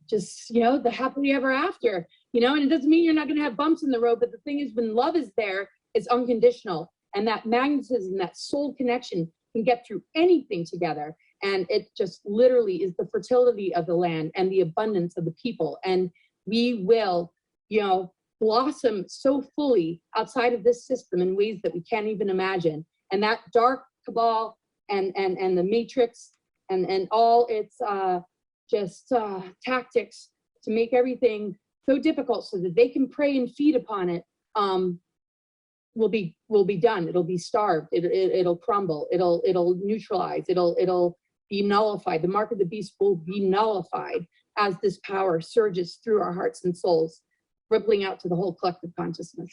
[SPEAKER 3] Just, you know, the happily ever after, you know, and it doesn't mean you're not going to have bumps in the road, but the thing is, when love is there, it's unconditional. And that magnetism, that soul connection can get through anything together. And it just literally is the fertility of the land and the abundance of the people. And we will, you know, blossom so fully outside of this system in ways that we can't even imagine. And that dark cabal and the matrix and all its tactics to make everything so difficult so that they can prey and feed upon it will be done. It'll be starved. It'll crumble. It'll neutralize. It'll be nullified. The mark of the beast will be nullified as this power surges through our hearts and souls, rippling out to the whole collective consciousness.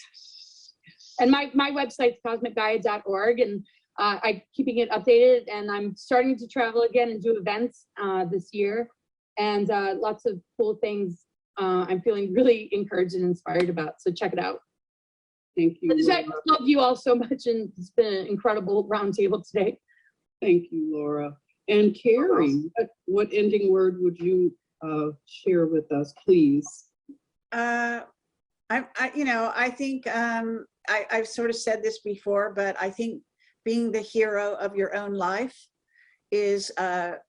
[SPEAKER 3] And my website's cosmicgaia.org, and I'm keeping it updated, and I'm starting to travel again and do events this year, and lots of cool things I'm feeling really encouraged and inspired about. So check it out.
[SPEAKER 1] Thank you.
[SPEAKER 3] I love you all so much, and it's been an incredible roundtable today.
[SPEAKER 1] Thank you, Laura. And Kerry, what ending word would you share with us, please?
[SPEAKER 5] I think I've sort of said this before, but I think being the hero of your own life is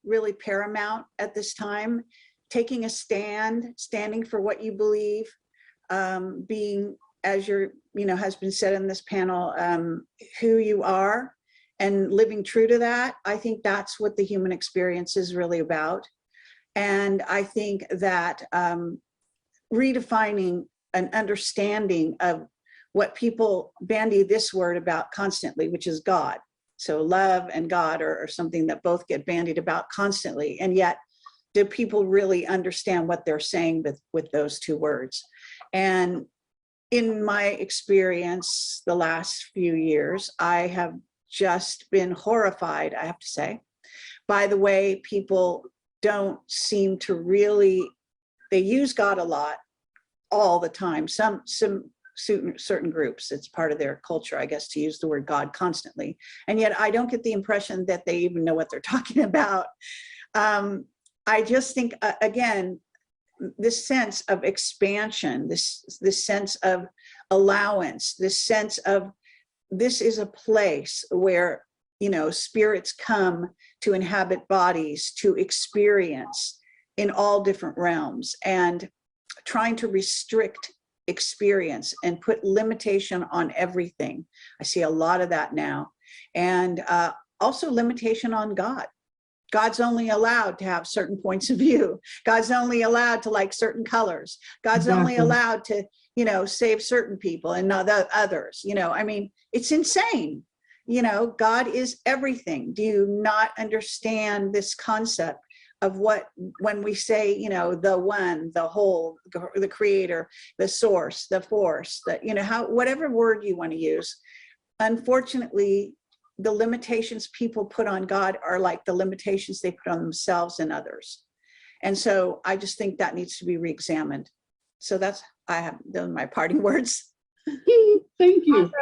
[SPEAKER 5] really paramount at this time. Taking a standing for what you believe, being, as has been said in this panel, who you are, and living true to that. I think that's what the human experience is really about. And I think that redefining an understanding of what people bandy this word about constantly, which is God. So love and God are something that both get bandied about constantly. And yet do people really understand what they're saying with those two words? And in my experience, the last few years, I have just been horrified, I have to say, by the way people don't seem to really, they use God a lot all the time. Some certain groups, it's part of their culture, I guess, to use the word God constantly. And yet I don't get the impression that they even know what they're talking about. I just think, again, this sense of expansion, this sense of allowance, this sense of this is a place where, you know, spirits come to inhabit bodies, to experience in all different realms, and trying to restrict experience and put limitation on everything. I see a lot of that now. And also limitation on God. God's only allowed to have certain points of view. God's only allowed to like certain colors. God's only allowed to, you know, save certain people and not others. You know, I mean, it's insane. You know, God is everything. Do you not understand this concept of what, when we say, you know, the one, the whole, the creator, the source, the force, that, you know, how, whatever word you want to use, unfortunately, the limitations people put on God are like the limitations they put on themselves and others. And so I just think that needs to be re-examined. So that's, those are my parting words.
[SPEAKER 1] Thank you.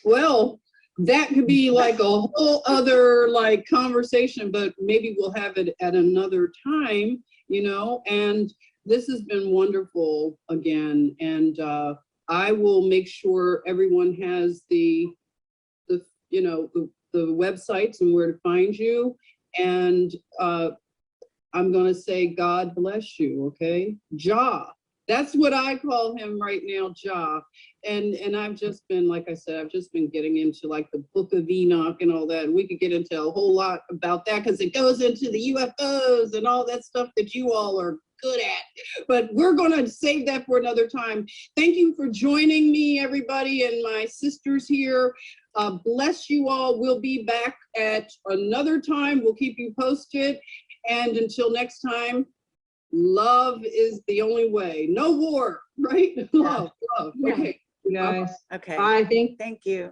[SPEAKER 1] Well, that could be like a whole other like conversation, but maybe we'll have it at another time, you know, and this has been wonderful again. And I will make sure everyone has the you know, the websites and where to find you. And I'm going to say, God bless you. Okay. Jah. That's what I call him right now, Jah. And I've just been, like I said, I've just been getting into like the Book of Enoch and all that. And we could get into a whole lot about that because it goes into the UFOs and all that stuff that you all are good at. But we're going to save that for another time. Thank you for joining me, everybody, and my sisters here. Bless you all. We'll be back at another time. We'll keep you posted. And until next time, love is the only way. No war, right? Love. Okay.
[SPEAKER 2] You guys.
[SPEAKER 5] Okay.
[SPEAKER 2] Bye.
[SPEAKER 5] Thank you.